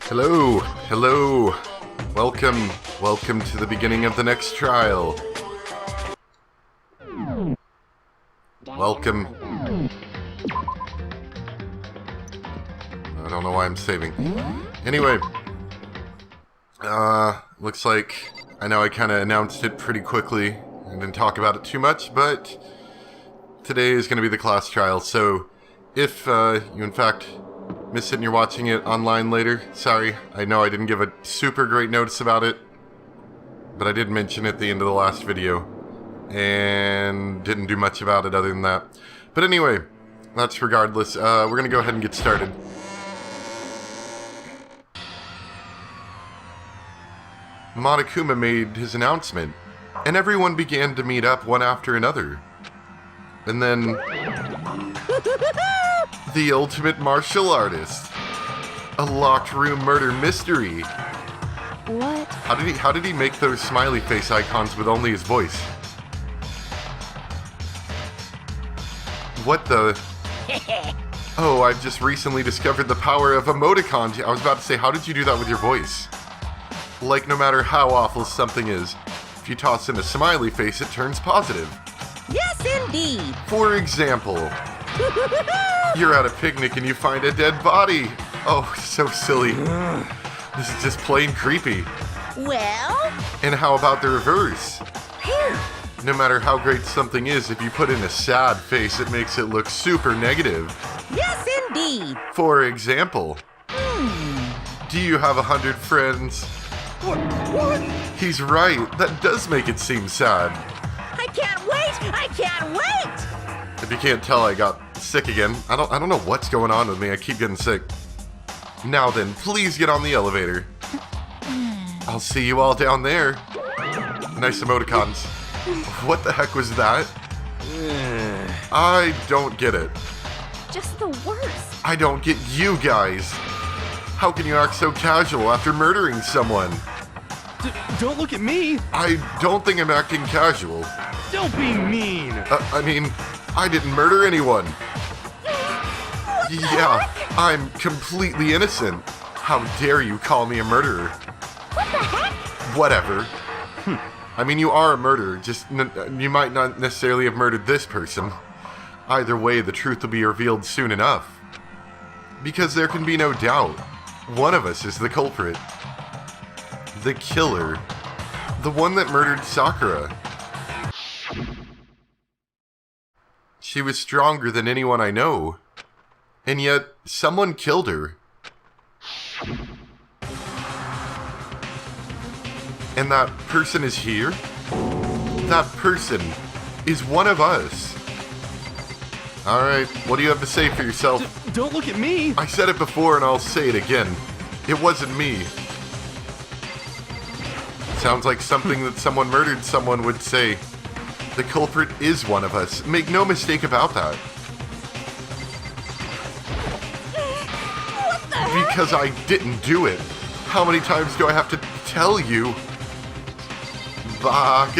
Hello, hello. Welcome to the beginning of the next trial. Welcome. I don't know why I'm saving. Anyway, looks like I know I kind of announced it pretty quickly and didn't talk about it too much, but today is going to be the class trial, so if you in fact miss it and you're watching it online later, sorry. I know I didn't give a super great notice about it, but I did mention it at the end of the last video, and didn't do much about it other than that. But anyway, that's regardless. We're going to go ahead and get started. Monokuma made his announcement, and everyone began to meet up one after another. And then the ultimate martial artist. A locked room murder mystery. What? How did he make those smiley face icons with only his voice? What the? Oh, I've just recently discovered the power of emoticons. I was about to say, how did you do that with your voice? Like, no matter how awful something is, if you toss in a smiley face, it turns positive. Yes, indeed. For example, you're at a picnic and you find a dead body. Oh, so silly. This is just plain creepy. Well? And how about the reverse? Phew. No matter how great something is, if you put in a sad face, it makes it look super negative. Yes, indeed. For example, do you have 100 friends? What? He's right. That does make it seem sad. I can't wait! I can't wait! If you can't tell, I got sick again. I don't know what's going on with me. I keep getting sick. Now then, please get on the elevator. I'll see you all down there. Nice emoticons. What the heck was that? I don't get it. Just the worst. I don't get you guys. How can you act so casual after murdering someone? Don't look at me! I don't think I'm acting casual. Don't be mean! I mean, I didn't murder anyone. Yeah, I'm completely innocent. How dare you call me a murderer? What the heck? Whatever. I mean, you are a murderer, just you might not necessarily have murdered this person. Either way, the truth will be revealed soon enough. Because there can be no doubt. One of us is the culprit. The killer. The one that murdered Sakura. She was stronger than anyone I know. And yet, someone killed her. And that person is here? That person is one of us. Alright, what do you have to say for yourself? Don't look at me! I said it before and I'll say it again. It wasn't me. Sounds like something that someone murdered someone would say. The culprit is one of us. Make no mistake about that. What the heck? Because I didn't do it. How many times do I have to tell you? Bog.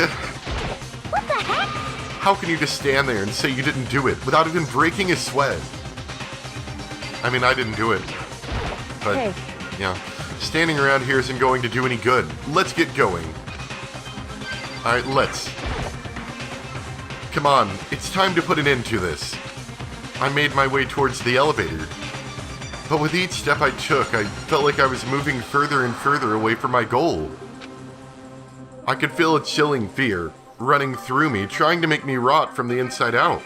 What the heck? How can you just stand there and say you didn't do it without even breaking a sweat? I mean, I didn't do it. But, Hey. yeah. Standing around here isn't going to do any good. Let's get going. Alright, let's. Come on, it's time to put an end to this. I made my way towards the elevator. But with each step I took, I felt like I was moving further and further away from my goal. I could feel a chilling fear running through me, trying to make me rot from the inside out.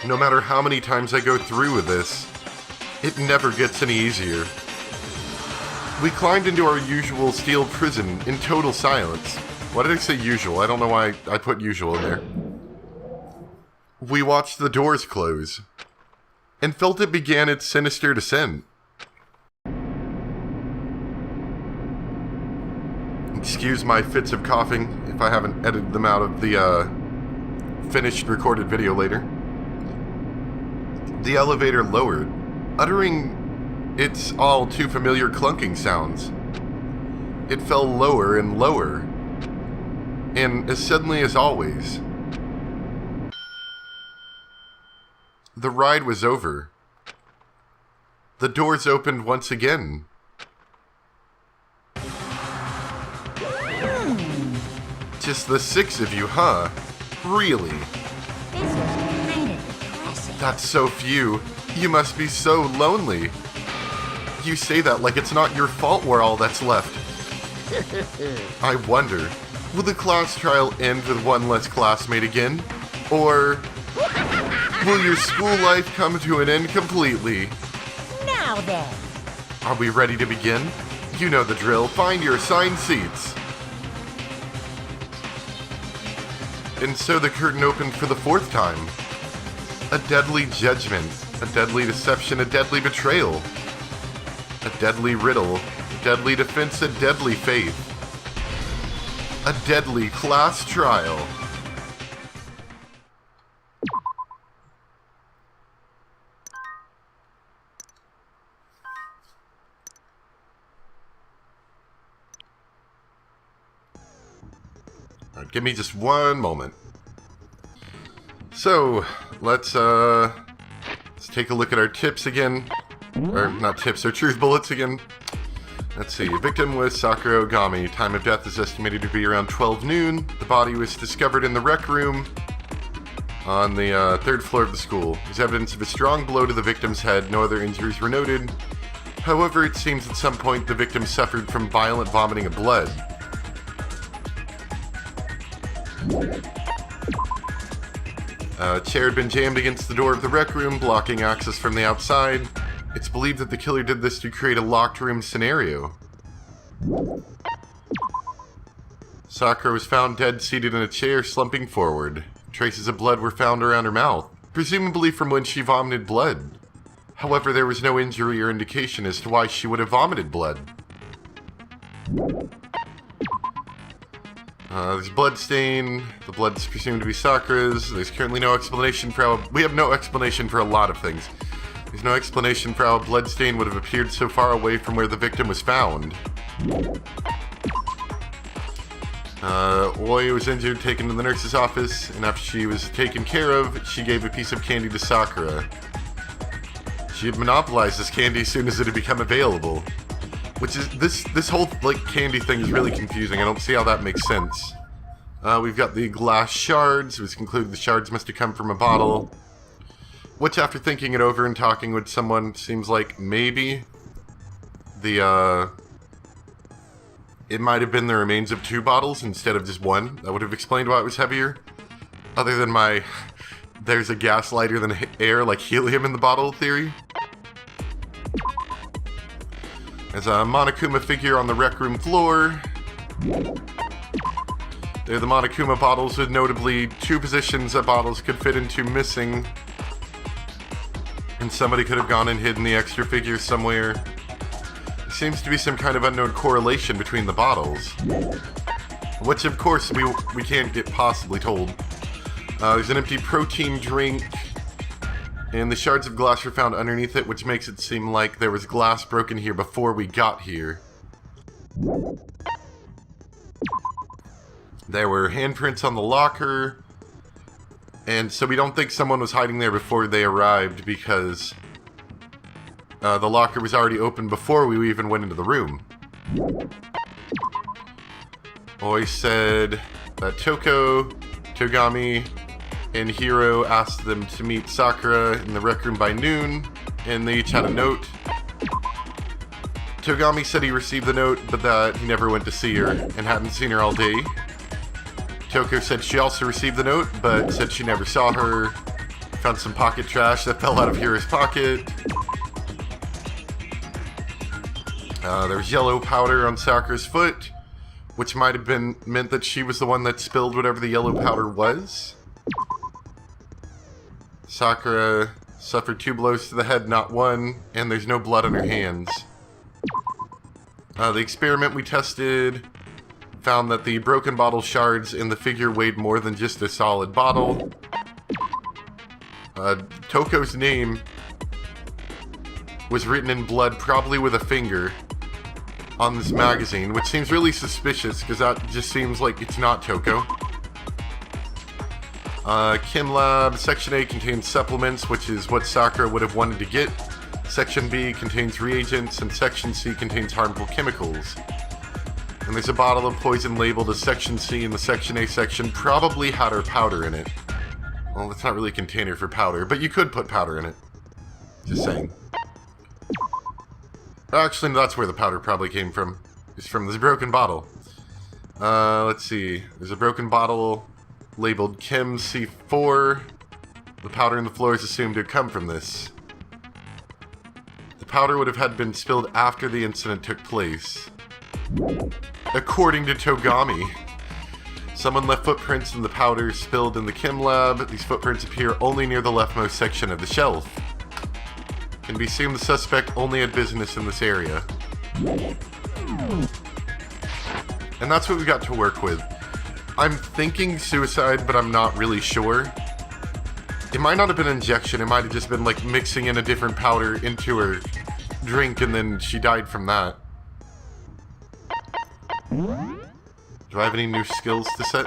No matter how many times I go through with this, it never gets any easier. We climbed into our usual steel prison in total silence. Why did I say usual? I don't know why I put usual in there. We watched the doors close, and felt it began its sinister descent. Excuse my fits of coughing if I haven't edited them out of the finished recorded video later. The elevator lowered, uttering its all too familiar clunking sounds. It fell lower and lower, and as suddenly as always, the ride was over. The doors opened once again. Just the 6 of you, huh? Really? This is kind of depressing. That's so few. You must be so lonely. You say that like it's not your fault we're all that's left. I wonder, will the class trial end with one less classmate again? Or will your school life come to an end completely? Now then. Are we ready to begin? You know the drill. Find your assigned seats. And so the curtain opened for the 4th time. A deadly judgment, a deadly deception, a deadly betrayal, a deadly riddle, a deadly defense, a deadly faith, a deadly class trial. Alright, give me just one moment. So, let's take a look at our tips again. Or, not tips, our truth bullets again. Let's see. Victim was Sakura Ogami. Time of death is estimated to be around 12 noon. The body was discovered in the rec room on the 3rd floor of the school. There's evidence of a strong blow to the victim's head. No other injuries were noted. However, it seems at some point the victim suffered from violent vomiting of blood. A chair had been jammed against the door of the rec room, blocking access from the outside. It's believed that the killer did this to create a locked room scenario. Sakura was found dead, seated in a chair, slumping forward. Traces of blood were found around her mouth, presumably from when she vomited blood. However, there was no injury or indication as to why she would have vomited blood. There's blood stain. The blood's presumed to be Sakura's. There's currently no explanation for how... We have no explanation for a lot of things. There's no explanation for how a blood stain would have appeared so far away from where the victim was found. Oi was injured, taken to the nurse's office, and after she was taken care of, she gave a piece of candy to Sakura. She had monopolized this candy as soon as it had become available. Which is, this whole, like, candy thing is really confusing. I don't see how that makes sense. We've got the glass shards. It was concluded the shards must have come from a bottle. Which, after thinking it over and talking with someone, seems like maybe it might have been the remains of 2 bottles instead of just 1. That would have explained why it was heavier. Other than my, there's a gas lighter than air, like helium in the bottle theory. There's a Monokuma figure on the rec room floor. They're the Monokuma bottles with notably 2 positions that bottles could fit into missing. And somebody could have gone and hidden the extra figure somewhere. There seems to be some kind of unknown correlation between the bottles. Which of course we can't get possibly told. There's an empty protein drink. And the shards of glass were found underneath it, which makes it seem like there was glass broken here before we got here. There were handprints on the locker. And so we don't think someone was hiding there before they arrived because the locker was already open before we even went into the room. Oi said that Toko, Togami, and Hiro asked them to meet Sakura in the rec room by noon, and they each had a note. Togami said he received the note, but that he never went to see her, and hadn't seen her all day. Toko said she also received the note, but said she never saw her. Found some pocket trash that fell out of Hiro's pocket. There was yellow powder on Sakura's foot, which might have meant that she was the one that spilled whatever the yellow powder was. Sakura suffered 2 blows to the head, not 1, and there's no blood on her hands. The experiment we tested found that the broken bottle shards in the figure weighed more than just a solid bottle. Toko's name was written in blood, probably with a finger, on this magazine, which seems really suspicious because that just seems like it's not Toko. Chem Lab, Section A contains supplements, which is what Sakura would have wanted to get. Section B contains reagents, and Section C contains harmful chemicals. And there's a bottle of poison labeled as Section C in the Section A section, probably had our powder in it. Well, it's not really a container for powder, but you could put powder in it. Just saying. Actually, that's where the powder probably came from. It's from this broken bottle. Let's see. There's a broken bottle labeled Chem C4. The powder in the floor is assumed to come from this. The powder would have had been spilled after the incident took place. According to Togami, someone left footprints in the powder spilled in the chem lab. These footprints appear only near the leftmost section of the shelf. Can be assumed the suspect only had business in this area. And that's what we got to work with. I'm thinking suicide, but I'm not really sure. It might not have been injection, it might have just been like mixing in a different powder into her drink and then she died from that. Do I have any new skills to set?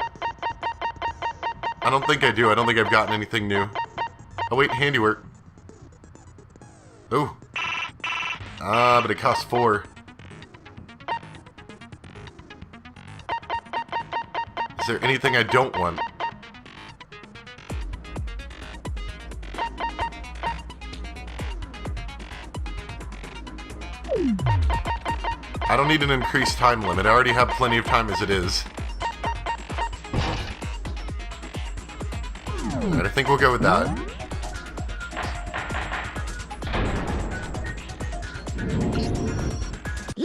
I don't think I do. I don't think I've gotten anything new. Oh wait, handiwork. Oh. Ah, but it costs 4. Is there anything I don't want? I don't need an increased time limit. I already have plenty of time as it is. Alright, I think we'll go with that.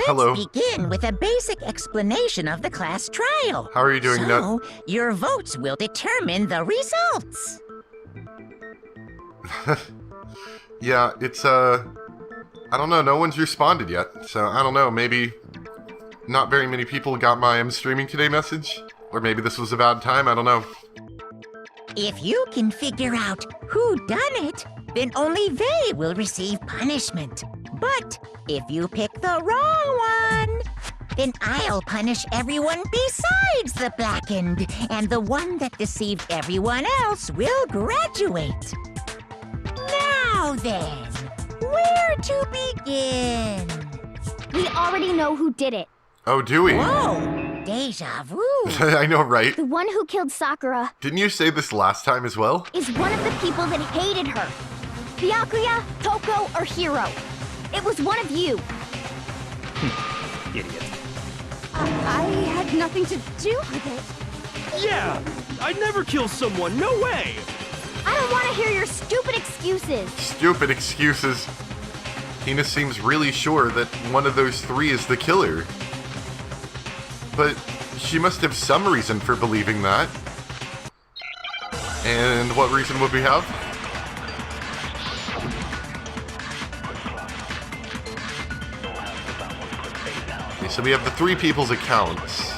Hello. Let's begin with a basic explanation of the class trial. How are you doing, Nut? So, your votes will determine the results. Yeah, it's, I don't know, no one's responded yet, so I don't know, maybe not very many people got my I'm streaming today message, or maybe this was a bad time, I don't know. If you can figure out who done it, then only they will receive punishment. But if you pick the wrong one, then I'll punish everyone besides the blackened, and the one that deceived everyone else will graduate. Now then, where to begin? We already know who did it. Oh, do we? Whoa, deja vu. I know, right? The one who killed Sakura Didn't you say this last time as well? is one of the people that hated her. Byakuya, Toko, or Hiro. It was one of you. Idiot. I had nothing to do with it. Yeah! I'd never kill someone, no way! I don't want to hear your stupid excuses. Stupid excuses. Hina seems really sure that one of those 3 is the killer. But she must have some reason for believing that. And what reason would we have? Okay, so we have the 3 people's accounts.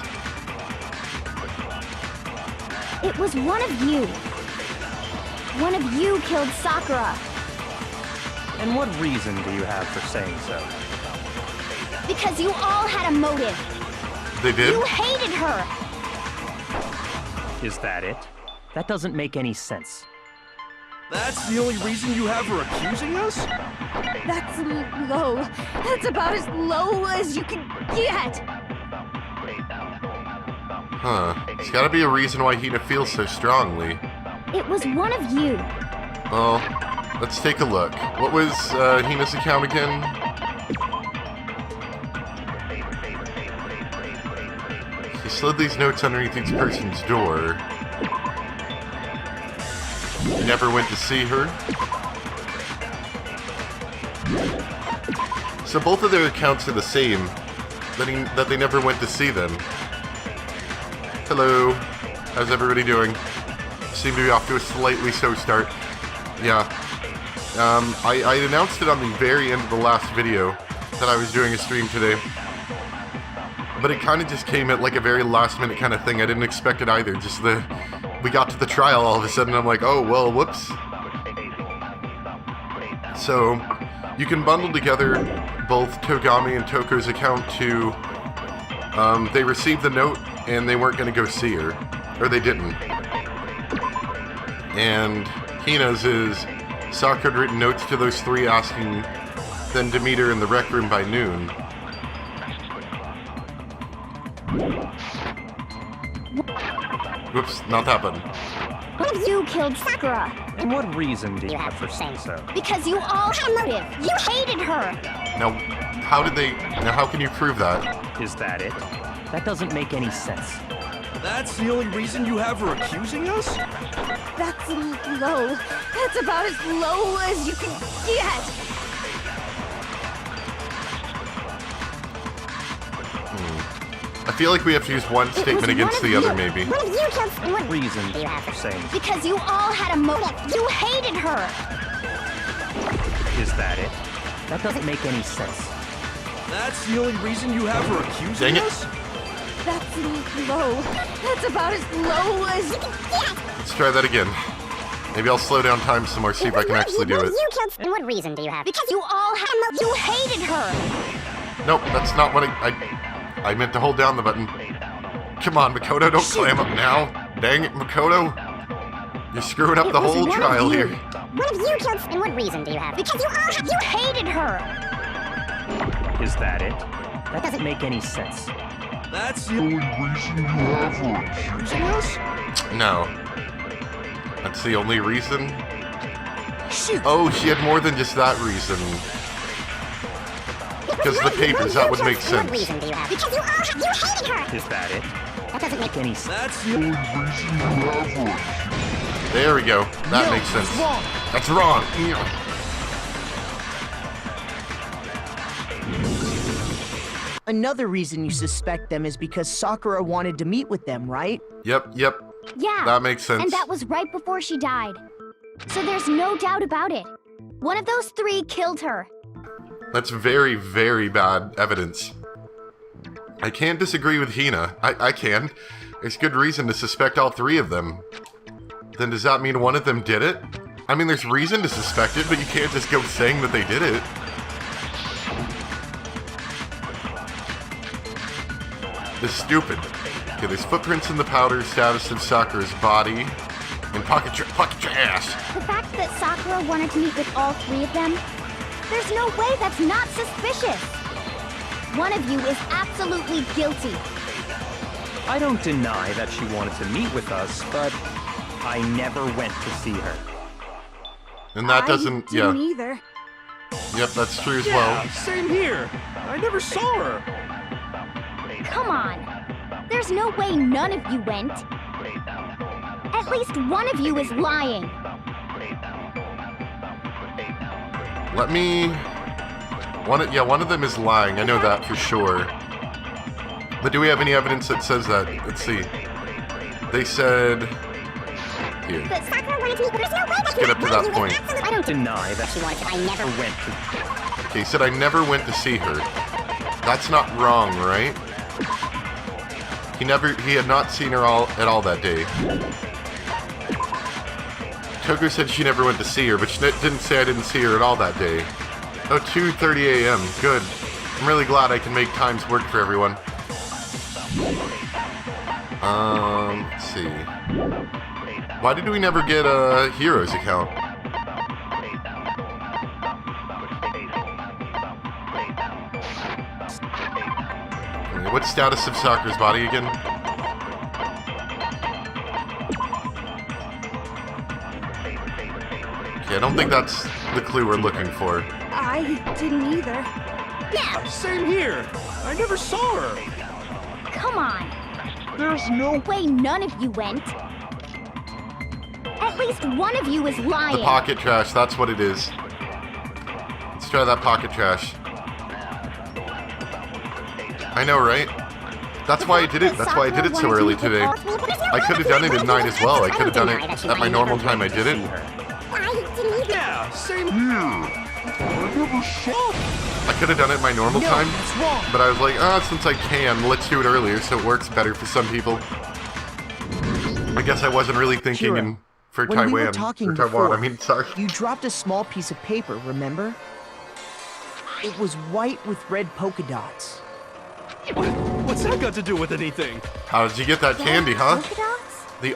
It was one of you. One of you killed Sakura. And what reason do you have for saying so? Because you all had a motive. They did? You hated her. Is that it? That doesn't make any sense. That's the only reason you have for accusing us? That's low. That's about as low as you can get. Huh. There's gotta be a reason why Hina feels so strongly. It was one of you. Well, let's take a look. What was Hina's account again? He slid these notes underneath each person's door. He never went to see her. So both of their accounts are the same, that they never went to see them. Hello. How's everybody doing? Seem to be off to a slightly slow start. Yeah. I announced it on the very end of the last video that I was doing a stream today. But it kind of just came at like a very last minute kind of thing. I didn't expect it either. Just we got to the trial all of a sudden. I'm like, oh, well, whoops. So you can bundle together both Togami and Toko's account to, they received the note and they weren't going to go see her. Or they didn't. And Hina's is Sakura had written notes to those 3 asking then to meet her in the rec room by noon. Whoops, not that button. One of you killed Sakura. And what reason do you have for saying so? Because you all had a motive. You hated her. Now, how can you prove that? Is that it? That doesn't make any sense. That's the only reason you have for accusing us? That's low. That's about as low as you can get. I feel like we have to use one statement against the other, maybe. One of you killed. What reason do you have for saying so? Because you all had a motive. You hated her. Is that it? That doesn't make any sense. That's the only reason you have for accusing Dang it. us? That's low. That's about as low as you can get. Let's try that again. Maybe I'll slow down time some more, see if I can actually do it. You killed. And what reason do you have? Because you all had a motive. You hated her. Nope, that's not what I meant to hold down the button. Come on, Makoto, don't clam up now. Dang it, Makoto. You're screwing up the whole trial here. One of you killed. And what reason do you have? Because you hated her. Is that it? That doesn't make any sense. That's the only reason you have for accusing us? No. That's the only reason? Oh, she had more than just that reason. Because the papers, that would make sense. What reason do you have? Because you hated her. Is that it? That doesn't make any sense. That's the only reason you have for accusing us. There we go. That makes sense. That's wrong. Another reason you suspect them is because Sakura wanted to meet with them, right? Yep. Yeah. That makes sense. And that was right before she died. So there's no doubt about it. One of those three killed her. That's very, very bad evidence. I can't disagree with Hina. I can. There's good reason to suspect all three of them. Then does that mean one of them did it? I mean, there's reason to suspect it, but you can't just go saying that they did it. This is stupid. Okay, there's footprints in the powder, status of Sakura's body, and pocket trash. The fact that Sakura wanted to meet with all three of them, there's no way that's not suspicious. One of you is absolutely guilty. I don't deny that she wanted to meet with us, but I never went to see her. And that doesn't, yeah. either. Yep, that's true as Yeah, well. same here. I never saw her. Come on. There's no way none of you went. At least one of you is lying. Let me... One of them is lying. I know that for sure. But do we have any evidence that says that? Let's see. They said... Here. But Sakura wanted to meet with her. Let's get up to that point. I don't deny that she wanted to. I never went to. Okay, he said I never went to see her. That's not wrong, right? He had not seen her at all that day. Toko said she never went to see her, but she didn't say I didn't see her at all that day. Oh, 2:30 a.m. Good. I'm really glad I can make times work for everyone. Let's see. Why did we never get a Hero's account? What status of Sakura's body again? Okay, I don't think that's the clue we're looking for. I didn't either. Yeah, Same here. I never saw her. come on. There's no Way none of you went. At least one of you is lying. The pocket trash, that's what it is. Let's try that pocket trash. I know, right? That's why I did it. That's why I did it so early today. I could have done it at night as well. I could have done it at my normal time I did it. Yeah, same here. I never saw her. I could have done it at my normal time, That's wrong. but I was like, since I can, let's do it earlier so it works better for some people. I guess I wasn't really thinking Kira, for when we were Taiwan. talking For Taiwan, before, I mean, sorry. You dropped a small piece of paper, remember? It was white with red polka dots. What's that got to do with anything? How did you get that candy, huh? Polka dots? The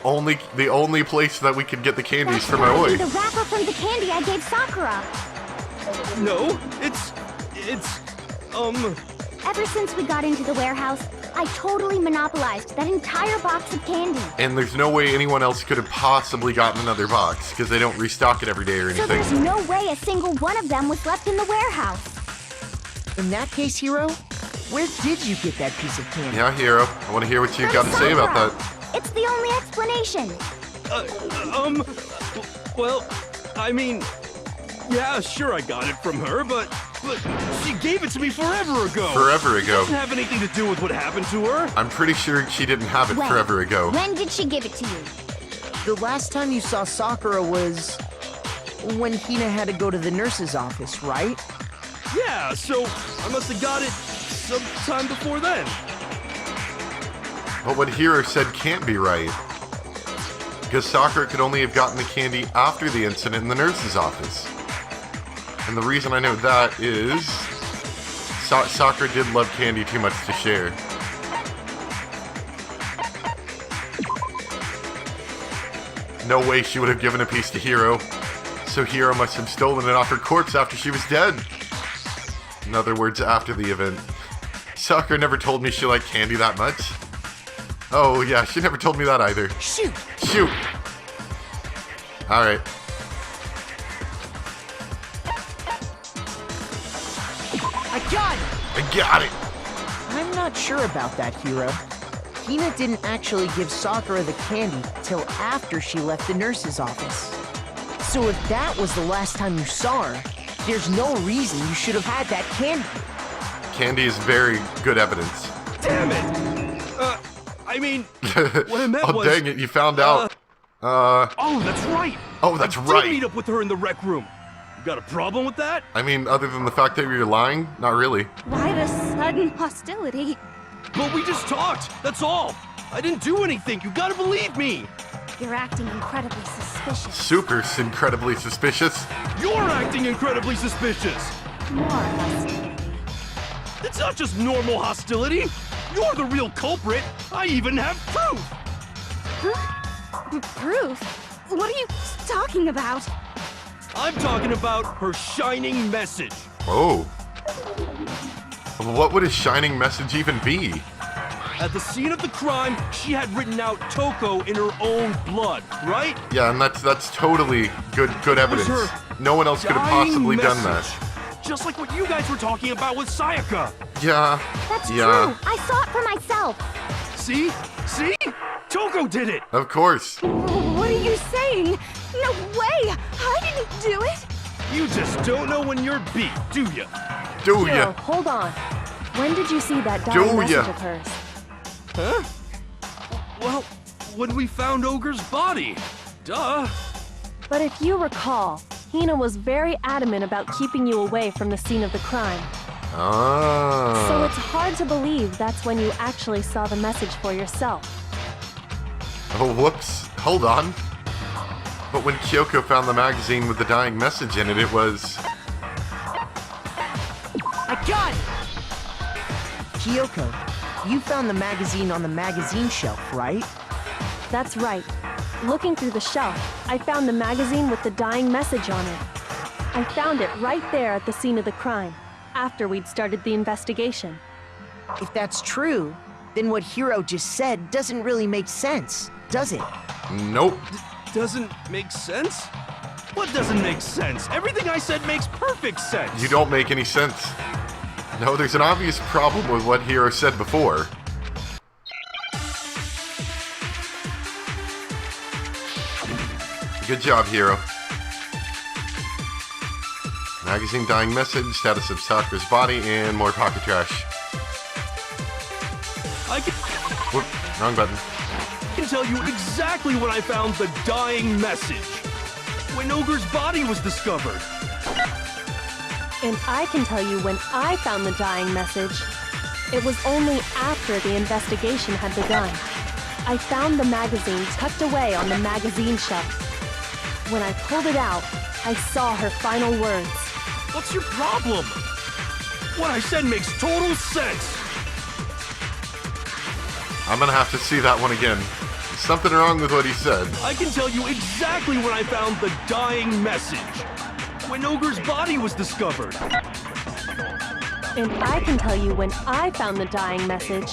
only place that we could get the candies That's from our gotta be Oi. the wrapper from the candy I gave Sakura. No, it's It's, Ever since we got into the warehouse, I totally monopolized that entire box of candy. And there's no way anyone else could have possibly gotten another box, because they don't restock it every day or So anything. there's no way a single one of them was left in the warehouse. In that case, Hiro, where did you get that piece of candy? Yeah, Hiro, I want to hear what you've got to say about that. It's the only explanation. well, I mean, yeah, sure I got it from her, but she gave it to me forever ago. Forever It ago. doesn't have anything to do with what happened to her. I'm pretty sure she didn't have it When? forever ago. When did she give it to you? The last time you saw Sakura was when Hina had to go to the nurse's office, right? Yeah, so I must have got it sometime before then. But what Hiro said can't be right. Because Sakura could only have gotten the candy after the incident in the nurse's office. And the reason I know that is Sakura did love candy too much to share. No way she would have given a piece to Hiro. So Hiro must have stolen it off her corpse after she was dead. In other words, after the event. Sakura never told me she liked candy that much. Oh yeah, she never told me that either. Shoot! Shoot! Alright. I got it! I got it! I'm not sure about that, Hiro. Hina didn't actually give Sakura the candy till after she left the nurse's office. So if that was the last time you saw her, there's no reason you should have had that candy. Candy is very good evidence. Damn it! I mean, what I meant Oh was... dang it, you found out. Oh, that's right! Oh, that's I right. did meet up with her in the rec room. You got a problem with that? I mean, other than the fact that you're lying, not really. Why the sudden hostility? But we just talked, that's all. I didn't do anything, you gotta believe me. You're acting incredibly suspicious. Super incredibly suspicious. You're acting incredibly suspicious. More hostility. It's not just normal hostility. You're the real culprit. I even have proof. Proof? What are you talking about? I'm talking about her shining message. Oh. What would a shining message even be? At the scene of the crime, she had written out Toko in her own blood, right? Yeah, and that's totally good evidence. her No one else could have Dying possibly done message. that. Just like what you guys were talking about with Sayaka. Yeah. That's yeah. true. I saw it for myself. See? See? Toko did it. Of course. What are you saying? No way! I didn't do it! You just don't know when you're beat, do ya? Do Hiro, ya? hold on. When did you see that Do dying message ya? of hers? Huh? Well, when we found Ogre's body. Duh. But if you recall, Hina was very adamant about keeping you away from the scene of the crime. Ah. So it's hard to believe that's when you actually saw the message for yourself. Oh, whoops. Hold on. But when Kyoko found the magazine with the dying message in it, it was... I got it! Kyoko, you found the magazine on the magazine shelf, right? That's right. Looking through the shelf, I found the magazine with the dying message on it. I found it right there at the scene of the crime, after we'd started the investigation. If that's true, then what Hiro just said doesn't really make sense, does it? Nope. Doesn't make sense? What doesn't make sense? Everything I said makes perfect sense. You don't make any sense. No, there's an obvious problem with what Hiro said before. Good job, Hiro. Magazine dying message, status of Sakura's body, and more pocket trash. I Whoop, wrong button. can tell you exactly when I found the dying message. When Ogre's body was discovered. And I can tell you when I found the dying message. It was only after the investigation had begun. I found the magazine tucked away on the magazine shelf. When I pulled it out, I saw her final words. What's your problem? What I said makes total sense. I'm gonna have to see that one again. There's something wrong with what he said. I can tell you exactly when I found the dying message. When Ogre's body was discovered. And I can tell you when I found the dying message.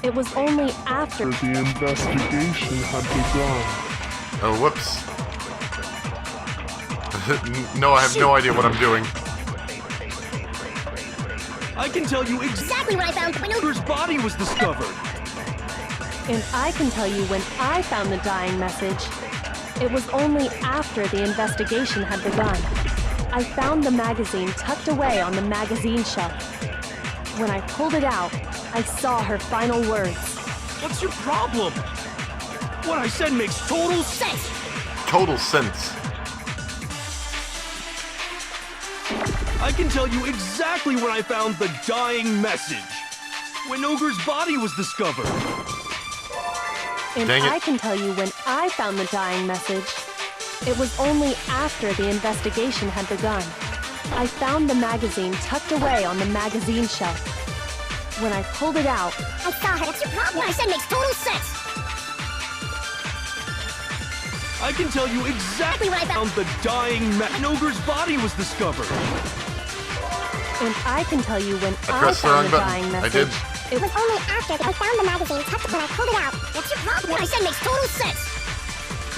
It was only after The investigation had begun. Oh, whoops. No, I have no idea what I'm doing. I can tell you exactly What I found when Ogre's body was discovered. And I can tell you when I found the dying message. It was only after the investigation had begun. I found the magazine tucked away on the magazine shelf. When I pulled it out, I saw her final words. What's your problem? What I said makes total sense. Total sense. I can tell you exactly when I found the dying message. When Ogre's body was discovered. And Dang it. I can tell you when I found the dying message. It was only after the investigation had begun. I found the magazine tucked away on the magazine shelf. When I pulled it out, I saw her. What's your problem? What I said makes total sense. I can tell you exactly When I when the dying when Ogre's body was discovered. and I can tell you when I pressed the found wrong the button. dying I message. did. It was Only after I found the magazine tucked when I pulled it out. What's your problem? What I said makes total sense.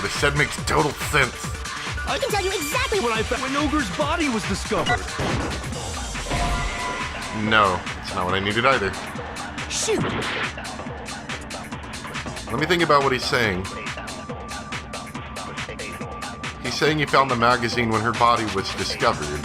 What I said makes total sense. I can tell you exactly when I found when Ogre's body was discovered. No, it's not what I needed either. Shoot. Let me think about what he's saying. He's saying he found the magazine when her body was discovered.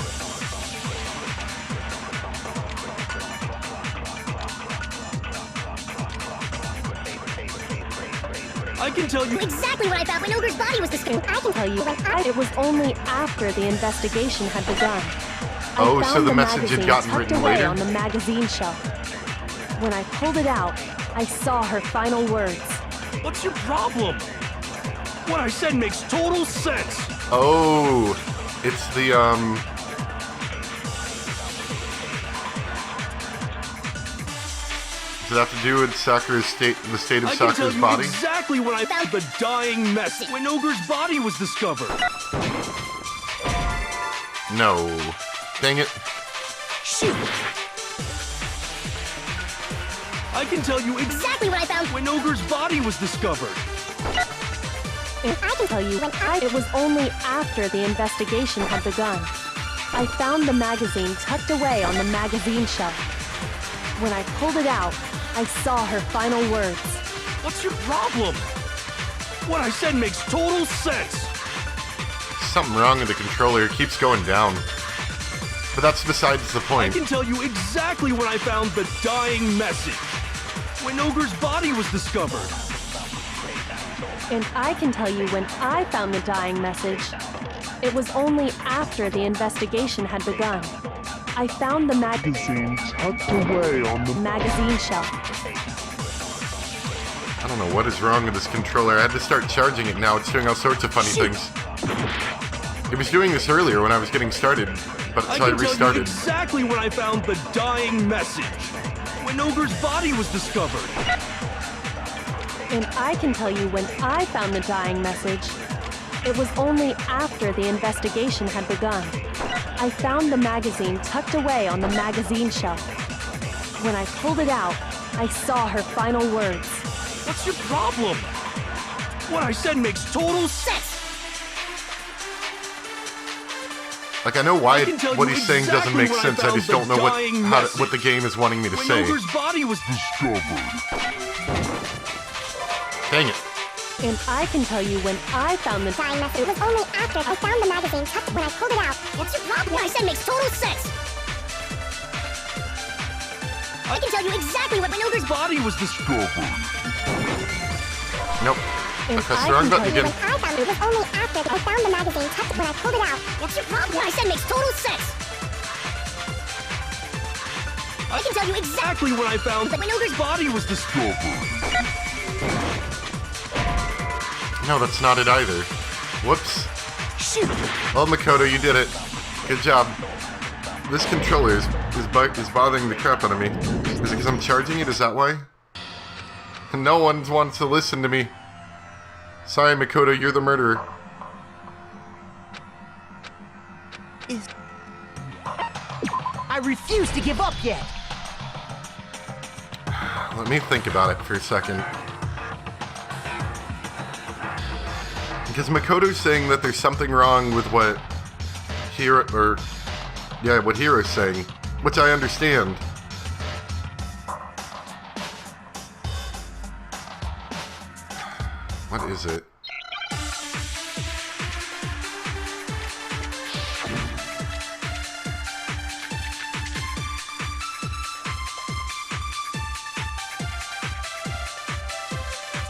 I can tell you Exactly what I found when Ogre's body was discovered. I can tell you it was only after the investigation had begun. I Oh, so found the message had magazine gotten tucked written away later? on the magazine shelf. When I pulled it out, I saw her final words. what's your problem? What I said makes total sense. Oh, it's the, Does it have to do with Sakura's state, the state of I can tell Sakura's you body? exactly when I found the dying message. When Ogre's body was discovered. No. Dang it. shoot. I can tell you Exactly what I found. when Ogre's body was discovered. And I can tell you it was only after the investigation had begun. I found the magazine tucked away on the magazine shelf. When I pulled it out, I saw her final words. What's your problem? What I said makes total sense. Something wrong with the controller. It keeps going down. But that's besides the I point. can tell you exactly when I found the dying message. When Ogre's body was discovered. And I can tell you when I found the dying message. It was only after the investigation had begun. I found the Magazine tucked away on the magazine shelf. I don't know what is wrong with this controller. I had to start charging it now. It's doing all sorts of funny things. It was doing this earlier when I was getting started, but so I can tell you restarted. exactly when I found the dying message. When Ogre's body was discovered. And I can tell you when I found the dying message. It was only after the investigation had begun. I found the magazine tucked away on the magazine shelf. When I pulled it out, I saw her final words. What's your problem? What I said makes total sense. Like, I know why I can tell what you he's saying doesn't exactly make when I sense. I found just the don't know dying message. what the game is wanting me to When say. Ogre's body was Dang it. And I can tell you when I found the Dying message. It was only after I found the magazine tucked when I pulled it out. What's your problem? What I said makes total sense. I can tell you exactly when Ogre's body was discovered. Nope. I And pressed I the wrong can button tell you again. I found it was only after I found the magazine tucked when I pulled it out. What's your problem? What I said makes total sense. I can tell you exactly Exactly when I found when Ogre's body was discovered. No, that's not it either. Whoops. shoot. Well, Makoto, you did it. Good job. This controller is bothering the crap out of me. Is it because I'm charging it? Is that why? No one wants to listen to me. Sorry, Makoto, you're the murderer. I refuse to give up yet. Let me think about it for a second. Because Makoto's saying that there's something wrong with what what Hiro's saying, which I understand. What is it?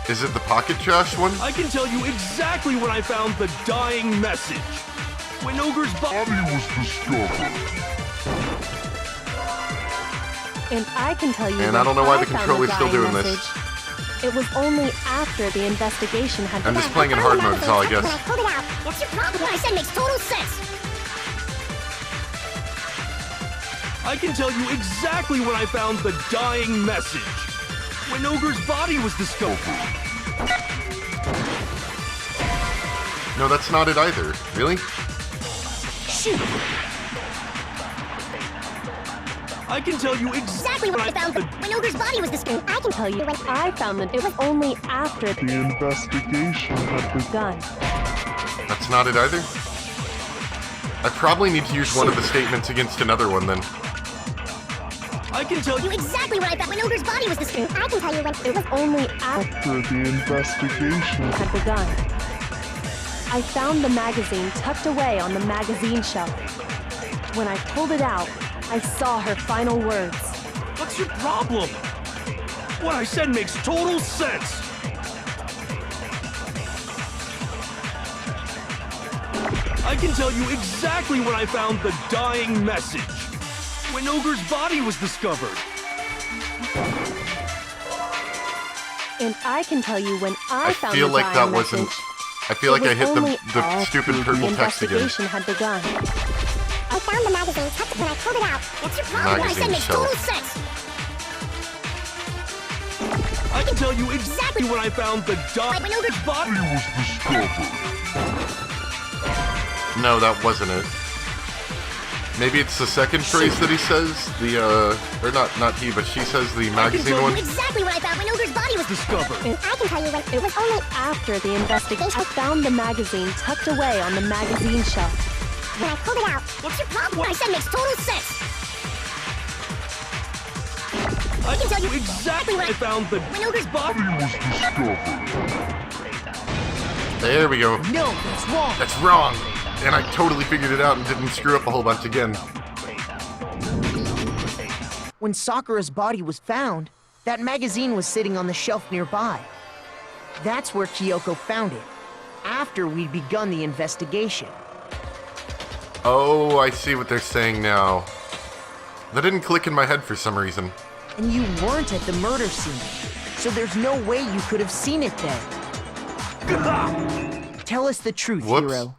Is it the pocket trash one? I can tell you exactly when I found the dying message. When Ogre's body was discovered. And I can tell you And when I don't know why the found controller's still dying doing this. message. It was only after the investigation had I'm begun. just playing in hard mode, is all I guess. When I pulled it out, what's your problem? What I said makes total sense. I can tell you exactly when I found the dying message. When Ogre's body was discovered. No, that's not it either. Really? Shoot! I can tell you exactly When I found when Ogre's body was discovered. I can tell you when I found that it was only after The investigation had begun. gun. That's not it either? I probably need to use one of the statements against another one then. I can tell you exactly when I found when Ogre's body was discovered. I can tell you when It was only after After the investigation had begun. I found the magazine tucked away on the magazine shelf. When I pulled it out, I saw her final words. What's your problem? What I said makes total sense. I can tell you exactly when I found the dying message. When Ogre's body was discovered. And I can tell you when I found feel the like dying that wasn't... message. I feel like It I was hit only the stupid after purple the text again. investigation had begun. I found the magazine tucked when I pulled it out. What's your problem? What I said Magazine makes shelf. total sense. I can tell you exactly when I found the When Ogre's body was discovered. No, that wasn't it. Maybe it's the second phrase that he says. Or not he, but she says the magazine one. exactly when I found when Ogre's body was discovered. And I can tell you when It was only after the investigation. I found the magazine tucked away on the magazine shelf. When I pulled it out, what's your problem? What I said makes total sense. I can tell you exactly when I found the When Ogre's body was discovered. There we go. No, that's wrong. That's wrong. And I totally figured it out and didn't screw up a whole bunch again. When Sakura's body was found, that magazine was sitting on the shelf nearby. That's where Kyoko found it, after we'd begun the investigation. Oh, I see what they're saying now. That didn't click in my head for some reason. And you weren't at the murder scene, so there's no way you could have seen it then. Tell us the truth, Whoops. Hiro.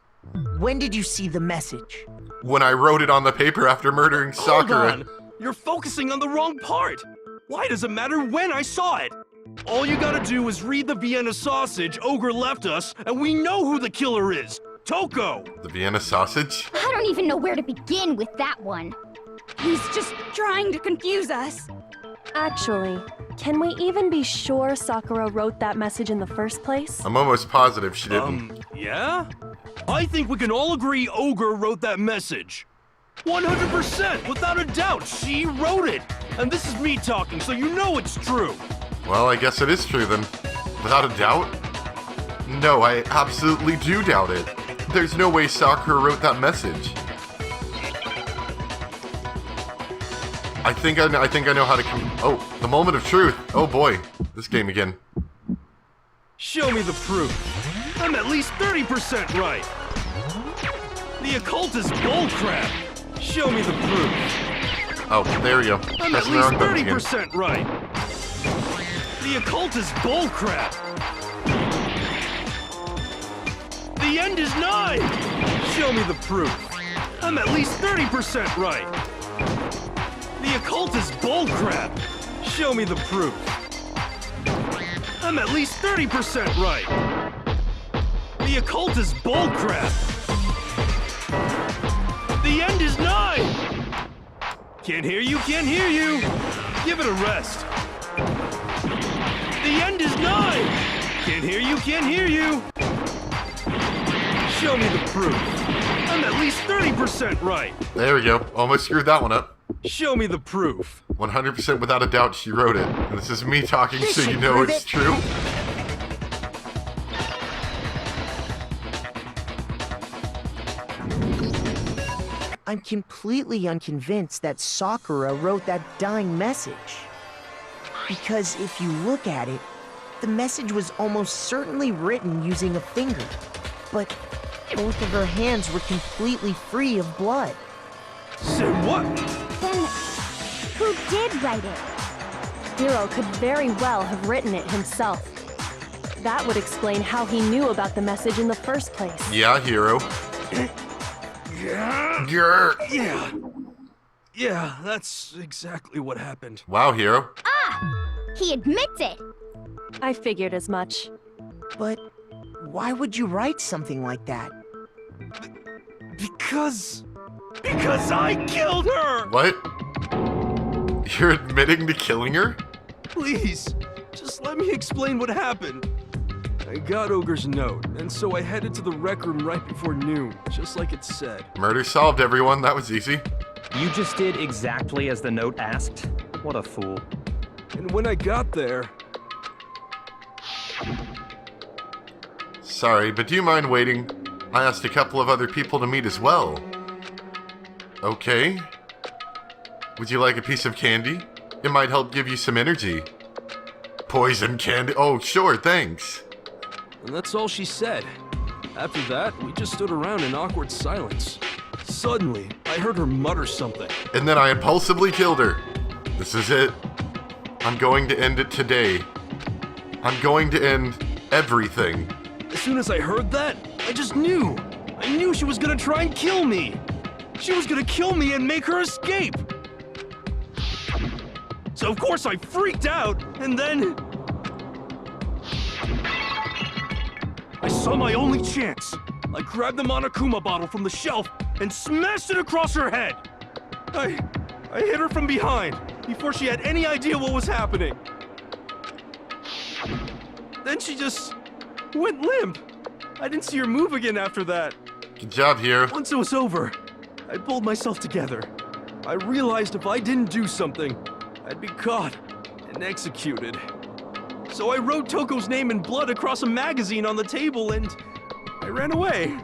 When did you see the message? When I wrote it on the paper after murdering Sakura. Hold on. You're focusing on the wrong part. Why does it matter when I saw it? All you gotta do is read the Vienna sausage Ogre left us, and we know who the killer is. Toko! The Vienna sausage? I don't even know where to begin with that one. He's just trying to confuse us. Actually, can we even be sure Sakura wrote that message in the first place? I'm almost positive she didn't. Yeah? I think we can all agree Ogre wrote that message. 100%, without a doubt, she wrote it. And this is me talking, so you know it's true. Well, I guess it is true then. Without a doubt? No, I absolutely do doubt it. There's no way Sakura wrote that message. I think I know how to come. Oh, the moment of truth. Oh boy, this game again. Show me the proof. I'm at least 30% right. The occult is bullcrap. Show me the proof. Oh, there we go. I'm at Pressing the wrong least buttons again. 30% right. The occult is bullcrap. The end is nigh. Show me the proof. I'm at least 30% right. The occult is bullcrap. Show me the proof. I'm at least 30% right. The occult is bullcrap. The end is nigh. Can't hear you, can't hear you! Give it a rest. The end is nigh! Can't hear you, can't hear you! Show me the proof. I'm at least 30% right. There we go. Almost screwed that one up. Show me the proof. 100% without a doubt she wrote it. And this is me talking This so you should know prove it's it. true. I'm completely unconvinced that Sakura wrote that dying message. Because if you look at it, the message was almost certainly written using a finger. But both of her hands were completely free of blood. Say what? Then, who did write it? Hiro could very well have written it himself. That would explain how he knew about the message in the first place. Yeah, Hiro. Yeah. Grr. Yeah, that's exactly what happened. Wow, Hiro. He admits it. I figured as much. But why would you write something like that? Because I killed her! What? You're admitting to killing her? Please, just let me explain what happened. I got Ogre's note, and so I headed to the rec room right before noon, just like it said. Murder solved, everyone. That was easy. You just did exactly as the note asked? What a fool. And when I got there, Sorry, but do you mind waiting? I asked a couple of other people to meet as well. Okay. Would you like a piece of candy? It might help give you some energy. Poison candy? Oh, sure, thanks. and that's all she said. After that, we just stood around in awkward silence. Suddenly, I heard her mutter something. And then I impulsively killed her. This is it. I'm going to end it today. I'm going to end everything. As soon as I heard that, I just knew. I knew she was gonna try and kill me. She was gonna kill me and make her escape. So of course I freaked out, and then I saw my only chance. I grabbed the Monokuma bottle from the shelf and smashed it across her head. I hit her from behind before she had any idea what was happening. Then she just went limp. I didn't see her move again after that. Good job, Hiro. Once it was over, I pulled myself together. I realized if I didn't do something, I'd be caught and executed. So I wrote Toko's name in blood across a magazine on the table and I ran away.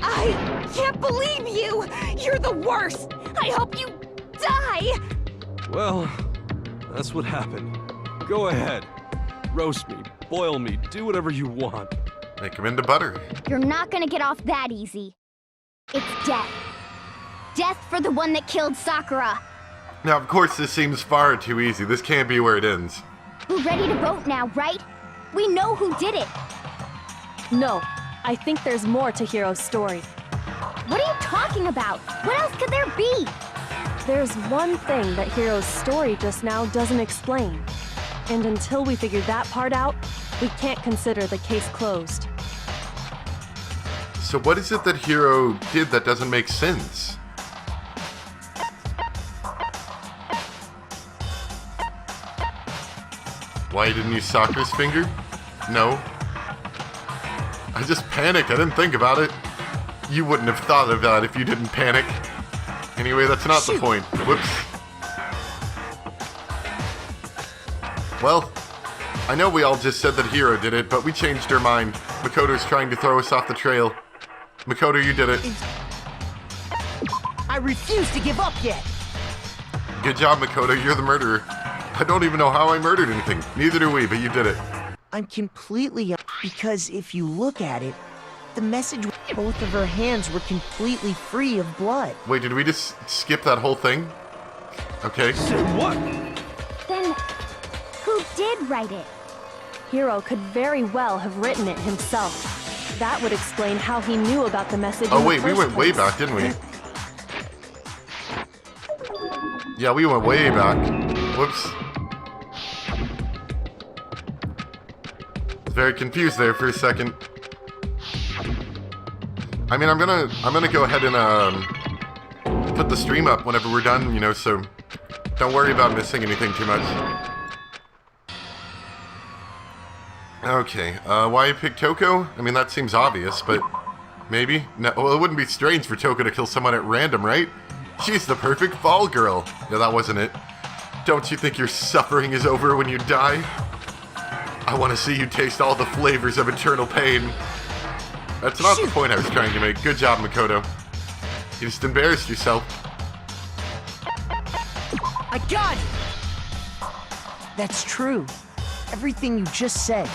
I can't believe you! You're the worst! I hope you die! Well, that's what happened. Go ahead. Roast me, boil me, do whatever you want. Make him into butter. You're not gonna get off that easy. It's death. Death for the one that killed Sakura. Now, of course, this seems far too easy. This can't be where it ends. We're ready to vote now, right? We know who did it. No, I think there's more to Hiro's story. What are you talking about? What else could there be? There's one thing that Hiro's story just now doesn't explain. And until we figure that part out, we can't consider the case closed. So what is it that Hiro did that doesn't make sense? Why you didn't use Sakura's finger? No. I just panicked. I didn't think about it. You wouldn't have thought of that if you didn't panic. Anyway, that's not the point. Whoops. Well, I know we all just said that Hiro did it, but we changed our mind. Makoto's trying to throw us off the trail. Makoto, you did it. I refuse to give up yet. Good job, Makoto. You're the murderer. I don't even know how I murdered anything. Neither do we, but you did it. I'm completely because if you look at it, the message both of her hands were completely free of blood. Wait, did we just skip that whole thing? Okay. Say what? Then, who did write it? Hiro could very well have written it himself. That would explain how he knew about the message. Oh wait, we went way back, didn't we? Yeah, we went way back. Whoops. Was very confused there for a second. I mean, I'm gonna go ahead and put the stream up whenever we're done, you know, so don't worry about missing anything too much. Okay, why pick Toko? I mean, that seems obvious, but maybe? No, well, it wouldn't be strange for Toko to kill someone at random, right? She's the perfect fall girl. No, that wasn't it. Don't you think your suffering is over when you die? I want to see you taste all the flavors of eternal pain. That's not the point I was trying to make. Good job, Makoto. You just embarrassed yourself. I got it! That's true. Everything you just said.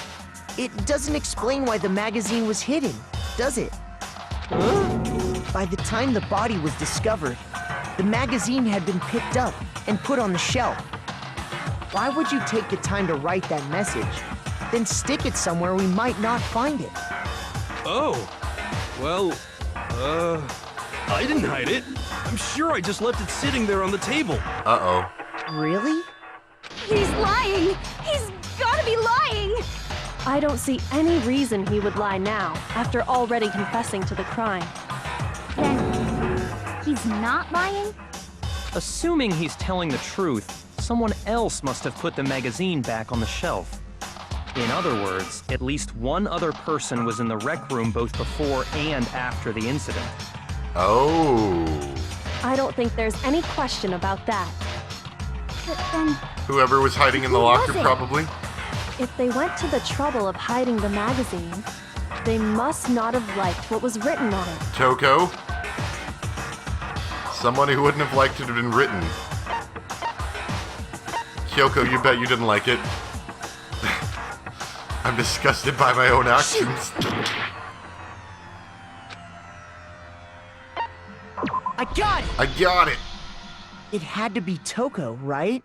It doesn't explain why the magazine was hidden, does it? By the time the body was discovered, the magazine had been picked up and put on the shelf. Why would you take the time to write that message, then stick it somewhere we might not find it? Oh, well, I didn't hide it. I'm sure I just left it sitting there on the table. Uh-oh. Really? He's lying! He's gotta be lying! I don't see any reason he would lie now, after already confessing to the crime. Then he's not lying? Assuming he's telling the truth, someone else must have put the magazine back on the shelf. In other words, at least one other person was in the rec room both before and after the incident. Oh. I don't think there's any question about that. But then, Whoever was hiding in the Who locker, was it? probably. If they went to the trouble of hiding the magazine, they must not have liked what was written on it. Toko. Someone who wouldn't have liked it had been written. Kyoko, you bet you didn't like it. I'm disgusted by my own actions. I got it! I got it. It had to be Toko, right?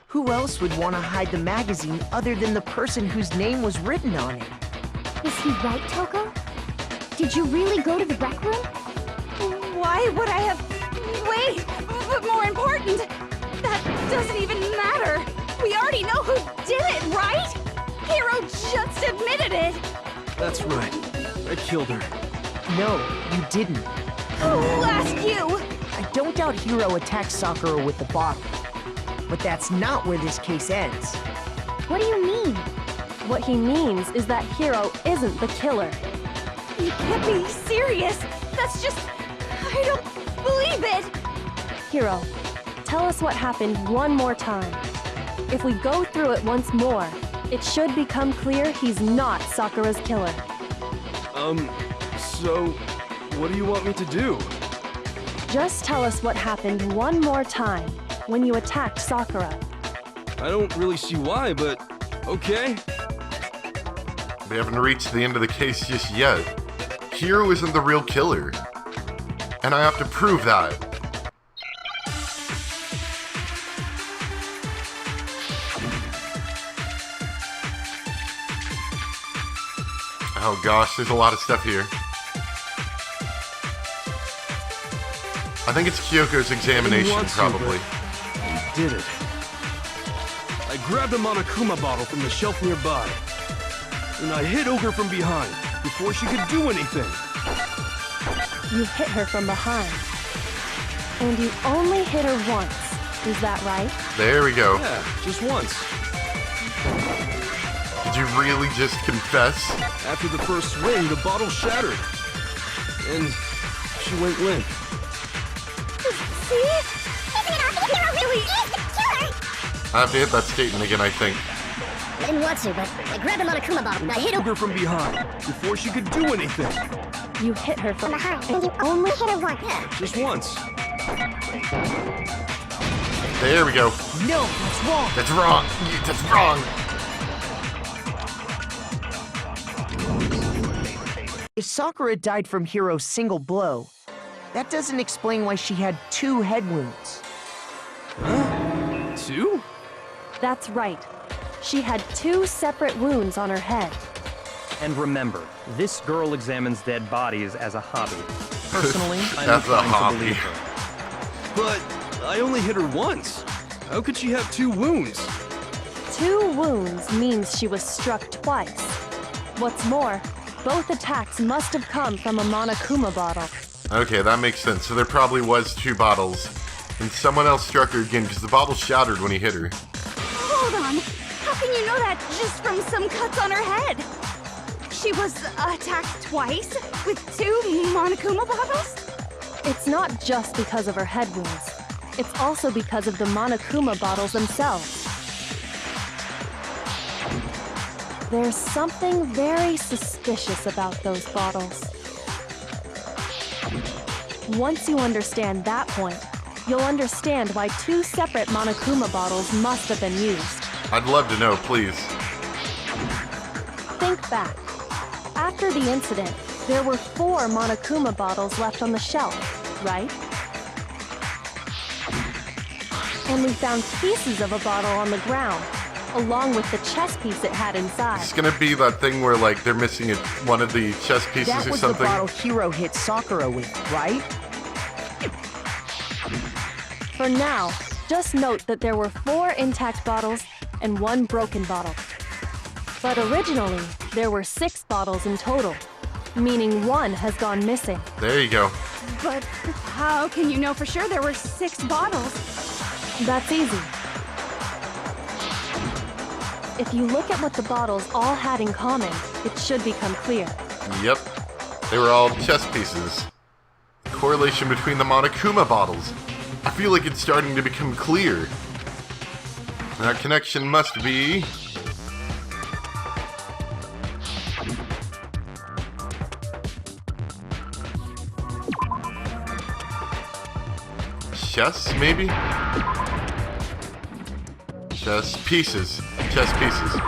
Who else would want to hide the magazine other than the person whose name was written on it? is he right, Toko? Did you really go to the rec room? Why would I have... Wait! But more important, that doesn't even matter! We already know who did it, right? Hiro just admitted it! That's right. I killed her. No, you didn't. Who asked you? I don't doubt Hiro attacked Sakura with the bottle. But that's not where this case ends. What do you mean? What he means is that Hiro isn't the killer. You can't be serious! That's just... I don't believe it! Hiro, tell us what happened one more time. If we go through it once more, it should become clear he's not Sakura's killer. So, what do you want me to do? Just tell us what happened one more time when you attacked Sakura. I don't really see why, but okay. We haven't reached the end of the case just yet. Hiro isn't the real killer. And I have to prove that. Oh gosh, there's a lot of stuff here. I think it's Kyoko's examination, want to, probably. but you did it. I grabbed a Monokuma bottle from the shelf nearby, and I hit Ogre from behind before she could do anything. You hit her from behind. And you only hit her once. Is that right? There we go. Yeah, just once. Did you really just confess? After the first swing, the bottle shattered, and she went limp. See? Hiro really is the killer! I have to hit that statement again, I think. I didn't want to, but I grabbed a Monokuma bottle and I hit her Ogre from behind before she could do anything. You hit her from from behind, and you only hit her once. Yeah, just once. There we go. No, that's wrong. That's wrong. That's wrong. If Sakura died from Hiro's single blow, that doesn't explain why she had 2 head wounds. Huh? 2? That's right. She had 2 separate wounds on her head. And remember, this girl examines dead bodies as a hobby. Personally, I'm That's a inclined hobby. to believe her. But I only hit her once. How could she have 2 wounds? 2 wounds means she was struck twice. What's more, both attacks must have come from a Monokuma bottle. Okay, that makes sense. So there probably was 2 bottles. And someone else struck her again because the bottle shattered when he hit her. Hold on. How can you know that just from some cuts on her head? She was attacked twice with 2 Monokuma bottles? It's not just because of her head wounds. It's also because of the Monokuma bottles themselves. There's something very suspicious about those bottles. Once you understand that point, you'll understand why 2 separate Monokuma bottles must have been used. I'd love to know, please. Think back. After the incident, there were 4 Monokuma bottles left on the shelf, right? And we found pieces of a bottle on the ground, along with the chess piece it had inside. It's gonna be that thing where, like, they're missing one of the chess pieces That or was something. the bottle Hiro hit Sakura with, right? For now, just note that there were 4 intact bottles and 1 broken bottle. But originally, there were 6 bottles in total, meaning 1 has gone missing. There you go. But how can you know for sure there were 6 bottles? That's easy. If you look at what the bottles all had in common, it should become clear. Yep. They were all chess pieces. Correlation between the Monokuma bottles. I feel like it's starting to become clear. That connection must be... chess, maybe? Chess pieces. Chess pieces.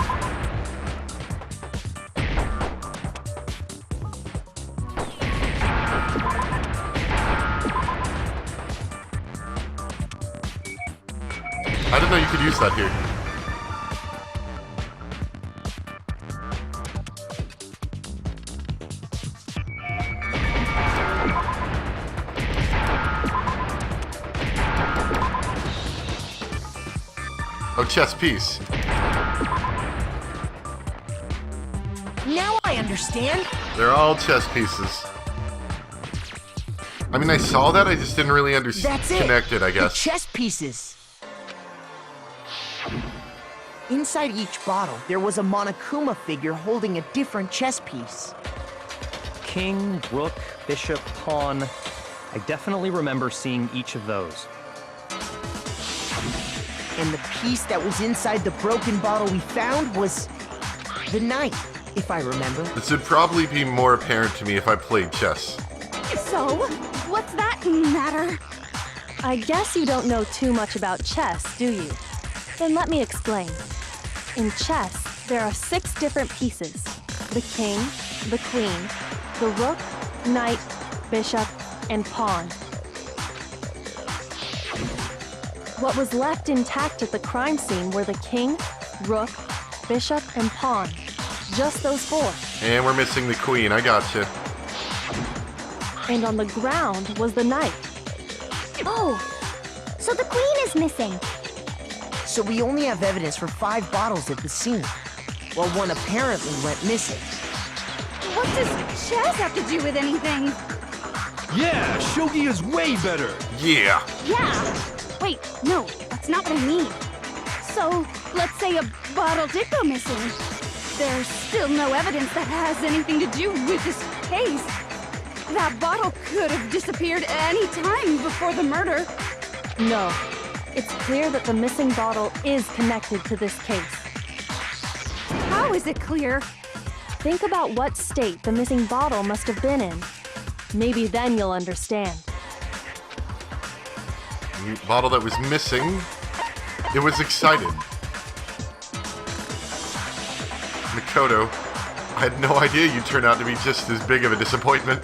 I didn't know you could use that here. Oh, chess piece. Now I understand. They're all chess pieces. I mean, I saw that, I just didn't really understand. That's it. Connect it, I The guess. chess pieces. Inside each bottle, there was a Monokuma figure holding a different chess piece. King, rook, bishop, pawn. I definitely remember seeing each of those. And the piece that was inside the broken bottle we found was the knight, if I remember. This would probably be more apparent to me if I played chess. So, what's that matter? I guess you don't know too much about chess, do you? Then let me explain. In chess, there are 6 different pieces. The king, the queen, the rook, knight, bishop, and pawn. What was left intact at the crime scene were the king, rook, bishop, and pawn. Just those 4. And we're missing the queen, I gotcha. And on the ground was the knight. Oh, so the queen is missing. So we only have evidence for 5 bottles at the scene, while 1 apparently went missing. What does chess have to do with anything? Yeah, shogi is way better. Yeah. Yeah. Wait, no, that's not what I mean. So, let's say a bottle did go missing. There's still no evidence that has anything to do with this case. That bottle could have disappeared any time before the murder. No. It's clear that the missing bottle is connected to this case. How is it clear? Think about what state the missing bottle must have been in. Maybe then you'll understand. Bottle that was missing. It was excited. Makoto, I had no idea you'd turn out to be just as big of a disappointment.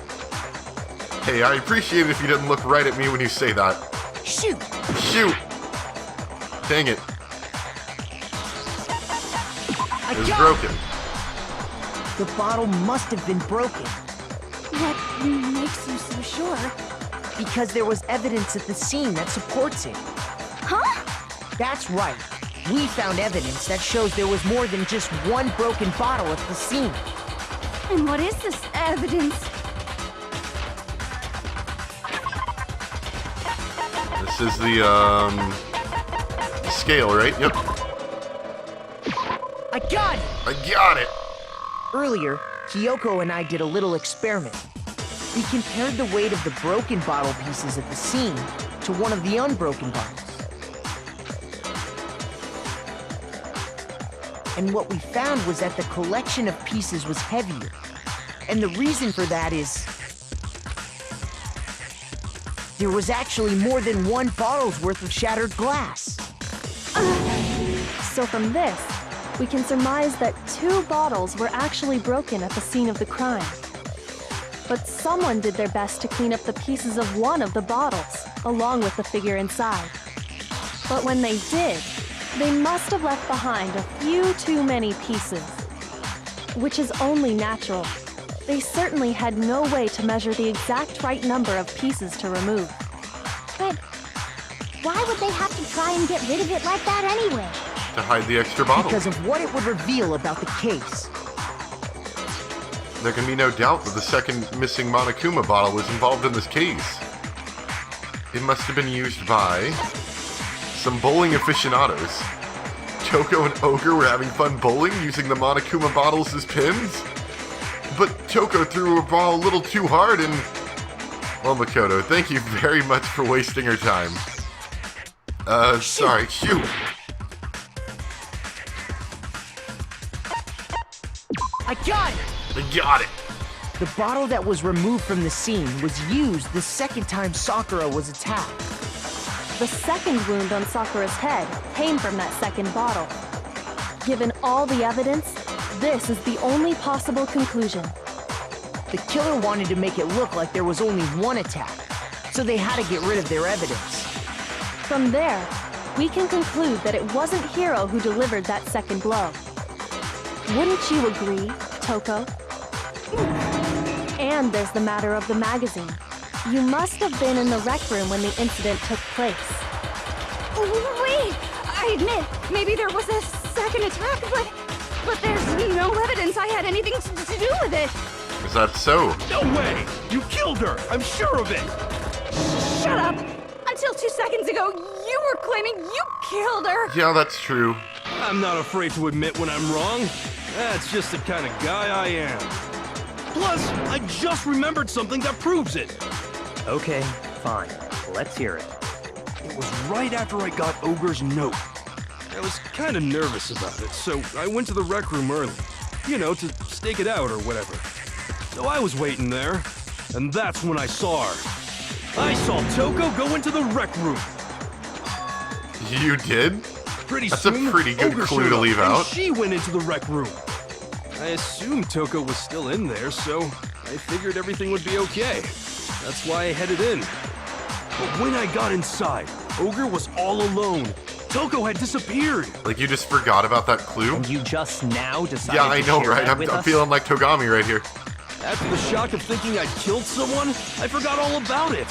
Hey, I appreciate it if you didn't look right at me when you say that. Shoot! Shoot! Dang it. It was broken. The bottle must have been broken. What makes you so sure? Because there was evidence at the scene that supports it. Huh? That's right. We found evidence that shows there was more than just 1 broken bottle at the scene. And what is this evidence? This is the, scale, right? Yep. I got it! I got it! Earlier, Kyoko and I did a little experiment. We compared the weight of the broken bottle pieces at the scene to one of the unbroken bottles. And what we found was that the collection of pieces was heavier. And the reason for that is... there was actually more than one bottle's worth of shattered glass. So from this, we can surmise that 2 bottles were actually broken at the scene of the crime. But someone did their best to clean up the pieces of one of the bottles, along with the figure inside. But when they did, they must have left behind a few too many pieces. Which is only natural. They certainly had no way to measure the exact right number of pieces to remove. But why would they have to try and get rid of it like that anyway? To hide the extra bottle. Because of what it would reveal about the case. There can be no doubt that the second missing Monokuma bottle was involved in this case. It must have been used by some bowling aficionados. Toko and Ogre were having fun bowling using the Monokuma bottles as pins? But Toko threw a ball a little too hard and... well, Makoto, thank you very much for wasting her time. Sorry, shoot. I got it! I got it! The bottle that was removed from the scene was used the second time Sakura was attacked. The second wound on Sakura's head came from that second bottle. Given all the evidence, this is the only possible conclusion. The killer wanted to make it look like there was only one attack, so they had to get rid of their evidence. From there, we can conclude that it wasn't Hiro who delivered that second blow. Wouldn't you agree, Toko? And there's the matter of the magazine. You must have been in the rec room when the incident took place. Wait! I admit, maybe there was a second attack, but there's no evidence I had anything to do with it. Is that so? No way! You killed her! I'm sure of it! Shut up! Until 2 seconds ago, you were claiming you killed her! Yeah, that's true. I'm not afraid to admit when I'm wrong. That's just the kind of guy I am. Plus, I just remembered something that proves it. Okay, fine. Let's hear it. It was right after I got Ogre's note. I was kind of nervous about it, so I went to the rec room early. You know, to stake it out or whatever. So I was waiting there, and that's when I saw her. I saw Toko go into the rec room. You did? Pretty That's soon, a pretty good Ogre clue showed to up, leave and out. she went into the rec room. I assumed Toko was still in there, so I figured everything would be okay. That's why I headed in. But when I got inside, Ogre was all alone. Toko had disappeared. Like you just forgot about that clue? And you just now decided Yeah, I to know, share right? that I'm with us? feeling like Togami right here. After the shock of thinking I'd killed someone, I forgot all about it.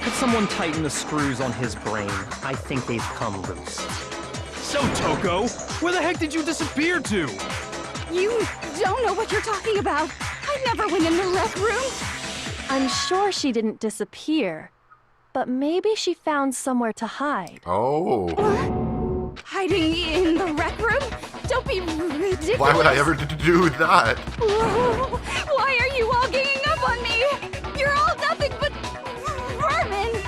Could someone tighten the screws on his brain? I think they've come loose. So, Toko, where the heck did you disappear to? You don't know what you're talking about. I never went in the rec room. I'm sure she didn't disappear, but maybe she found somewhere to hide. Oh. Hiding in the rec room? Don't be ridiculous. Why would I ever do that? Whoa. Why are you all ganging up on me? You're all nothing but vermin.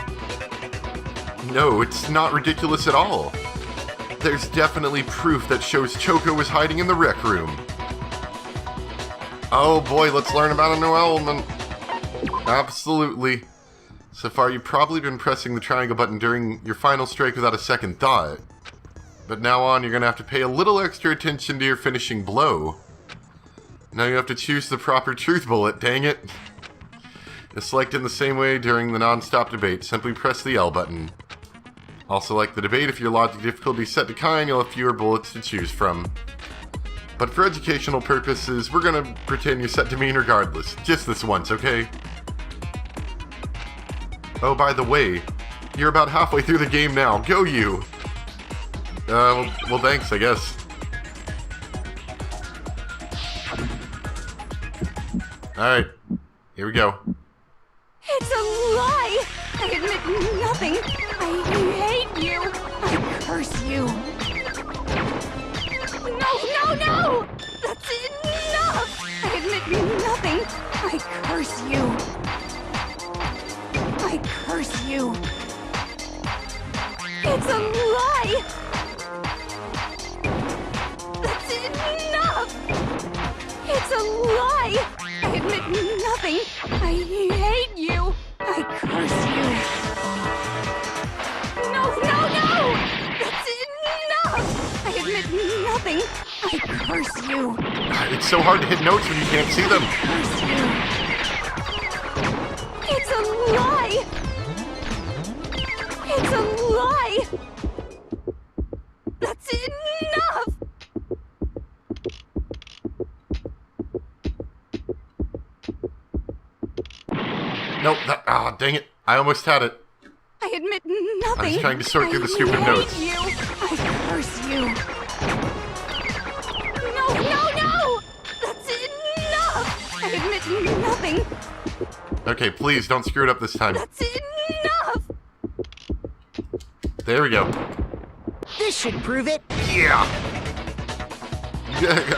No, it's not ridiculous at all. There's definitely proof that shows Toko was hiding in the rec room. Oh boy, let's learn about a new element. Absolutely. So far, you've probably been pressing the triangle button during your final strike without a second thought. But now on, you're going to have to pay a little extra attention to your finishing blow. Now you have to choose the proper truth bullet, dang it. It's selected in the same way during the non-stop debate. Simply press the L button. Also, like the debate, if your logic difficulty is set to kind, you'll have fewer bullets to choose from. But for educational purposes, we're gonna pretend you're set to mean regardless. Just this once, okay? Oh, by the way, you're about halfway through the game now. Go you! Well, thanks, I guess. Alright, here we go. It's a lie. I admit nothing. I hate you. I curse you. No! That's enough! I admit nothing. I curse you. I curse you. It's a lie! That's enough! It's a lie! I admit nothing. I hate you. I curse you. No! That's enough! I admit nothing. I curse you. It's so hard to hit notes when you can't see them. Curse you. It's a lie! It's a lie! That's enough! Nope, dang it. I almost had it. I admit nothing. I was trying to sort through the stupid notes. You. I curse you. No! That's enough! I admit nothing. Okay, please don't screw it up this time. That's enough! There we go. This should prove it. Yeah!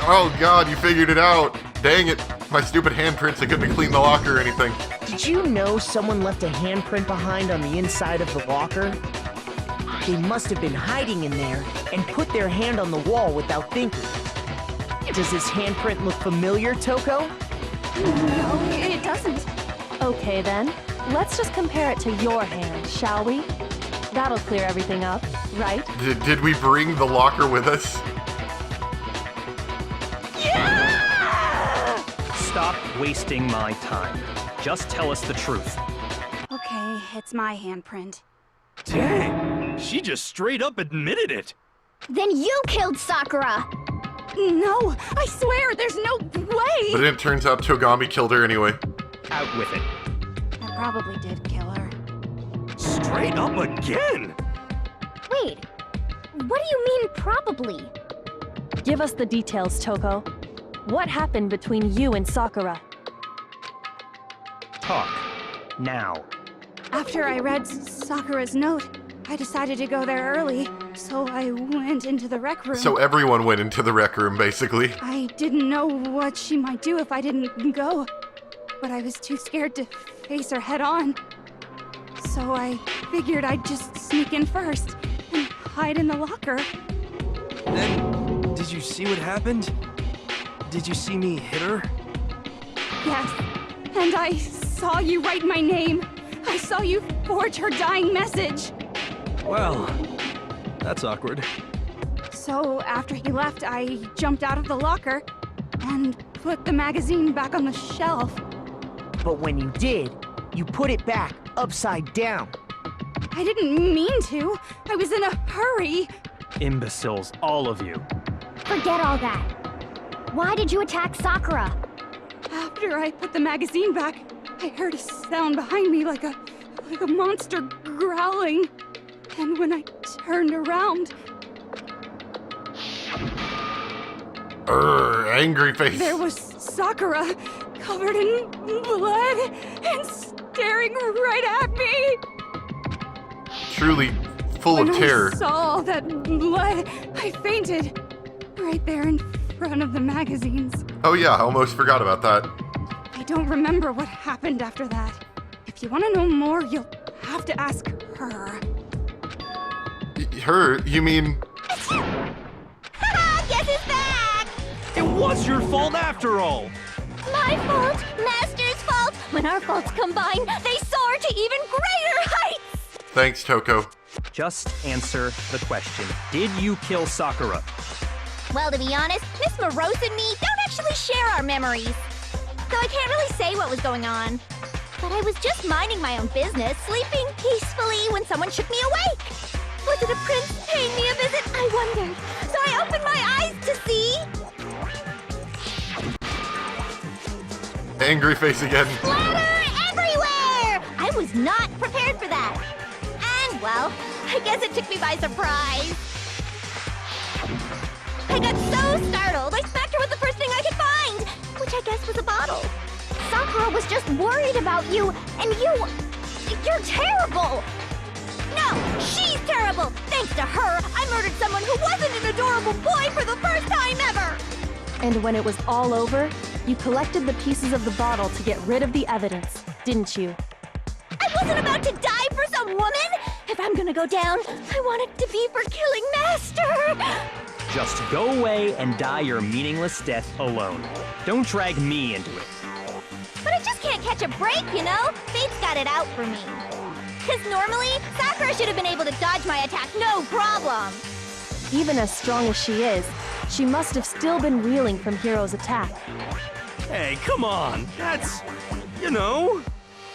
Oh god, you figured it out. Dang it. My stupid handprints, I couldn't clean the locker or anything. Did you know someone left a handprint behind on the inside of the locker? They must have been hiding in there and put their hand on the wall without thinking. Does this handprint look familiar, Toko? No, it doesn't. Okay then, let's just compare it to your hand, shall we? That'll clear everything up, right? Did we bring the locker with us? Stop wasting my time. Just tell us the truth. Okay, it's my handprint. Dang, she just straight up admitted it. Then you killed Sakura! No, I swear, there's no way! But it turns out Togami killed her anyway. Out with it. I probably did kill her. Straight up again. Wait, what do you mean probably? Give us the details, Toko. What happened between you and Sakura? Talk. Now. After I read Sakura's note, I decided to go there early, so I went into the rec room. So everyone went into the rec room, basically. I didn't know what she might do if I didn't go, but I was too scared to face her head on. So I figured I'd just sneak in first and hide in the locker. Then, did you see what happened? Did you see me hit her? Yes, and I saw you write my name. I saw you forge her dying message. Well, that's awkward. So after he left, I jumped out of the locker and put the magazine back on the shelf. But when you did, you put it back upside down. I didn't mean to. I was in a hurry. Imbeciles, all of you. Forget all that. Why did you attack Sakura? After I put the magazine back, I heard a sound behind me like a monster growling. And when I turned around... Angry face. There was Sakura, covered in blood and staring right at me. Truly full of terror. When I saw all that blood, I fainted. Right there in front of the magazines. Oh yeah, I almost forgot about that. I don't remember what happened after that. If you want to know more, you'll have to ask her. Her? You mean... Guess who's back? It was your fault after all. My fault, Master's fault. When our faults combine, they soar to even greater heights. Thanks, Toko. Just answer the question. Did you kill Sakura? Well, to be honest, Miss Morose and me don't actually share our memories. So I can't really say what was going on. But I was just minding my own business, sleeping peacefully when someone shook me awake. Was it a prince paying me a visit? I wondered. So I opened my eyes to see... Angry face again. Splatter everywhere! I was not prepared for that. And, well, I guess it took me by surprise. I got so startled, I smacked her with the first thing I could find, which I guess was a bottle. Sakura was just worried about you, and you... You're terrible! No, she's terrible! Thanks to her, I murdered someone who wasn't an adorable boy for the first time ever! And when it was all over, you collected the pieces of the bottle to get rid of the evidence, didn't you? I wasn't about to die for some woman! If I'm gonna go down, I want it to be for killing Master! Just go away and die your meaningless death alone. Don't drag me into it. But I just can't catch a break, you know? Fate's got it out for me. Because normally, Sakura should have been able to dodge my attack, no problem! Even as strong as she is, she must have still been reeling from Hiro's attack. Hey, come on. That's... you know...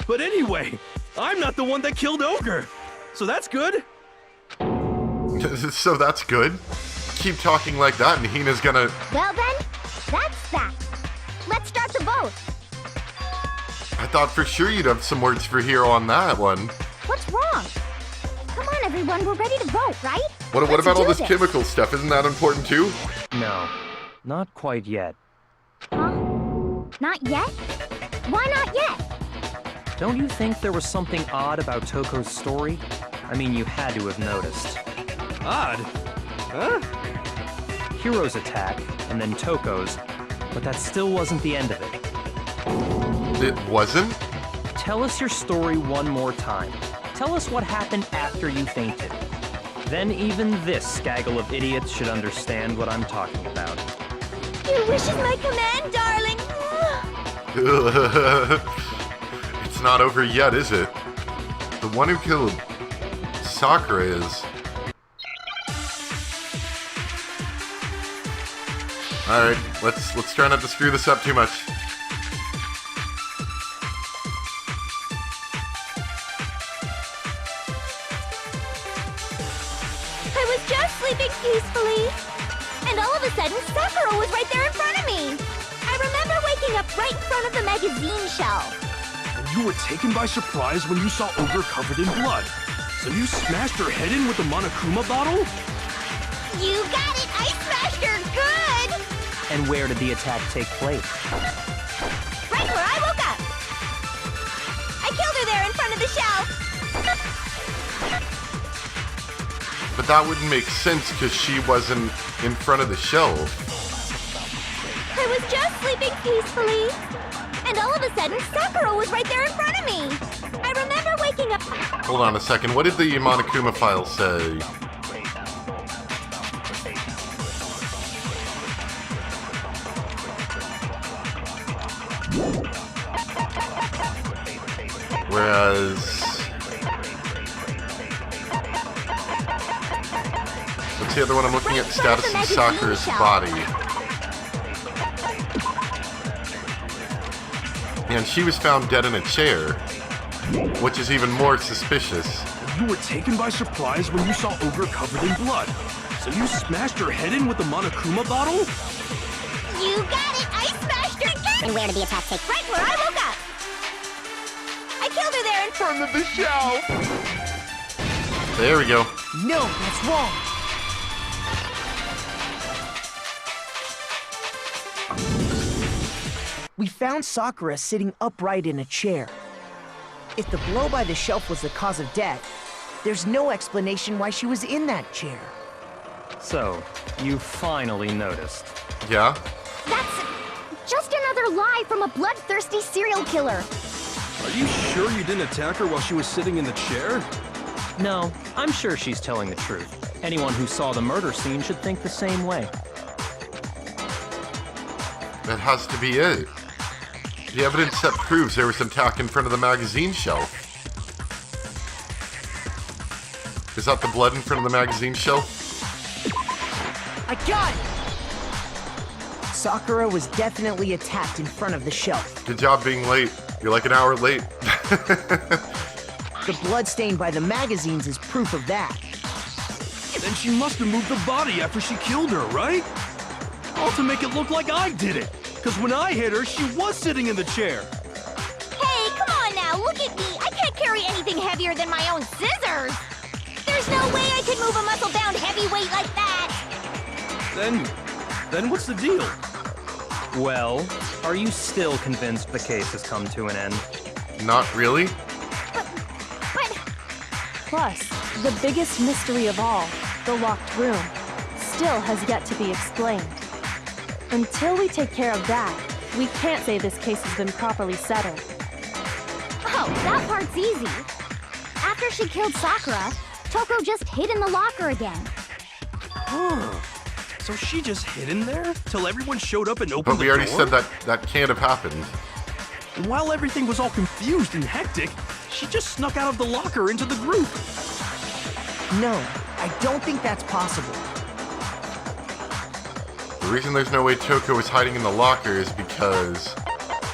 But anyway, I'm not the one that killed Ogre. So that's good. So that's good. Keep talking like that and Hina's gonna... Well then, that's that. Let's start the vote. I thought for sure you'd have some words for Hiro on that one. What's wrong? Come on, everyone, we're ready to vote, right? What Let's about all do this chemical stuff? Isn't that important too? No, not quite yet. Huh? Not yet? Why not yet? Don't you think there was something odd about Toko's story? I mean, you had to have noticed. Odd? Huh? Hiro's attack, and then Toko's, but that still wasn't the end of it. It wasn't? Tell us your story one more time. Tell us what happened after you fainted. Then even this gaggle of idiots should understand what I'm talking about. Your wish is my command, darling. It's not over yet, is it? The one who killed Sakura is... Alright, let's try not to screw this up too much. I was just sleeping peacefully. And all of a sudden, Sakura was right there in front of me. I remember waking up right in front of the magazine shelf. You were taken by surprise when you saw Ogre covered in blood. So you smashed her head in with the Monokuma bottle? You got it! I smashed her good! And where did the attack take place? Right where I woke up. I killed her there in front of the shelf. But that wouldn't make sense because she wasn't in front of the shelf. I was just sleeping peacefully. And all of a sudden, Sakura was right there in front of me. I remember waking up... Hold on a second, what did the Monokuma file say? Whereas... What's the other one I'm looking at? Status of Sakura's body. And she was found dead in a chair, which is even more suspicious. You were taken by surprise when you saw Ogre covered in blood. So you smashed her head in with the Monokuma bottle? You got it! I smashed her again! And where did the attack take place? Right where I woke up. I killed her there in front of the shelf. There we go. No, that's wrong. We found Sakura sitting upright in a chair. If the blow by the shelf was the cause of death, there's no explanation why she was in that chair. So, you finally noticed. Yeah? That's just another lie from a bloodthirsty serial killer. Are you sure you didn't attack her while she was sitting in the chair? No, I'm sure she's telling the truth. Anyone who saw the murder scene should think the same way. That has to be it. The evidence that proves there was an attack in front of the magazine shelf. Is that the blood in front of the magazine shelf? I got it! Sakura was definitely attacked in front of the shelf. Good job being late. You're like an hour late. The blood stain by the magazines is proof of that. Then she must have moved the body after she killed her, right? All to make it look like I did it. Because when I hit her, she was sitting in the chair. Hey, come on now, look at me. I can't carry anything heavier than my own scissors. There's no way I could move a muscle-bound heavyweight like that. Then what's the deal? Well, are you still convinced the case has come to an end? Not really. Plus, the biggest mystery of all, the locked room, still has yet to be explained. Until we take care of that, we can't say this case has been properly settled. Oh, that part's easy. After she killed Sakura, Toko just hid in the locker again. So she just hid in there till everyone showed up and opened But the we already door? said that can't have happened. And while everything was all confused and hectic, she just snuck out of the locker into the group. No, I don't think that's possible. The reason there's no way Toko was hiding in the locker is because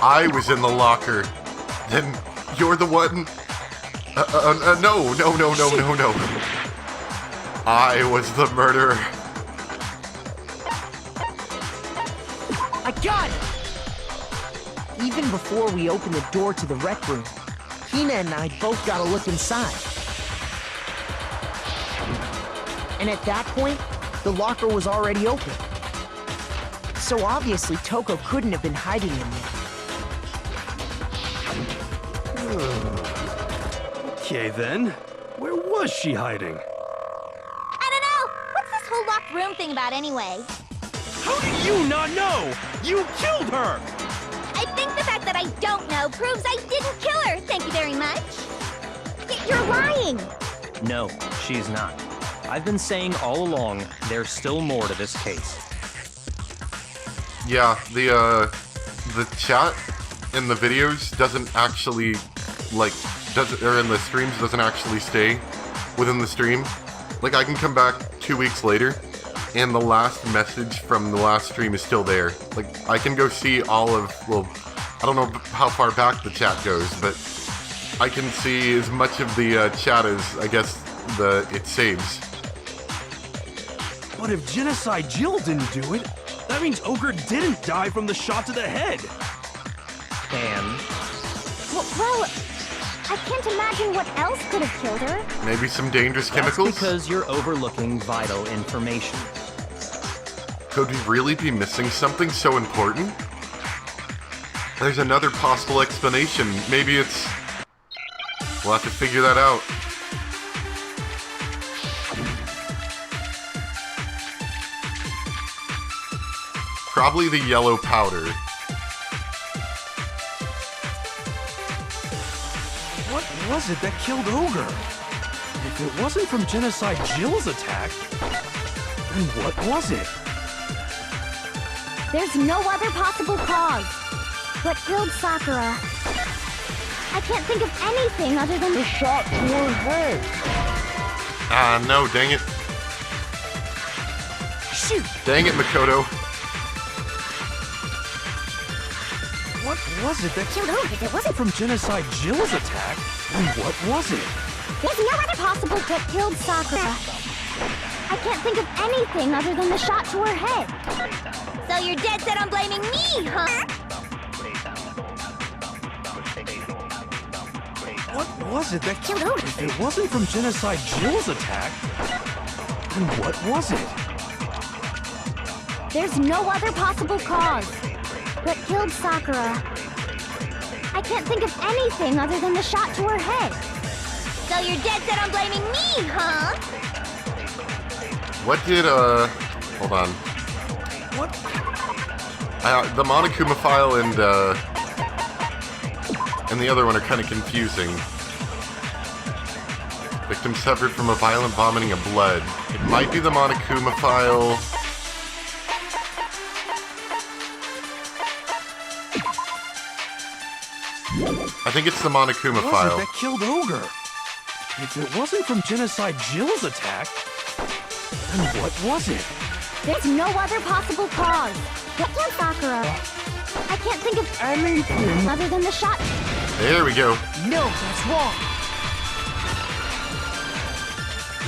I was in the locker. Then you're the one. No. I was the murderer. I got it! Even before we opened the door to the rec room, Hina and I both got a look inside. And at that point, the locker was already open. So obviously Toko couldn't have been hiding in there. Okay then, where was she hiding? I don't know. What's this whole locked room thing about anyway? How do you not know? You killed her! I think the fact that I don't know proves I didn't kill her. Thank you very much. You're lying. No, she's not. I've been saying all along, there's still more to this case. Yeah, the chat in the videos doesn't actually, or in the streams doesn't actually stay within the stream. Like, I can come back 2 weeks later, and the last message from the last stream is still there. Like, I can go see all of, well, I don't know how far back the chat goes, but I can see as much of the chat as, I guess, it saves. But if Genocide Jill didn't do it, that means Ogre didn't die from the shot to the head. And Well, I can't imagine what else could have killed her. Maybe some dangerous that's chemicals? because you're overlooking vital information. Could we really be missing something so important? There's another possible explanation. Maybe it's... We'll have to figure that out. Probably the yellow powder. What was it that killed Ogre? If it wasn't from Genocide Jill's attack, then what was it? There's no other possible cause. What killed Sakura? I can't think of anything other than the shot to her head. Ah, no, dang it. Shoot! Dang it, Makoto. What was it that Killed Ogre if it wasn't from Genocide Jill's attack? And what was it? There's no other possible what killed Sakura. I can't think of anything other than the shot to her head. So you're dead set on blaming me, huh? What was it that killed Ogre. If it wasn't from Genocide Jill's attack, then what was it? There's no other possible cause. What killed Sakura? I can't think of anything other than the shot to her head. So you're dead set on blaming me, huh? What did, hold on. What? The Monokuma file and the other one are kind of confusing. Victim suffered from a violent vomiting of blood. It might be the Monokuma file. I think it's the Monokuma What was file. it that killed Ogre? If it wasn't from Genocide Jill's attack, then what was it? There's no other possible cause. What killed Sakura? I can't think of anything other than the shot. There we go. No, that's wrong.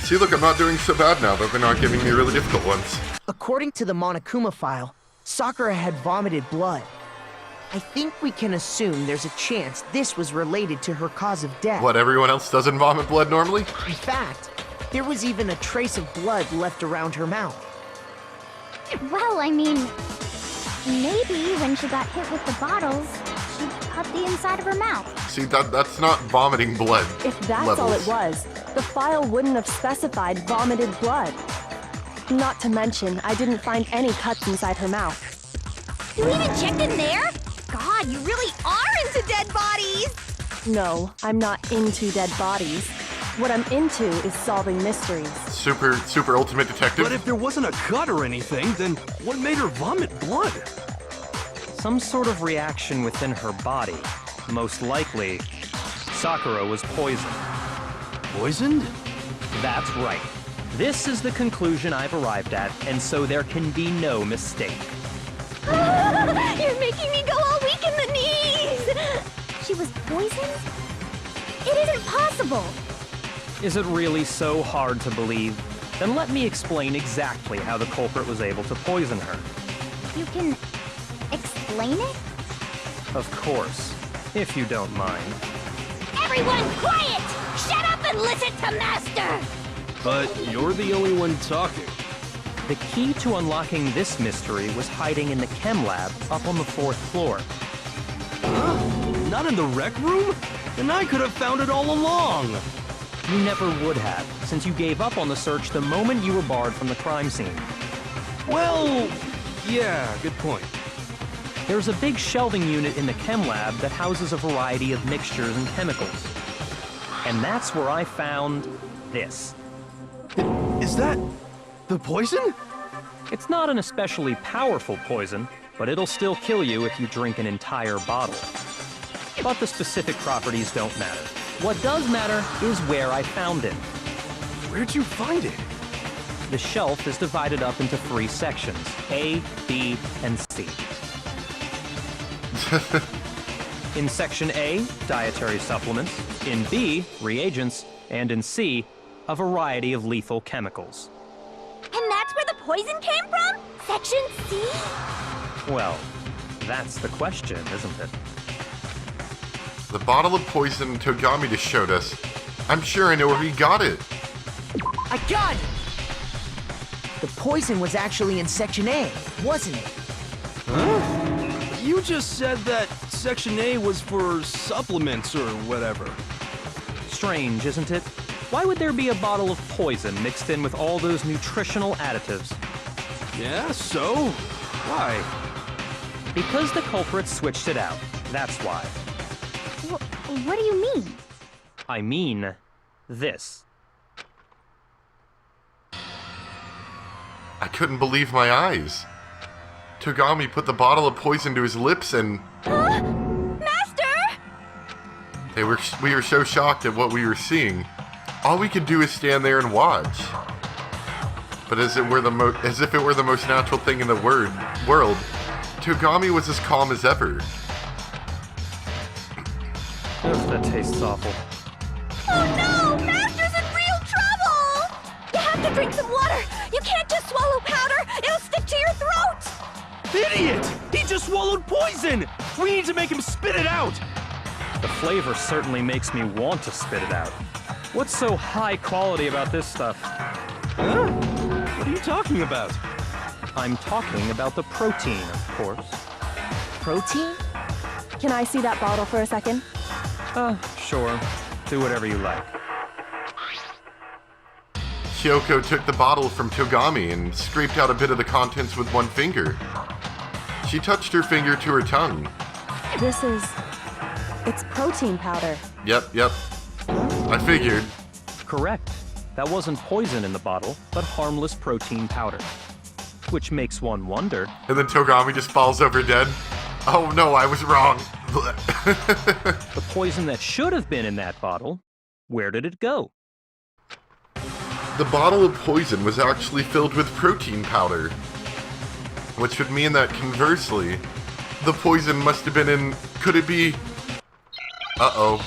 See, look, I'm not doing so bad now that they're not giving me really difficult ones. According to the Monokuma file, Sakura had vomited blood. I think we can assume there's a chance this was related to her cause of death. What, everyone else doesn't vomit blood normally? In fact, there was even a trace of blood left around her mouth. Well, I mean, maybe when she got hit with the bottles, she cut the inside of her mouth. See, that's not vomiting blood If that's all it levels. was, the file wouldn't have specified vomited blood. Not to mention, I didn't find any cuts inside her mouth. You even checked in there? God, you really are into dead bodies! No, I'm not into dead bodies. What I'm into is solving mysteries. Super ultimate detective. But if there wasn't a cut or anything, then what made her vomit blood? Some sort of reaction within her body. Most likely, Sakura was poisoned. Poisoned? That's right. This is the conclusion I've arrived at, and so there can be no mistake. You're making me go all weak in the knees! She was poisoned? It isn't possible! Is it really so hard to believe? Then let me explain exactly how the culprit was able to poison her. You can explain it? Of course, if you don't mind. Everyone quiet! Shut up and listen to Master! But you're the only one talking. The key to unlocking this mystery was hiding in the chem lab up on the 4th floor. Huh? Not in the rec room? Then I could have found it all along! You never would have, since you gave up on the search the moment you were barred from the crime scene. Well, yeah, good point. There's a big shelving unit in the chem lab that houses a variety of mixtures and chemicals. And that's where I found this. Is that the poison? It's not an especially powerful poison, but it'll still kill you if you drink an entire bottle. But the specific properties don't matter. What does matter is where I found it. Where'd you find it? The shelf is divided up into 3 sections, A, B, and C. In Section A, dietary supplements. In B, reagents. And in C, a variety of lethal chemicals. And that's where the poison came from? Section C? Well, that's the question, isn't it? The bottle of poison Togami just showed us. I'm sure I know where he got it. I got it! The poison was actually in Section A, wasn't it? Huh? You just said that Section A was for supplements or whatever. Strange, isn't it? Why would there be a bottle of poison mixed in with all those nutritional additives? Yeah, so? Why? Because the culprit switched it out. That's why. What do you mean? I mean this. I couldn't believe my eyes. Togami put the bottle of poison to his lips and... Huh? Master! We were so shocked at what we were seeing. All we could do is stand there and watch. But as if it were the most natural thing in the world, Togami was as calm as ever. Ugh, that tastes awful. Oh no! Master's in real trouble! You have to drink some water! You can't just swallow powder! It'll stick to your throat! Idiot! He just swallowed poison! We need to make him spit it out! The flavor certainly makes me want to spit it out. What's so high quality about this stuff? Huh? What are you talking about? I'm talking about the protein, of course. Protein? Can I see that bottle for a second? Sure. Do whatever you like. Kyoko took the bottle from Togami and scraped out a bit of the contents with one finger. She touched her finger to her tongue. It's protein powder. Yep. I figured. Correct. That wasn't poison in the bottle, but harmless protein powder. Which makes one wonder. And then Togami just falls over dead. Oh no, I was wrong. The poison that should have been in that bottle, where did it go? The bottle of poison was actually filled with protein powder. Which would mean that conversely, the poison must have been in... Could it be... Uh-oh.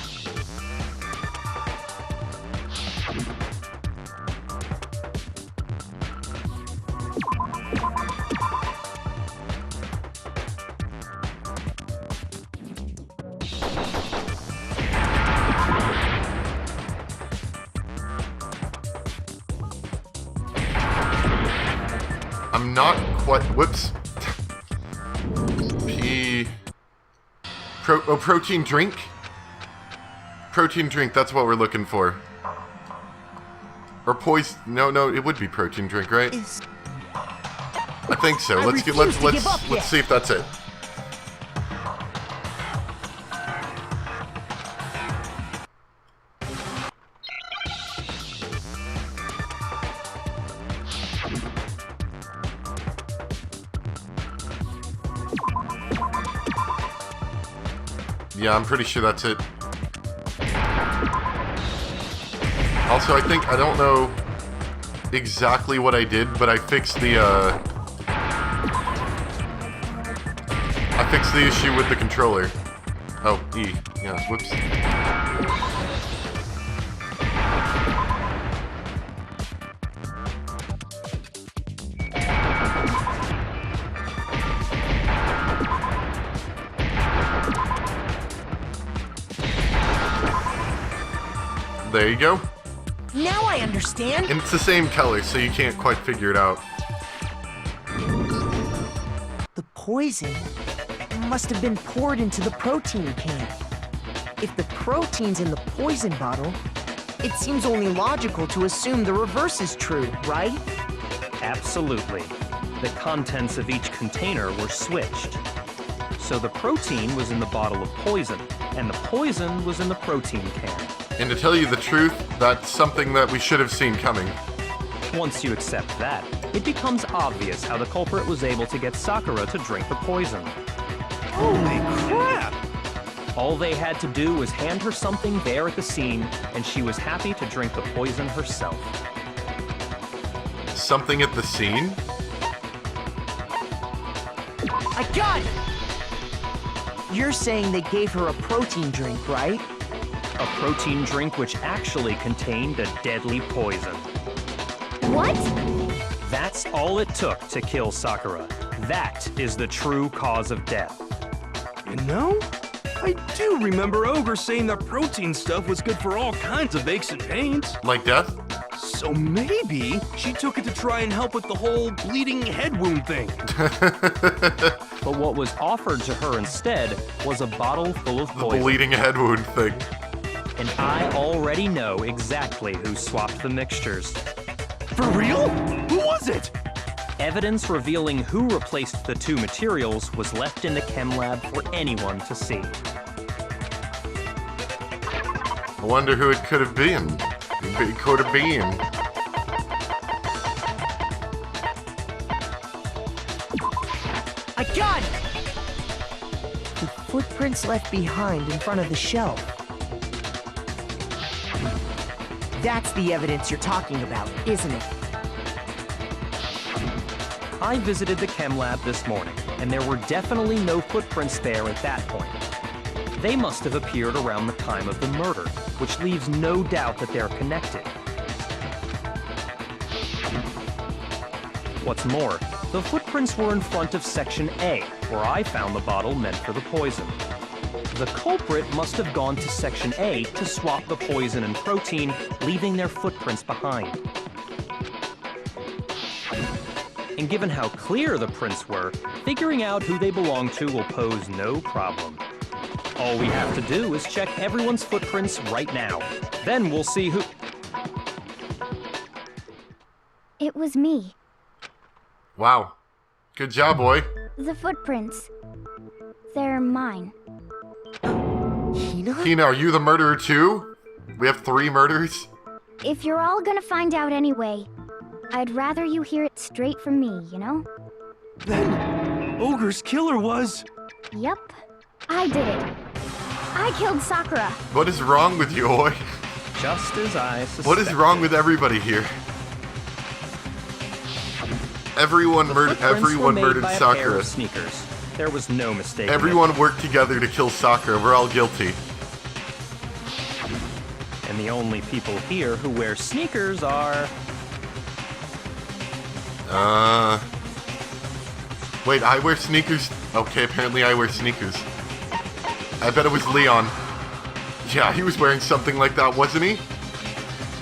I'm not quite... Whoops. Protein drink? Protein drink, that's what we're looking for. Or poison? No, it would be protein drink, right? I think so. Let's see if that's it. Yeah, I'm pretty sure that's it. Also, I don't know exactly what I did, but I fixed the issue with the controller. Oh, E. Yeah, whoops. There you go. Now I understand. And it's the same color, so you can't quite figure it out. The poison must have been poured into the protein can. If the protein's in the poison bottle, it seems only logical to assume the reverse is true, right? Absolutely. The contents of each container were switched. So the protein was in the bottle of poison, and the poison was in the protein can. And to tell you the truth, that's something that we should have seen coming. Once you accept that, it becomes obvious how the culprit was able to get Sakura to drink the poison. Holy crap! All they had to do was hand her something there at the scene, and she was happy to drink the poison herself. Something at the scene? I got it! You're saying they gave her a protein drink, right? A protein drink which actually contained a deadly poison. What? That's all it took to kill Sakura. That is the true cause of death. You know, I do remember Ogre saying that protein stuff was good for all kinds of aches and pains. Like death? So maybe she took it to try and help with the whole bleeding head wound thing. But what was offered to her instead was a bottle full of poison. The bleeding head wound thing. And I already know exactly who swapped the mixtures. For real? Who was it? Evidence revealing who replaced the two materials was left in the chem lab for anyone to see. I wonder who it could have been. It could have been. I got it! The footprints left behind in front of the shelf. That's the evidence you're talking about, isn't it? I visited the chem lab this morning, and there were definitely no footprints there at that point. They must have appeared around the time of the murder, which leaves no doubt that they're connected. What's more, the footprints were in front of Section A, where I found the bottle meant for the poison. The culprit must have gone to Section A to swap the poison and protein, leaving their footprints behind. And given how clear the prints were, figuring out who they belong to will pose no problem. All we have to do is check everyone's footprints right now. Then we'll see who... It was me. Wow. Good job, boy. The footprints. They're mine. Hina? Hina, are you the murderer too? We have 3 murders? If you're all gonna find out anyway, I'd rather you hear it straight from me, you know? Then Ogre's killer was... Yep, I did it. I killed Sakura. What is wrong with you, boy? Just as I suspected. What is wrong with everybody here? Everyone murdered by a pair Sakura. of sneakers. There was no mistake. Everyone worked together to kill Sakura. We're all guilty. And the only people here who wear sneakers are... Wait, I wear sneakers? Okay, apparently I wear sneakers. I bet it was Leon. Yeah, he was wearing something like that, wasn't he?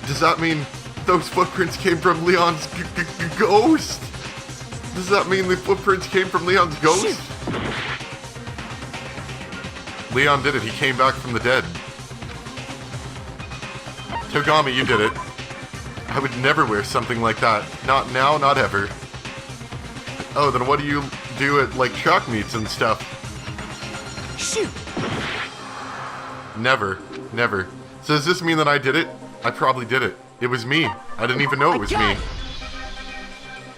Does that mean those footprints came from Leon's ghost? Does that mean the footprints came from Leon's ghost? Leon did it. He came back from the dead. Togami, you did it. I would never wear something like that. Not now, not ever. Oh, then what do you do at, like, track meets and stuff? Shoot! Never. Never. So does this mean that I did it? I probably did it. It was me. I didn't even know it was me.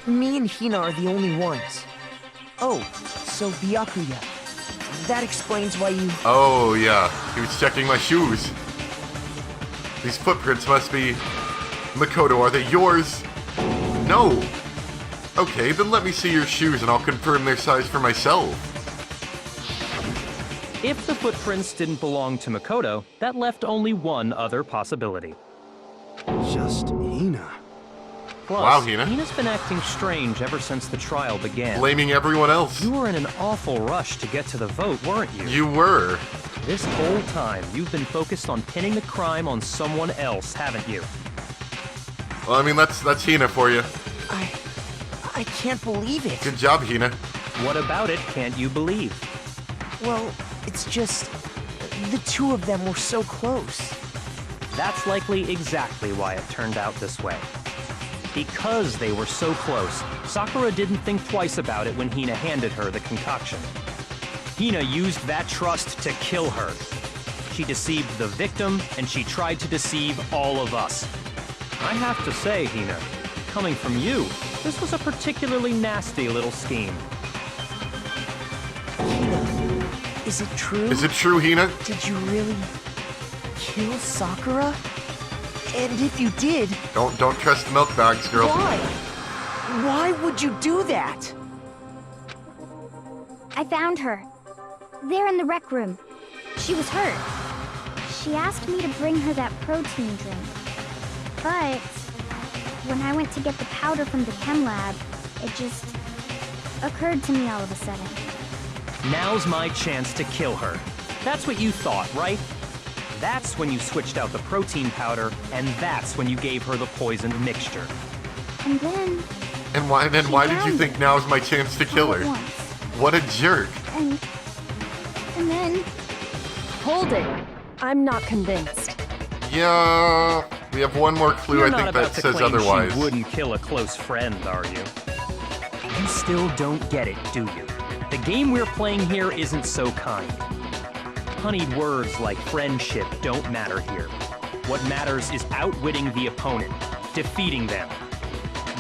Me and Hina are the only ones. Oh, so Byakuya. That explains why you... Oh, yeah. He was checking my shoes. These footprints must be... Makoto, are they yours? No. Okay, then let me see your shoes and I'll confirm their size for myself. If the footprints didn't belong to Makoto, that left only one other possibility. Just Hina. Plus, Wow, Hina. Hina's been acting strange ever since the trial began. Blaming everyone else. You were in an awful rush to get to the vote, weren't you? You were. This whole time, you've been focused on pinning the crime on someone else, haven't you? Well, I mean, that's Hina for you. I can't believe it. Good job, Hina. What about it can't you believe? Well, it's just... the two of them were so close. That's likely exactly why it turned out this way. Because they were so close, Sakura didn't think twice about it when Hina handed her the concoction. Hina used that trust to kill her. She deceived the victim, and she tried to deceive all of us. I have to say, Hina, coming from you, this was a particularly nasty little scheme. Hina, is it true? Is it true, Hina? Did you really... kill Sakura? And if you did... Don't trust the milk bags, girl. Why? Why would you do that? I found her. There in the rec room. She was hurt. She asked me to bring her that protein drink. But when I went to get the powder from the chem lab, it just occurred to me all of a sudden. Now's my chance to kill her. That's what you thought, right? That's when you switched out the protein powder, and that's when you gave her the poisoned mixture. And then... And why did you think now's my chance to kill her? What a jerk. And then... Hold it. I'm not convinced. Yeah, we have one more clue. You're I not think about that to says claim otherwise. She wouldn't kill a close friend, are you? You still don't get it, do you? The game we're playing here isn't so kind. Honeyed words like friendship don't matter here. What matters is outwitting the opponent, defeating them.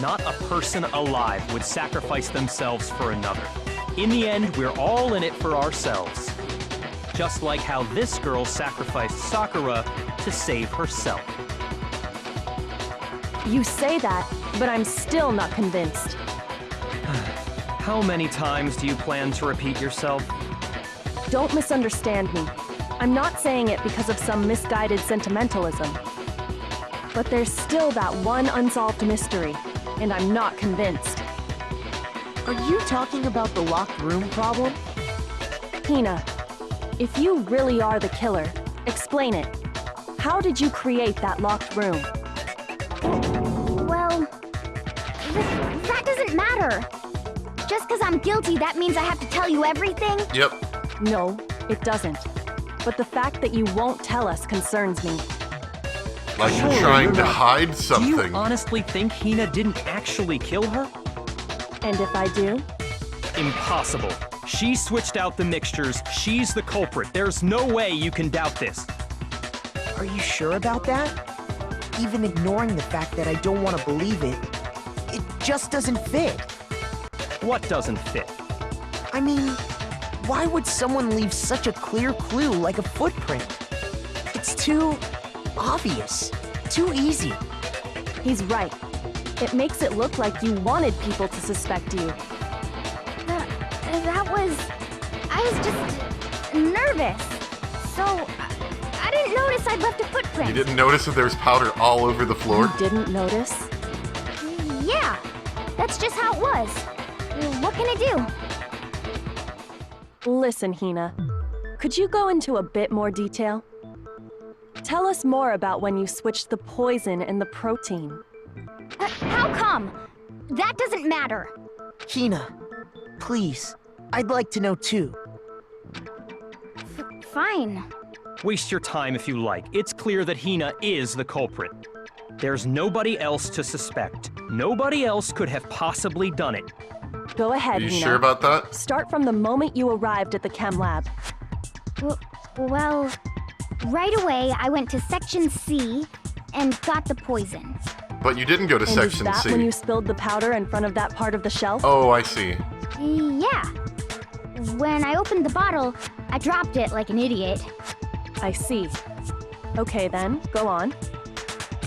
Not a person alive would sacrifice themselves for another. In the end, we're all in it for ourselves. Just like how this girl sacrificed Sakura to save herself. You say that, but I'm still not convinced. How many times do you plan to repeat yourself? Don't misunderstand me. I'm not saying it because of some misguided sentimentalism. But there's still that one unsolved mystery, and I'm not convinced. Are you talking about the locked room problem? Hina, if you really are the killer, explain it. How did you create that locked room? Well... that doesn't matter. Just because I'm guilty, that means I have to tell you everything? Yep. No, it doesn't. But the fact that you won't tell us concerns me. Like you're trying to hide Do something. you honestly think Hina didn't actually kill her? And if I do? Impossible. She switched out the mixtures. She's the culprit. There's no way you can doubt this. Are you sure about that? Even ignoring the fact that I don't want to believe it, it just doesn't fit. What doesn't fit? I mean, why would someone leave such a clear clue like a footprint? It's too obvious, too easy. He's right. It makes it look like you wanted people to suspect you. That was... I was just... nervous. So... I didn't notice I'd left a footprint. You didn't notice that there was powder all over the floor? You didn't notice? Yeah. That's just how it was. What can I do? Listen, Hina. Could you go into a bit more detail? Tell us more about when you switched the poison and the protein. How come? That doesn't matter. Hina, please. I'd like to know too. Fine. Waste your time if you like. It's clear that Hina is the culprit. There's nobody else to suspect. Nobody else could have possibly done it. Go ahead, Are you Hina. sure about that? Start from the moment you arrived at the chem lab. Well, right away I went to Section C and got the poison. But you didn't go to And Section is that C. when you spilled the powder in front of that part of the shelf? Oh, I see. Yeah. When I opened the bottle, I dropped it like an idiot. I see. Okay then, go on.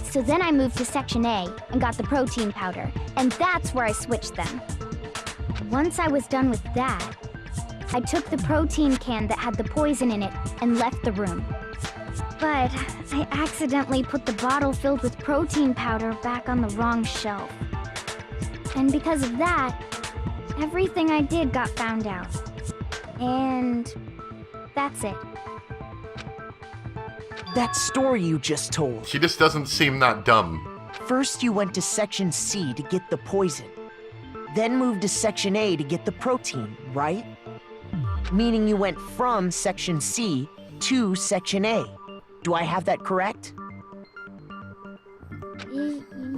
So then I moved to Section A and got the protein powder, and that's where I switched them. Once I was done with that, I took the protein can that had the poison in it and left the room. But I accidentally put the bottle filled with protein powder back on the wrong shelf. And because of that, everything I did got found out. And that's it. That story you just told. She just doesn't seem that dumb. First, you went to Section C to get the poison. Then moved to Section A to get the protein, right? Meaning you went from Section C to Section A. Do I have that correct?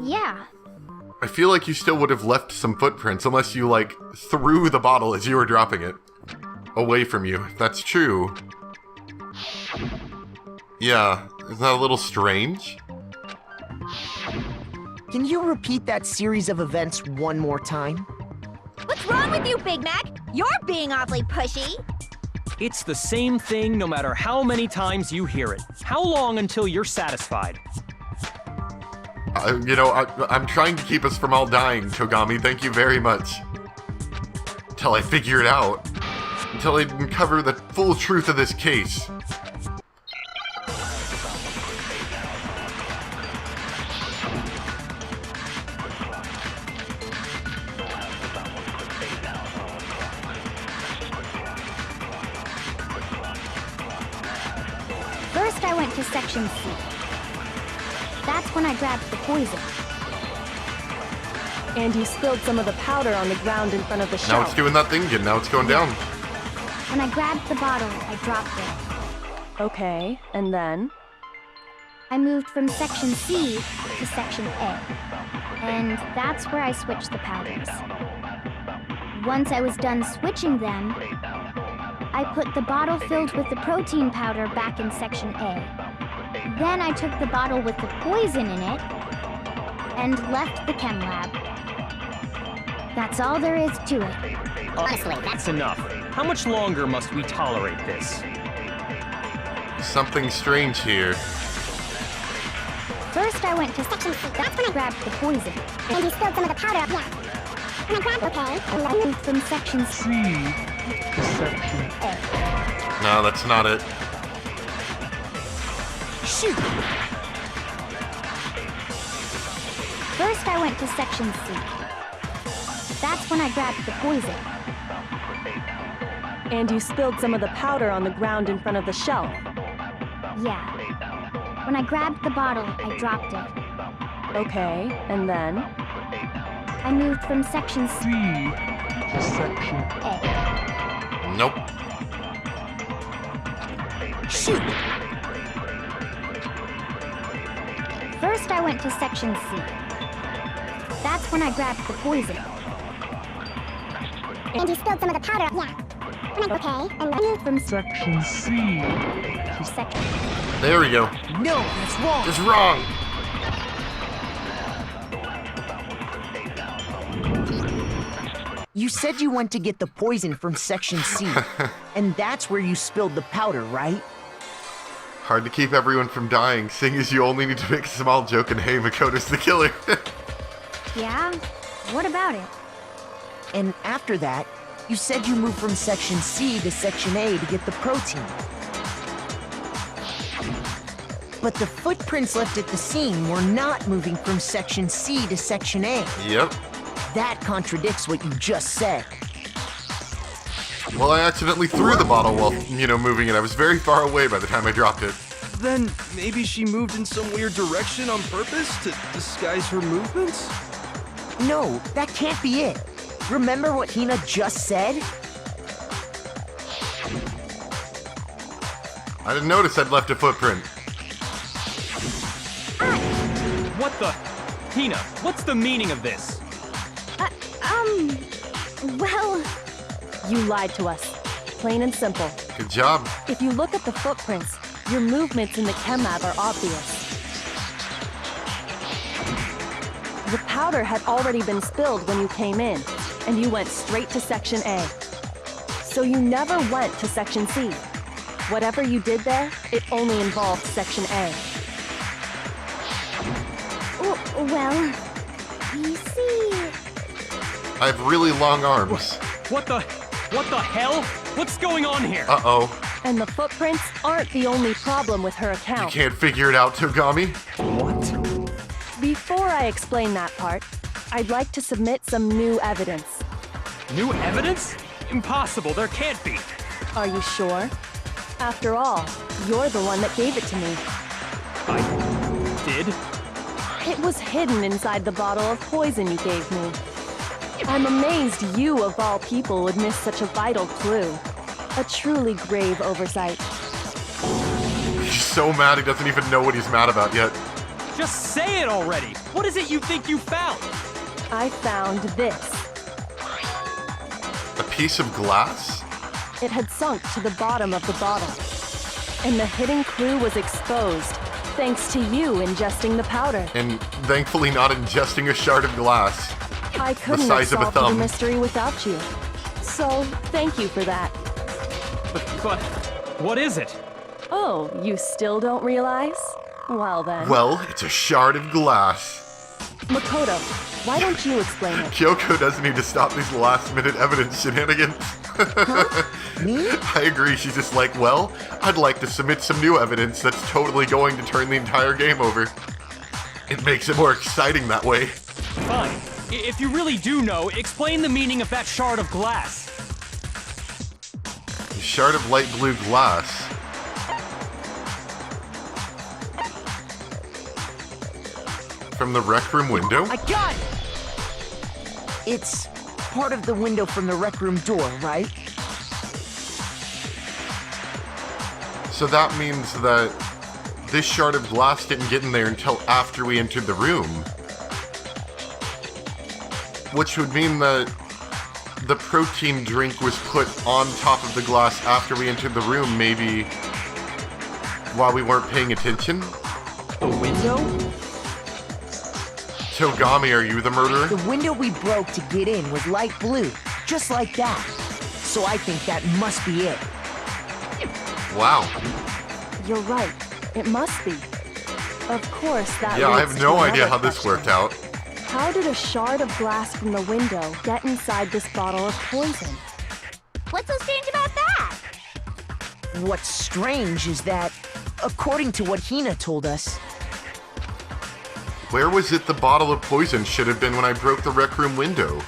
Yeah. I feel like you still would have left some footprints unless you, like, threw the bottle as you were dropping it away from you. If that's true. Yeah, isn't that a little strange? Can you repeat that series of events one more time? What's wrong with you, Big Mac? You're being awfully pushy. It's the same thing no matter how many times you hear it. How long until you're satisfied? I'm trying to keep us from all dying, Togami. Thank you very much. Till I figure it out. Until I uncover the full truth of this case. First, I went to Section C. That's when I grabbed the poison. And you spilled some of the powder on the ground in front of the Now shelf. it's doing that thing again. Now it's going down. When I grabbed the bottle, I dropped it. Okay, and then? I moved from Section C to Section A. And that's where I switched the powders. Once I was done switching them, I put the bottle filled with the protein powder back in Section A. Then I took the bottle with the poison in it and left the chem lab. That's all there is to it. Honestly, That's enough. How much longer must we tolerate this? Something strange here. First, I went to Section C. That's when I grabbed the poison. and you spilled some of the powder. Yeah. And I grabbed okay. And I moved from Section C to Section A. No, that's not it. Shoot! First, I went to Section C. That's when I grabbed the poison. And you spilled some of the powder on the ground in front of the shelf. Yeah. When I grabbed the bottle, I dropped it. Okay, and then? I moved from Section C to Section A. Nope. Shoot! First, I went to Section C. That's when I grabbed the poison. And you spilled some of the powder. Yeah. And okay. And I moved from Section C to Section. There we go. No, that's wrong! It's wrong. You said you went to get the poison from Section C, and that's where you spilled the powder, right? Hard to keep everyone from dying, seeing as you only need to make a small joke and hey, Makoto's the killer. Yeah? What about it? And after that, you said you moved from Section C to Section A to get the protein. But the footprints left at the scene were not moving from Section C to Section A. Yep. That contradicts what you just said. Well, I accidentally threw the bottle while, moving it. I was very far away by the time I dropped it. Then maybe she moved in some weird direction on purpose to disguise her movements? No, that can't be it. Remember what Hina just said? I didn't notice I'd left a footprint. What the? Hina, what's the meaning of this? Well, You lied to us. Plain and simple. Good job. If you look at the footprints, your movements in the chem lab are obvious. The powder had already been spilled when you came in, and you went straight to Section A. So you never went to Section C. Whatever you did there, it only involved Section A. well, you see... I have really long arms. What the hell? What's going on here? Uh-oh. And the footprints aren't the only problem with her You account. can't figure it out, Togami? What? Before I explain that part, I'd like to submit some new evidence. New evidence? Impossible, there can't be. Are you sure? After all, you're the one that gave it to me. I did? It was hidden inside the bottle of poison you gave me. I'm amazed you, of all people, would miss such a vital clue. A truly grave oversight. He's so mad he doesn't even know what he's mad about yet. Just say it already! What is it you think you found? I found this. A piece of glass? It had sunk to the bottom of the bottle. And the hidden clue was exposed, thanks to you ingesting the powder. And thankfully not ingesting a shard of glass. I couldn't have size of a solved the thumb. mystery without you. So, thank you for that. But what is it? Oh, you still don't realize? Well then. Well, it's a shard of glass. Makoto, why don't you explain it? Kyoko does need to stop these last-minute evidence shenanigans. Me? I agree, she's just like, well, I'd like to submit some new evidence that's totally going to turn the entire game over. It makes it more exciting that way. Fine. If you really do know, explain the meaning of that shard of glass. A shard of light blue glass. From the rec room window? I got it! It's part of the window from the rec room door, right? So that means that this shard of glass didn't get in there until after we entered the room. Which would mean that the protein drink was put on top of the glass after we entered the room, maybe while we weren't paying attention? The window? Togami, are you the murderer? The window we broke to get in was light blue, just like that. So I think that must be it. Wow. You're right. It must be. Of course, that Yeah, I leads have to no another idea how this question. worked out. How did a shard of glass from the window get inside this bottle of poison? What's so strange about that? What's strange is that, according to what Hina told us, Where was it the bottle of poison should have been when I broke the rec room window?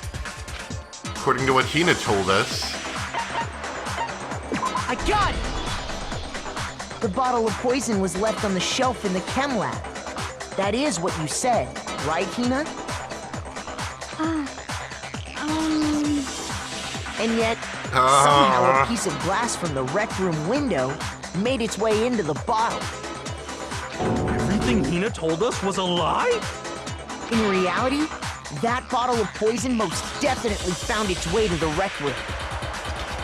According to what Hina told us, I got it! The bottle of poison was left on the shelf in the chem lab. That is what you said, right, Hina? And yet, somehow a piece of glass from the rec room window made its way into the bottle. Everything Hina told us was a lie? In reality, that bottle of poison most definitely found its way to the rec room.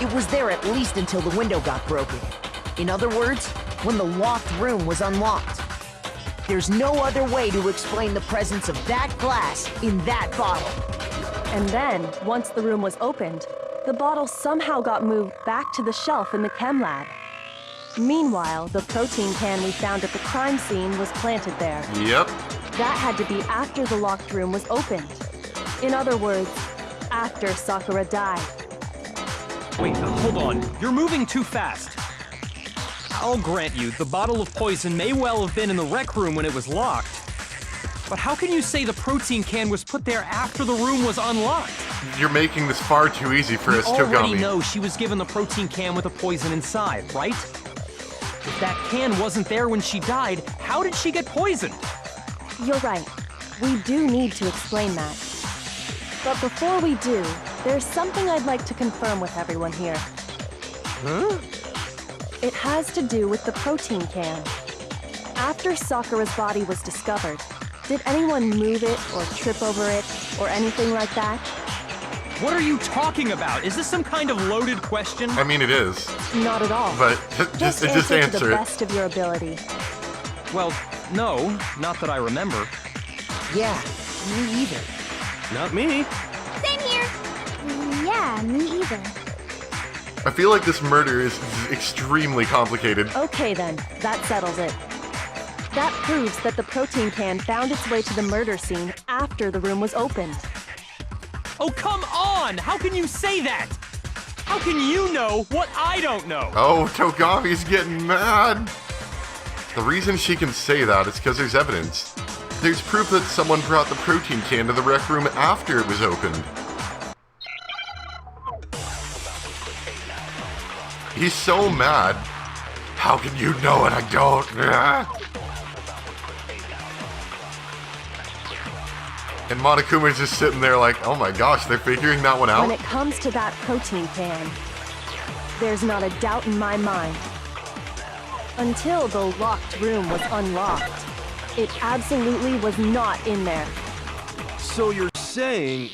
It was there at least until the window got broken. In other words, when the locked room was unlocked. There's no other way to explain the presence of that glass in that bottle. And then, once the room was opened, the bottle somehow got moved back to the shelf in the chem lab. Meanwhile, the protein can we found at the crime scene was planted there. yep. That had to be after the locked room was opened. In other words, after Sakura died. Wait, hold on. You're moving too fast. I'll grant you, the bottle of poison may well have been in the rec room when it was locked. But how can you say the protein can was put there after the room was unlocked? You're making this far too easy for us, We already Togami. know she was given the protein can with the poison inside, right? If that can wasn't there when she died, how did she get poisoned? You're right. We do need to explain that. But before we do, there's something I'd like to confirm with everyone here. Huh? It has to do with the protein can. After Sakura's body was discovered, Did anyone move it or trip over it or anything like that? What are you talking about? Is this some kind of loaded question? I mean, it is. Not at all. But just answer to the answer it. best of your ability. Well, no, not that I remember. Yeah, me either. Not me. Same here. Yeah, me either. I feel like this murder is extremely complicated. Okay then, that settles it. That proves that the protein can found its way to the murder scene after the room was opened. Oh, come on! How can you say that? How can you know what I don't know? Oh, Togami's getting mad. The reason she can say that is because there's evidence. There's proof that someone brought the protein can to the rec room after it was opened. He's so mad. How can you know and I don't? And Monokuma's just sitting there like, oh my gosh, they're figuring that one out? When it comes to that protein can, there's not a doubt in my mind. Until the locked room was unlocked, it absolutely was not in there. So you're saying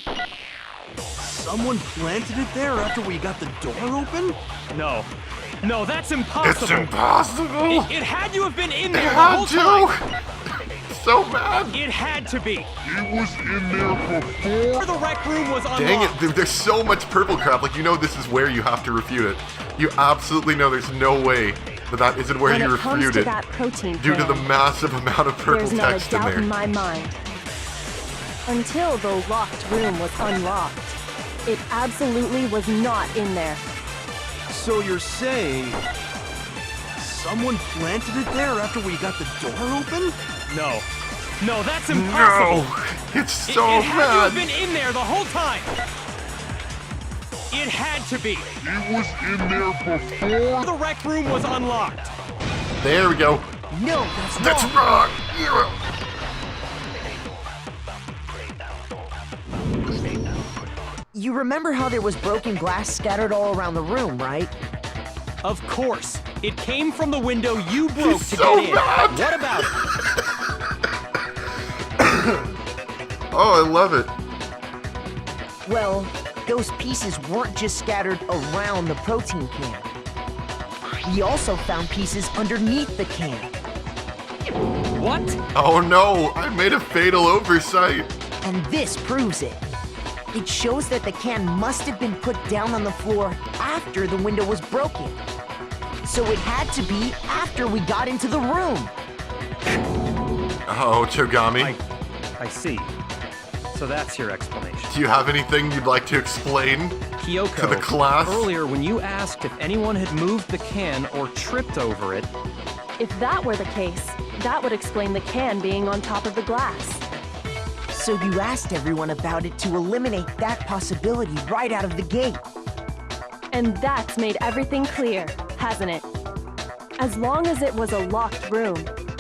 someone planted it there after we got the door open? No. No, that's impossible. It's impossible! It had to have been in It there the had whole to! time. So mad! It had to be. It was in there before. The rec room was unlocked. Dang it, there's so much purple crap, like you know this is where you have to refute it. You absolutely know there's no way that isn't where When you it comes refute to it. that protein Due to can, the massive amount of purple there's not a text in doubt there. in my mind. Until the locked room was unlocked, it absolutely was not in there. So you're saying someone planted it there after we got the door open? No. No, that's impossible. No! It's so it had to have mad! been in there the whole time. It had to be. It was in there before. The rec room was unlocked. There we go. No, That's wrong! You remember how there was broken glass scattered all around the room, right? Of course. It came from the window you broke He's to so get in. mad. What about it? Oh, I love it. Well, those pieces weren't just scattered around the protein can. We also found pieces underneath the can. What? Oh no, I made a fatal oversight. And this proves it. It shows that the can must have been put down on the floor after the window was broken. So it had to be after we got into the room. Oh, Togami, I see. So that's your explanation. do you have anything you'd like to explain Kyoko, to the class? earlier when you asked if anyone had moved the can or tripped over it, If that were the case, that would explain the can being on top of the glass. So you asked everyone about it to eliminate that possibility right out of the gate. And that's made everything clear, hasn't it? As long as it was a locked room,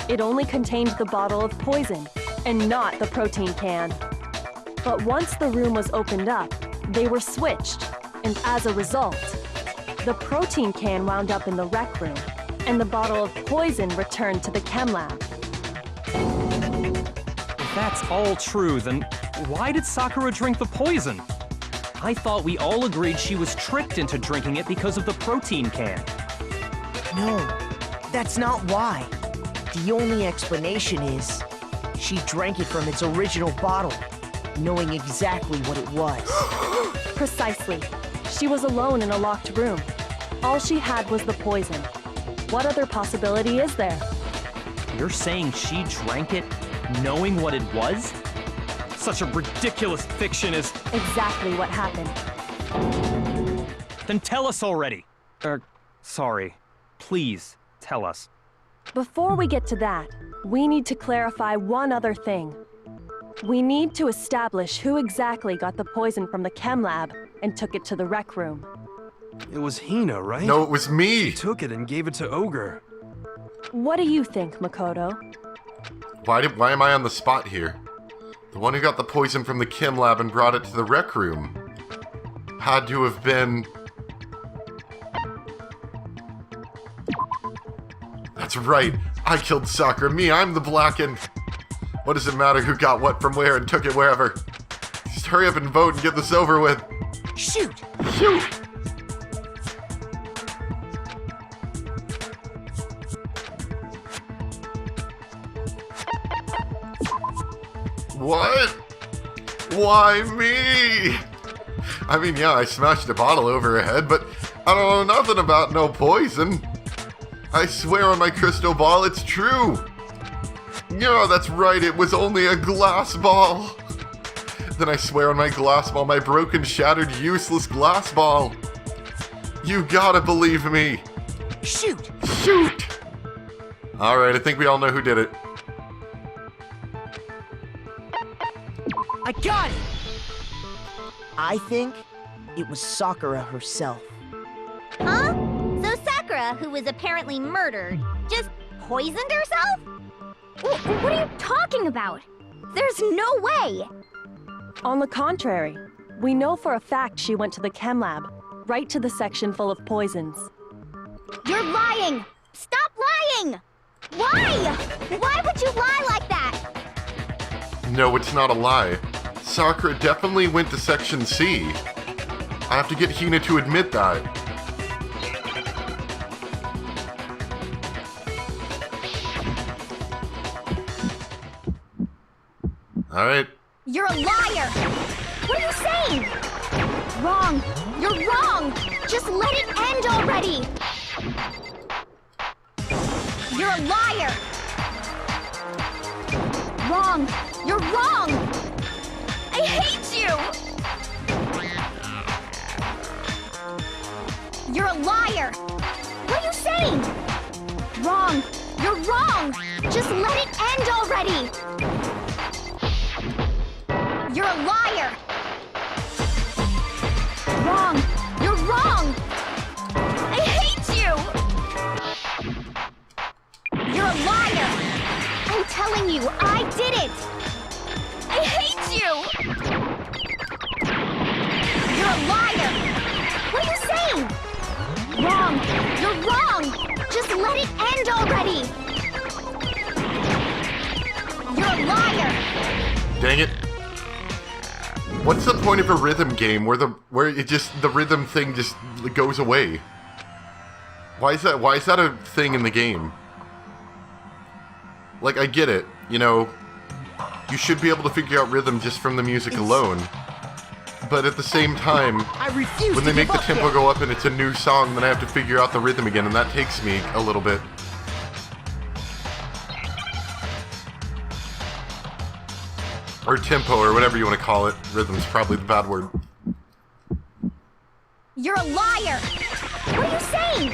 it only contained the bottle of poison, and not the protein can. But once the room was opened up, they were switched, and as a result, the protein can wound up in the rec room, and the bottle of poison returned to the chem lab. if that's all true, then why did Sakura drink the poison? I thought we all agreed she was tricked into drinking it because of the protein can. No, that's not why. The only explanation is she drank it from its original bottle, knowing exactly what it was. Precisely. She was alone in a locked room. All she had was the poison. What other possibility is there? You're saying she drank it knowing what it was? Such a ridiculous fiction is... Exactly what happened. Then tell us already. Sorry. Please, tell us. Before we get to that, we need to clarify one other thing. We need to establish who exactly got the poison from the chem lab and took it to the rec room. It was Hina, right? No, it was me. She took it and gave it to Ogre. What do you think, Makoto? Why am I on the spot here? The one who got the poison from the chem lab and brought it to the rec room had to have been... That's right. I killed Sakura. I'm the black and... What does it matter who got what from where and took it wherever? Just hurry up and vote and get this over with. Shoot! Shoot! What? Why me? I mean, yeah, I smashed a bottle over her head, but I don't know nothing about no poison. I swear on my crystal ball, it's true. Yeah, that's right, it was only a glass ball. Then I swear on my glass ball, my broken, shattered, useless glass ball. You gotta believe me. Shoot! Shoot! Alright, I think we all know who did it. I got it! I think it was Sakura herself. Huh? So Sakura, who was apparently murdered, just poisoned herself? What are you talking about? There's no way! On the contrary, we know for a fact she went to the chem lab, right to the section full of poisons. You're lying! Stop lying! Why? Why would you lie like that? No, it's not a lie. Sakura definitely went to Section C. I have to get Hina to admit that. Alright. You're a liar! What are you saying? Wrong! You're wrong! Just let it end already! You're a liar! Wrong! You're wrong! I hate you! You're a liar! What are you saying? Wrong! You're wrong! Just let it end already! You're a liar! Wrong! You're wrong! I hate you! You're a liar! I'm telling you, I did it! I hate you! You're a liar! What are you saying? Wrong! You're wrong! Just let it end already! You're a liar! Dang it. What's the point of a rhythm game where the rhythm thing just goes away? Why is that a thing in the game? Like, I get it, you know, you should be able to figure out rhythm just from the music alone. But at the same time, I refuse when to they make give the up tempo yet. go up and it's a new song, then I have to figure out the rhythm again, and that takes me a little bit. Or tempo, or whatever you want to call it. Rhythm's probably the bad word. You're a liar! What are you saying?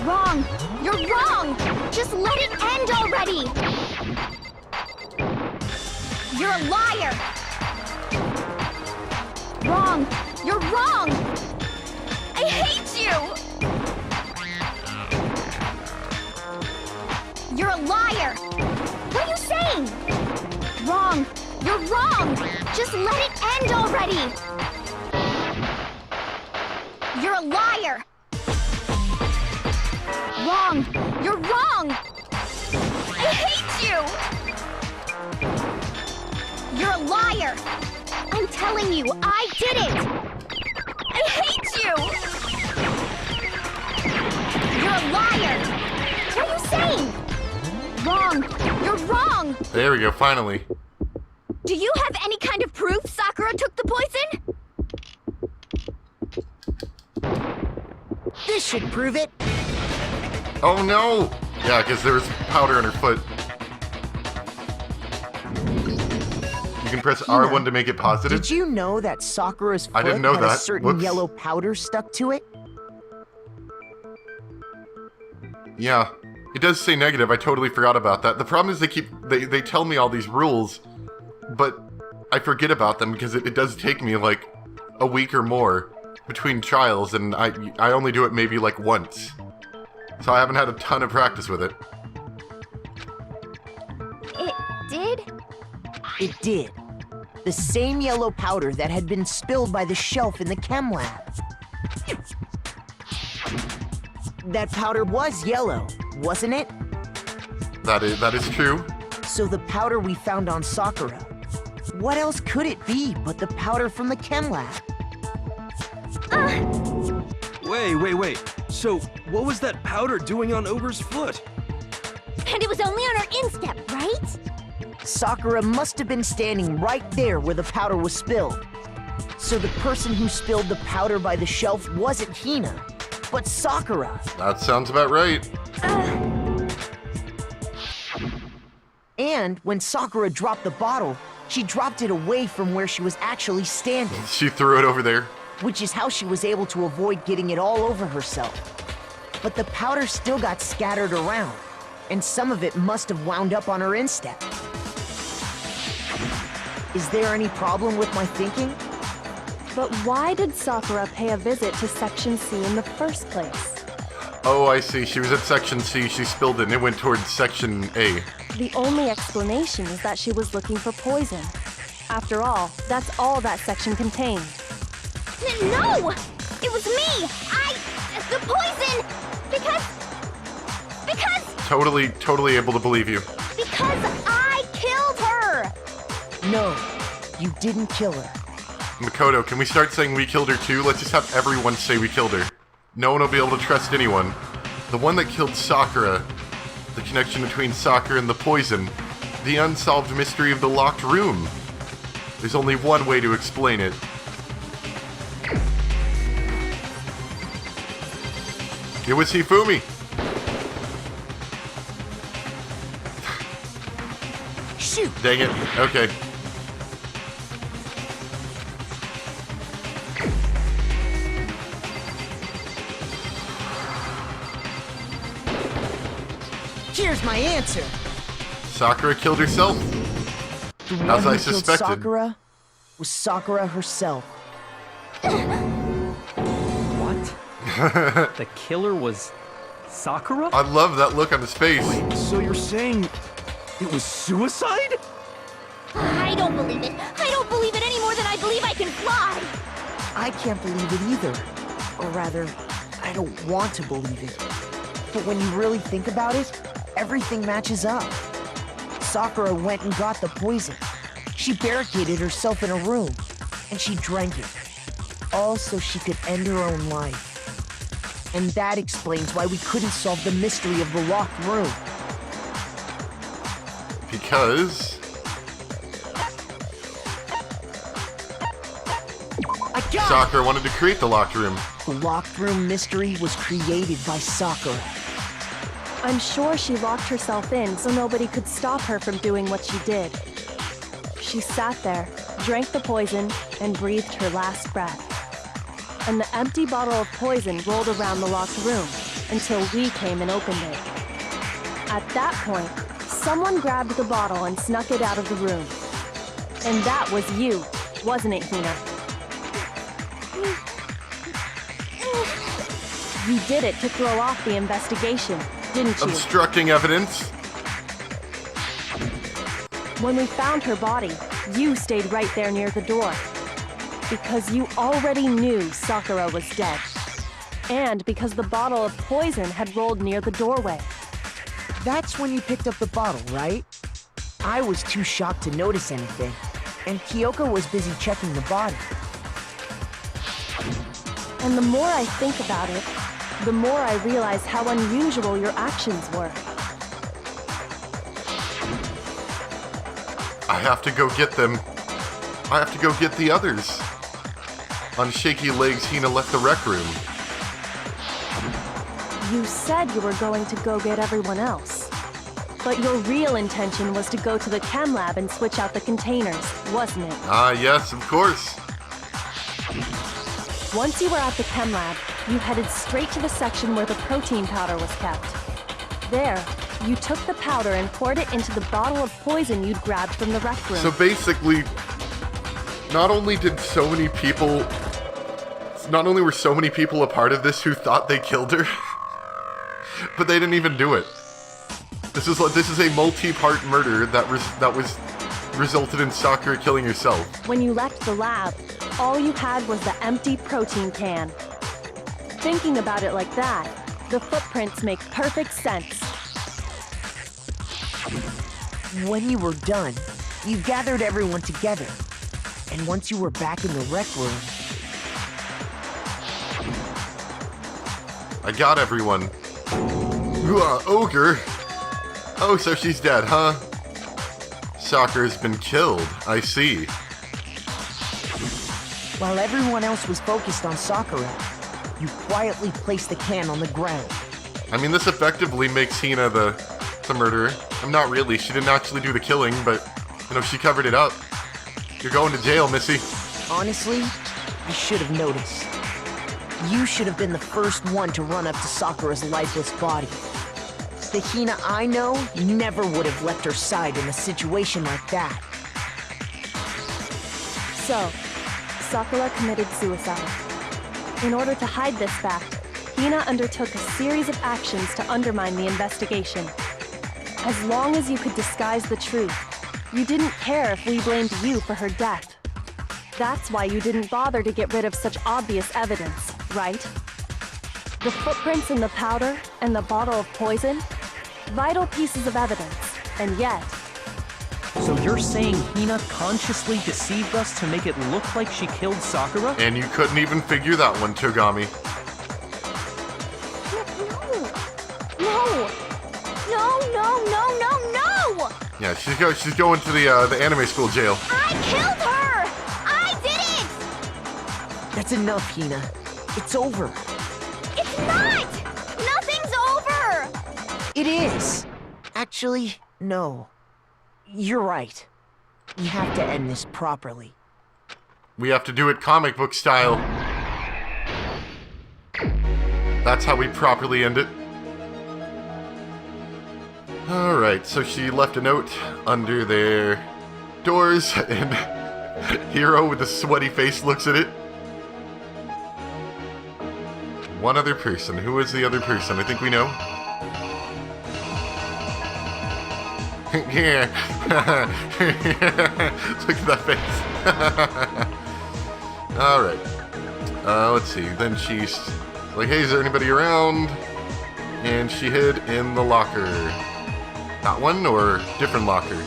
Wrong! You're wrong! Just let it end already! You're a liar! Wrong! You're wrong! I hate you! You're a liar! What are you saying? Wrong! You're wrong! Just let it end already! You're a liar! Wrong! You're wrong! I hate you! You're a liar! I'm telling you, I did it! I hate you! You're a liar! What are you saying? Wrong! You're wrong! There we go, finally. Do you have any kind of proof Sakura took the poison? This should prove it. Oh no! Yeah, because there was powder on her foot. You can press Hina, R1 to make it positive. Did you know that Sakura's foot I didn't know had a that. certain Whoops. yellow powder stuck to it? Yeah, it does say negative. I totally forgot about that. The problem is they tell me all these rules, but I forget about them because it does take me like a week or more between trials, and I only do it maybe like once. So I haven't had a ton of practice with it. It did? It did. The same yellow powder that had been spilled by the shelf in the chem lab. That powder was yellow, wasn't it? That is true. So the powder we found on Sakura. What else could it be but the powder from the chem lab? Wait. So, what was that powder doing on Ogre's foot? And it was only on her instep, right? Sakura must have been standing right there where the powder was spilled. So the person who spilled the powder by the shelf wasn't Hina, but Sakura. That sounds about right. And when Sakura dropped the bottle, she dropped it away from where she was actually standing, She threw it over there. which is how she was able to avoid getting it all over herself. But the powder still got scattered around, and some of it must have wound up on her instep. Is there any problem with my thinking? But why did Sakura pay a visit to Section C in the first place? Oh, I see. She was at Section C, she spilled it, and it went towards Section A. The only explanation is that she was looking for poison. After all, that's all that section contained. No! It was me! The poison! Because... Totally able to believe you. Because I killed her! No, you didn't kill her. Makoto, can we start saying we killed her too? Let's just have everyone say we killed her. No one will be able to trust anyone. The one that killed Sakura, the connection between Sakura and the poison, the unsolved mystery of the locked room. There's only one way to explain it. It was Hifumi. Shoot! Dang it. Okay. Here's my answer. Sakura killed herself. The one As who I killed suspected. Sakura was Sakura herself. What? The killer was Sakura? I love that look on his face. So you're saying it was suicide? I don't believe it. I don't believe it any more than I believe I can fly. I can't believe it either. Or rather, I don't want to believe it. But when you really think about it, everything matches up. Sakura went and got the poison. She barricaded herself in a room, and she drank it. All so she could end her own life. And that explains why we couldn't solve the mystery of the locked room. Because... I got it! Sakura wanted to create the locked room. The locked room mystery was created by Sakura. I'm sure she locked herself in so nobody could stop her from doing what she did. She sat there, drank the poison, and breathed her last breath. And the empty bottle of poison rolled around the locked room until we came and opened it. At that point, someone grabbed the bottle and snuck it out of the room. And that was you, wasn't it, Hina? You did it to throw off the investigation, didn't you? Obstructing evidence. When we found her body, you stayed right there near the door. Because you already knew Sakura was dead. And because the bottle of poison had rolled near the doorway. That's when you picked up the bottle, right? I was too shocked to notice anything, and Kyoko was busy checking the body. And the more I think about it, the more I realize how unusual your actions were. I have to go get them. I have to go get the others. On shaky legs, Hina left the rec room. You said you were going to go get everyone else. But your real intention was to go to the chem lab and switch out the containers, wasn't it? Ah, yes, of course. Once you were at the chem lab, you headed straight to the section where the protein powder was kept. There, you took the powder and poured it into the bottle of poison you'd grabbed from the rec room. So basically, not only were so many people a part of this who thought they killed her, but they didn't even do it. This is a multi-part murder that was resulted in Sakura killing herself. When you left the lab, all you had was the empty protein can. Thinking about it like that, the footprints make perfect sense. When you were done, you gathered everyone together. And once you were back in the rec room... I got everyone. Ogre? Oh, so she's dead, huh? Sakura's been killed, I see. While everyone else was focused on Sakura, you quietly placed the can on the ground. I mean, this effectively makes Hina the murderer. I'm not really. She didn't actually do the killing, but, you know, she covered it up. You're going to jail, Missy. Honestly, I should have noticed. You should have been the first one to run up to Sakura's lifeless body. The Hina I know never would have left her side in a situation like that. So, Sakura committed suicide. In order to hide this fact, Hina undertook a series of actions to undermine the investigation. As long as you could disguise the truth, you didn't care if we blamed you for her death. That's why you didn't bother to get rid of such obvious evidence, right? The footprints in the powder and the bottle of poison? Vital pieces of evidence, and yet... So you're saying Hina consciously deceived us to make it look like she killed Sakura? And you couldn't even figure that one, Togami. No! Yeah, she's going to the anime school jail. I killed her! I did it! That's enough, Hina. It's over. It's not! Nothing's over! It is. Actually, no. You're right. We have to end this properly. We have to do it comic book style. That's how we properly end it. Alright, so she left a note under their doors, and Hiro with a sweaty face looks at it. One other person. Who is the other person? I think we know. Yeah. Look at that face. Alright. Let's see. Then she's like, hey, is there anybody around? And she hid in the locker. That one or different locker?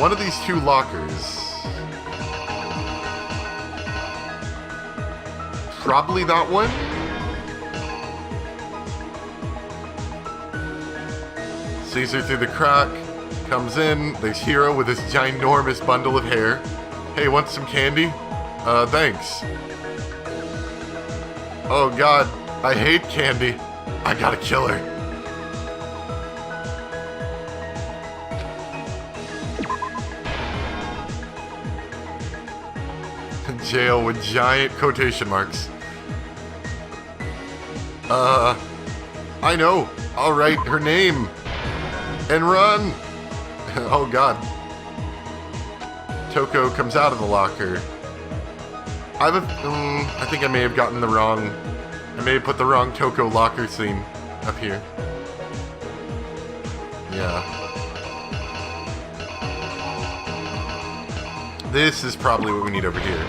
One of these two lockers. Probably that one? Sees her through the crack, comes in, there's Hiro with his ginormous bundle of hair. Hey, want some candy? Thanks. Oh god, I hate candy. I gotta kill her. Jail with giant quotation marks. I know. I'll write her name. And run! Oh god. Toko comes out of the locker. I think I may have gotten the wrong... I may have put the wrong Toko locker scene up here. Yeah. This is probably what we need over here.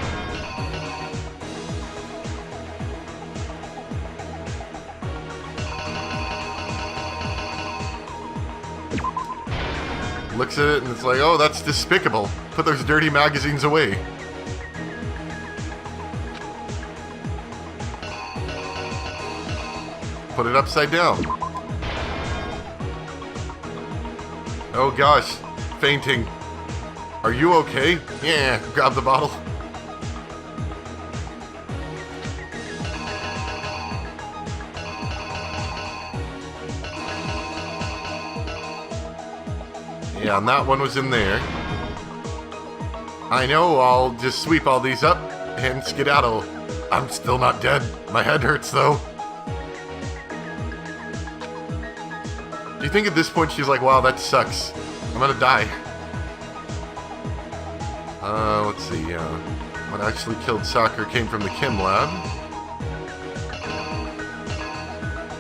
Looks at it and it's like, oh, that's despicable. Put those dirty magazines away. Put it upside down. Oh gosh, fainting. Are you okay? Yeah, grab the bottle. Yeah, and that one was in there. I know, I'll just sweep all these up and skedaddle. I'm still not dead. My head hurts though. Do you think at this point she's like, wow, that sucks. I'm gonna die. Let's see, what actually killed Sakura came from the chem lab.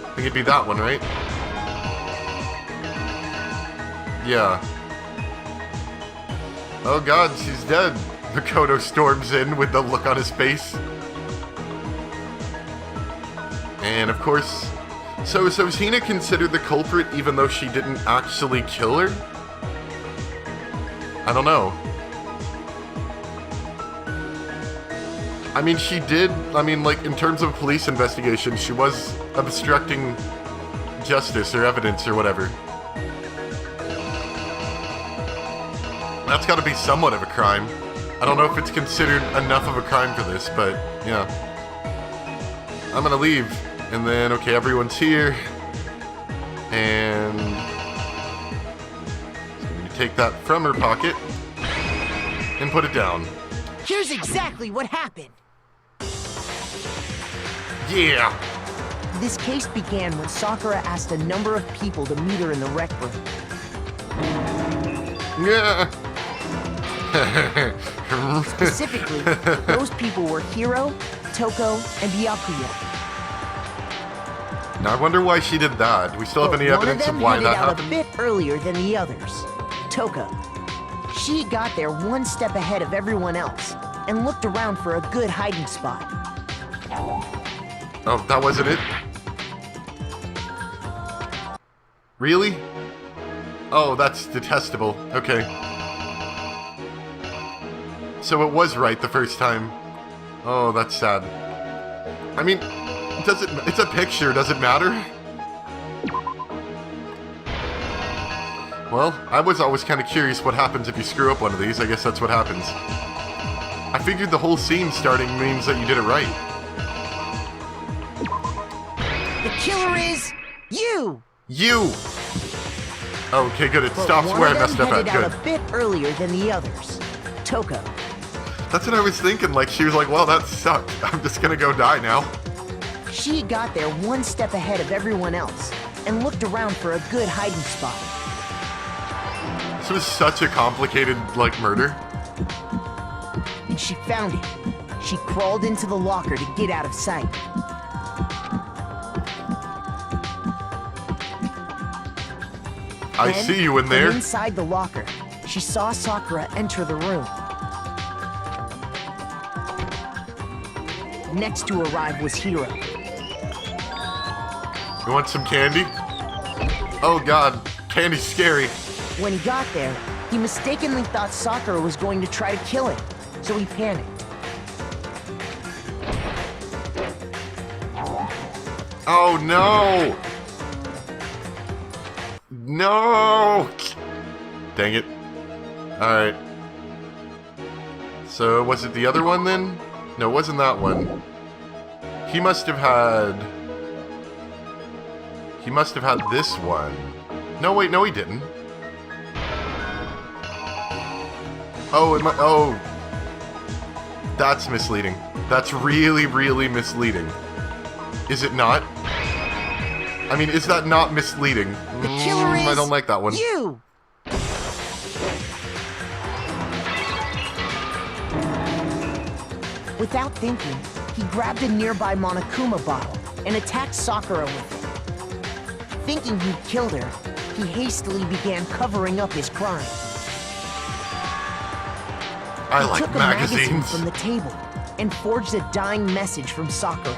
I think it'd be that one, right? Yeah. Oh god, she's dead. Makoto storms in with the look on his face. And of course, So is Hina considered the culprit even though she didn't actually kill her? I don't know. I mean, she did, like, in terms of police investigation, she was obstructing justice or evidence or whatever. That's gotta be somewhat of a crime. I don't know if it's considered enough of a crime for this, but yeah. I'm gonna leave. And then, okay, everyone's here. And I'm gonna take that from her pocket and put it down. Here's exactly what happened. Yeah! This case began when Sakura asked a number of people to meet her in the rec room. Yeah! Specifically, those people were Hiro, Toko, and Byakuya. Now I wonder why she did that. Do we still have any evidence of why that happened? One of them headed out a bit earlier than the others. Toko. She got there one step ahead of everyone else and looked around for a good hiding spot. Oh, that wasn't it? Really? Oh, that's detestable. Okay. So it was right the first time. Oh, that's sad. I mean, it's a picture, does it matter? Well, I was always kind of curious what happens if you screw up one of these. I guess that's what happens. I figured the whole scene starting means that you did it right. The killer is you! You! Okay, good. It stops where I messed up at. Good. One of them headed out a bit earlier than the others. Toko. That's what I was thinking. Like, she was like, well, that sucked. I'm just gonna go die now. She got there one step ahead of everyone else and looked around for a good hiding spot. This was such a complicated, like, murder. And she found it. She crawled into the locker to get out of sight. I see you in there. From inside the locker, she saw Sakura enter the room. Next to arrive was Hiro. You want some candy? Oh god, candy's scary. When he got there, he mistakenly thought Sakura was going to try to kill him, so he panicked. Oh no! No! Dang it. Alright. So, was it the other one then? No, it wasn't that one. He must have had this one. No, wait, no he didn't. Oh, that's misleading. That's really, really misleading. Is it not? I mean, is that not misleading? The killer is I don't like that one. You! Without thinking, he grabbed a nearby Monokuma bottle and attacked Sakura with it. Thinking he'd killed her, he hastily began covering up his crime. I He like took a magazine magazines. from the table and forged a dying message from Sakura.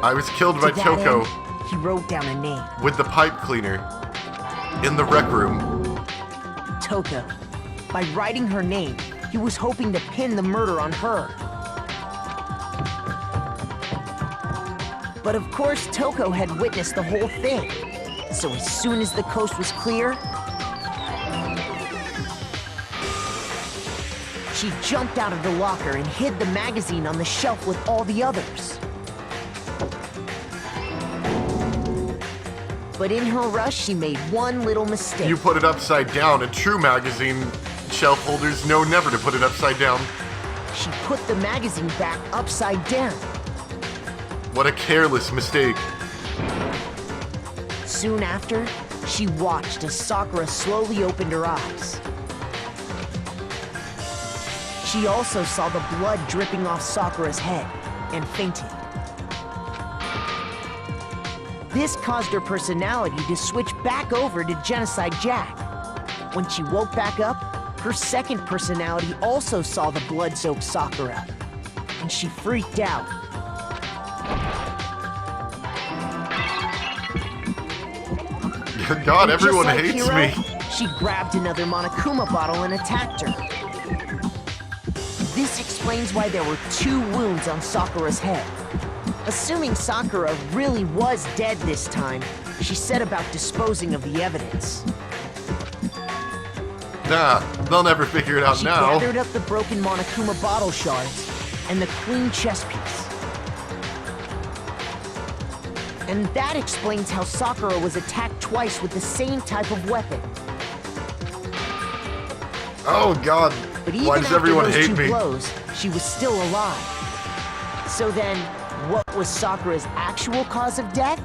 I was killed by To that Toko end, he wrote down a name. with the pipe cleaner in the rec room. Toko. By writing her name, he was hoping to pin the murder on her. But of course, Toko had witnessed the whole thing. So as soon as the coast was clear, she jumped out of the locker and hid the magazine on the shelf with all the others. But in her rush, she made one little mistake. You put it upside down, and true magazine shelf holders know never to put it upside down. She put the magazine back upside down. What a careless mistake. Soon after, she watched as Sakura slowly opened her eyes. She also saw the blood dripping off Sakura's head and fainted. This caused her personality to switch back over to Genocide Jack. When she woke back up, her second personality also saw the blood-soaked Sakura, and she freaked out. God, And everyone just like hates Hiro, me. She grabbed another Monokuma bottle and attacked her. This explains why there were 2 wounds on Sakura's head. Assuming Sakura really was dead this time, she set about disposing of the evidence. Nah, they'll never figure it out She now. gathered up the broken Monokuma bottle shards and the queen chess piece. And that explains how Sakura was attacked twice with the same type of weapon. Oh God, But even why does after everyone those hate 2 me? blows, she was still alive. So then, what was Sakura's actual cause of death?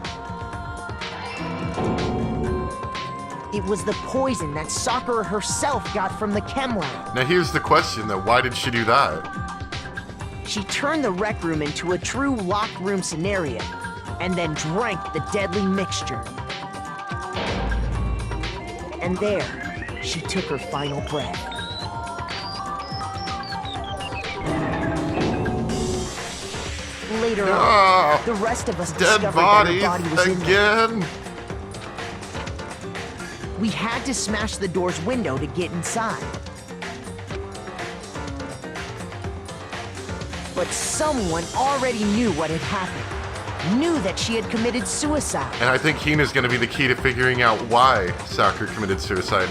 It was the poison that Sakura herself got from the chem lab. Now here's the question though, why did she do that? She turned the rec room into a true locked room scenario, and then drank the deadly mixture. And there, she took her final breath. Later on, the rest of us Dead discovered bodies that her body was in there. again. We had to smash the door's window to get inside. But someone already knew what had happened. Knew that she had committed suicide. And I think Hina's gonna be the key to figuring out why Sakura committed suicide.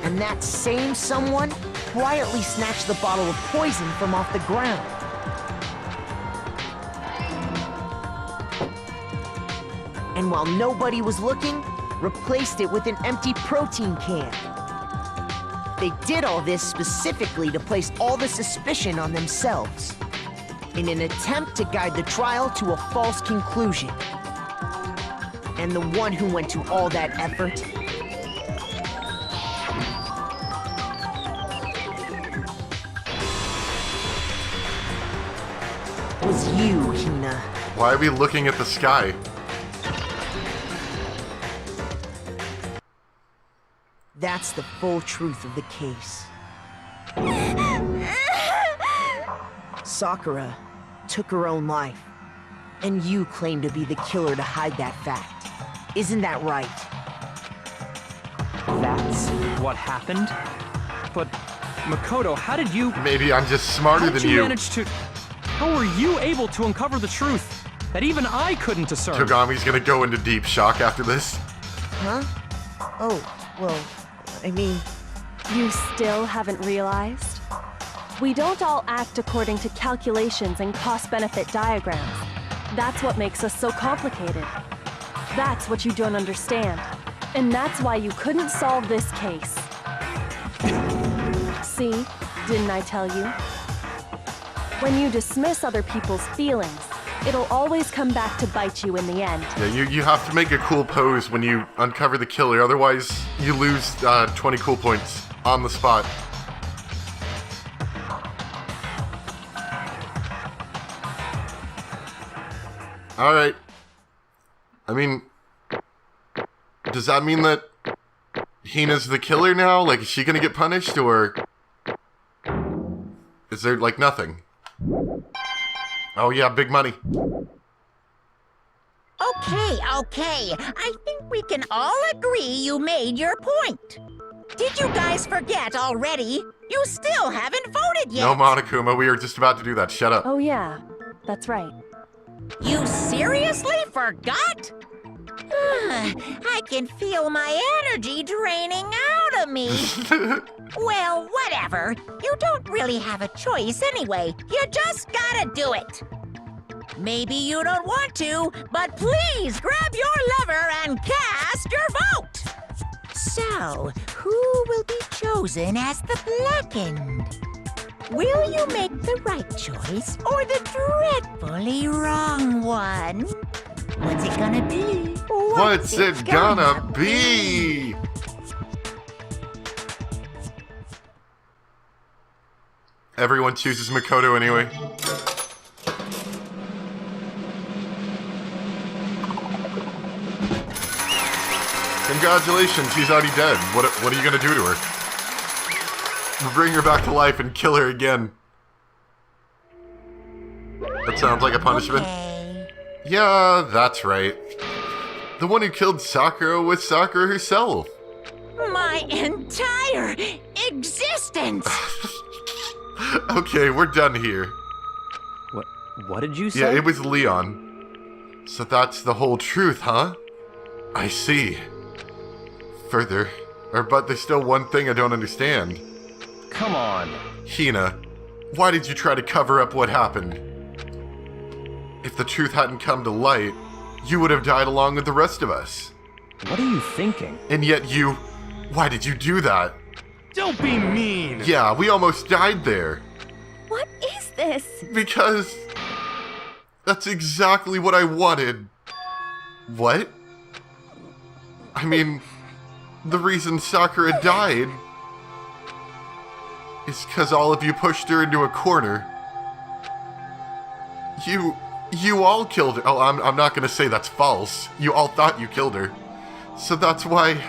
And that same someone quietly snatched the bottle of poison from off the ground. And while nobody was looking, replaced it with an empty protein can. They did all this specifically to place all the suspicion on themselves, in an attempt to guide the trial to a false conclusion. And the one who went to all that effort was you, Hina. Why are we looking at the sky? That's the full truth of the case. Sakura took her own life, and you claim to be the killer to hide that fact. Isn't that right? That's what happened? But, Makoto, how did you... Maybe I'm just smarter How did than you you. manage to... How were you able to uncover the truth that even I couldn't discern? Togami's gonna go into deep shock after this. Huh? Oh, well, I mean... You still haven't realized? We don't all act according to calculations and cost-benefit diagrams. That's what makes us so complicated. That's what you don't understand. And that's why you couldn't solve this case. See? Didn't I tell you? When you dismiss other people's feelings, it'll always come back to bite you in the end. Yeah, you have to make a cool pose when you uncover the killer, otherwise you lose 20 cool points on the spot. Alright. I mean, does that mean that Hina's the killer now? Like, is she gonna get punished, or is there, like, nothing? Oh yeah, big money. Okay. I think we can all agree you made your point. Did you guys forget already? You still haven't voted yet. No, Monokuma, we were just about to do that. Shut up. Oh yeah, that's right. You seriously forgot? I can feel my energy draining out of me. Well, whatever. You don't really have a choice anyway. You just gotta do it. Maybe you don't want to, but please grab your lever and cast your vote. So, who will be chosen as the blackened? Will you make the right choice or the dreadfully wrong one? What's it gonna be? What's it gonna be? Everyone chooses Makoto anyway. Congratulations, she's already dead. What are you gonna do to her? Bring her back to life and kill her again. That sounds like a punishment. Okay. Yeah, that's right. The one who killed Sakura was Sakura herself. My entire existence! Okay, we're done here. What did you say? Yeah, it was Leon. So that's the whole truth, huh? I see. But there's still one thing I don't understand. Come on. Hina, why did you try to cover up what happened? If the truth hadn't come to light, you would have died along with the rest of us. What are you thinking? And yet why did you do that? Don't be mean! Yeah, we almost died there. What is this? Because that's exactly what I wanted. What? I mean, the reason Sakura died is because all of you pushed her into a corner. You all killed her. Oh, I'm not gonna say that's false. You all thought you killed her. So that's why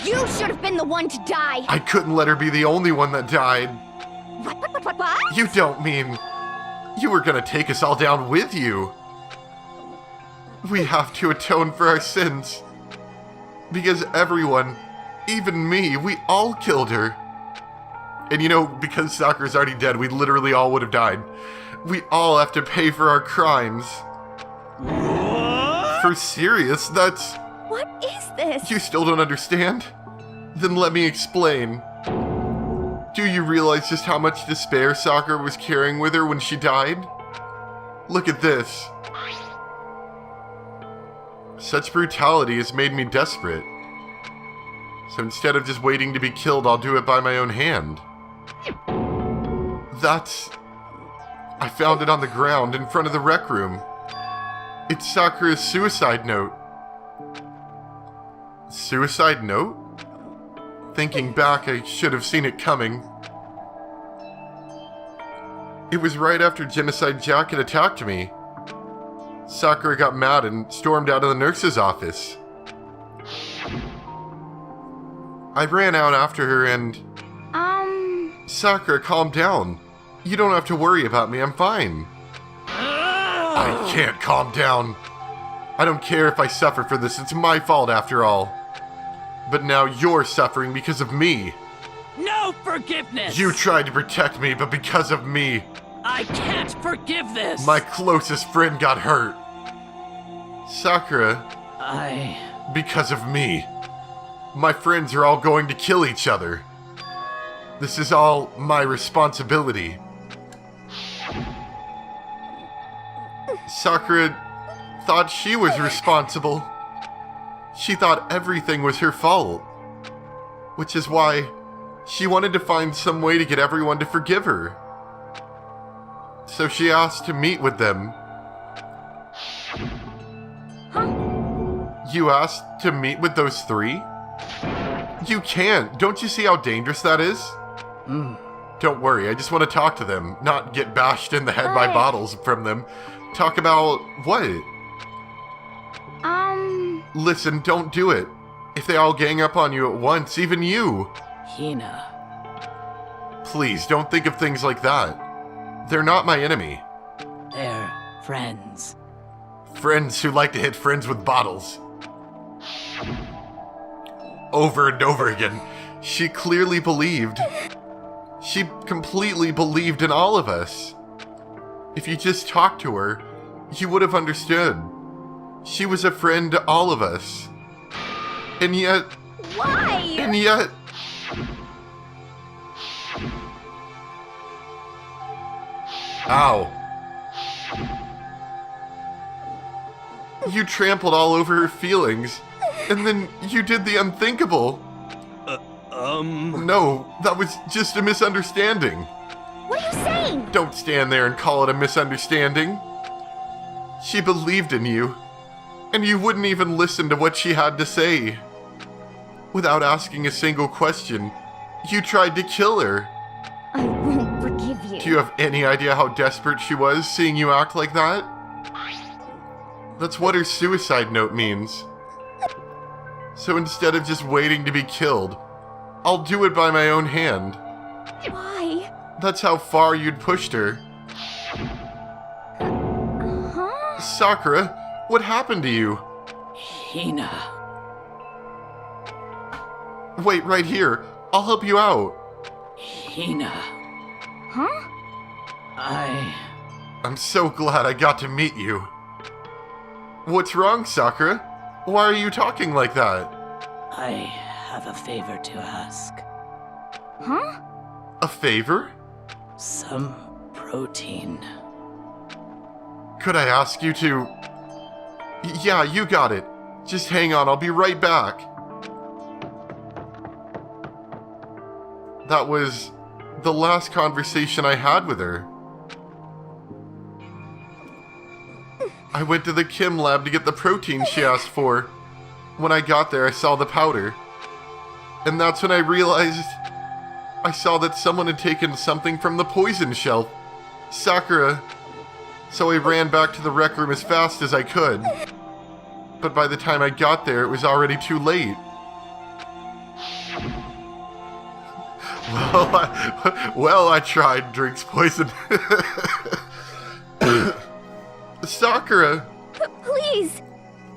You should have been the one to die! I couldn't let her be the only one that died. What? You don't mean you were gonna take us all down with you. We have to atone for our sins. Because everyone, even me, we all killed her. And because Sakura's already dead, we literally all would have died. We all have to pay for our crimes. What? For serious, that's... What is this? You still don't understand? Then let me explain. Do you realize just how much despair Sakura was carrying with her when she died? Look at this. Such brutality has made me desperate. So instead of just waiting to be killed, I'll do it by my own hand. I found it on the ground in front of the rec room. It's Sakura's suicide note. Suicide note? Thinking back, I should have seen it coming. It was right after Genocide Jack had attacked me. Sakura got mad and stormed out of the nurse's office. I ran out after her and... Sakura, calm down. You don't have to worry about me, I'm fine. I can't calm down. I don't care if I suffer for this, it's my fault after all. But now you're suffering because of me. No forgiveness! You tried to protect me, but because of me, I can't forgive this! my closest friend got hurt. Sakura, because of me, my friends are all going to kill each other. This is all my responsibility. Sakura thought she was responsible. She thought everything was her fault. Which is why she wanted to find some way to get everyone to forgive her. So she asked to meet with them. You asked to meet with those three? You can't. Don't you see how dangerous that is? Don't worry, I just want to talk to them, not get bashed in the head by bottles from them. Talk about what? Listen, don't do it. If they all gang up on you at once, even you. Hina. Please, don't think of things like that. They're not my enemy. They're friends. Friends who like to hit friends with bottles. Over and over again. She clearly believed. She completely believed in all of us. If you just talked to her, you would have understood. She was a friend to all of us. And yet... Why? And yet... Ow. You trampled all over her feelings, and then you did the unthinkable. No, that was just a misunderstanding. What are you saying? Don't stand there and call it a misunderstanding. She believed in you, and you wouldn't even listen to what she had to say. Without asking a single question, you tried to kill her. I won't forgive you. Do you have any idea how desperate she was seeing you act like that? That's what her suicide note means. So instead of just waiting to be killed, I'll do it by my own hand. Why? That's how far you'd pushed her. Huh? Sakura, What happened to you? Hina. Wait, right here. I'll help you out. Hina. Huh? I'm so glad I got to meet you. What's wrong, Sakura? Why are you talking like that? I have a favor to ask. Huh? A favor? Some protein. Could I ask you to... Yeah, you got it. Just hang on, I'll be right back. That was the last conversation I had with her. I went to the chem lab to get the protein she asked for. When I got there, I saw the powder. And that's when I realized I saw that someone had taken something from the poison shelf. Sakura. So I ran back to the rec room as fast as I could. But by the time I got there, it was already too late. Well, I tried drinks poison. Sakura! Please!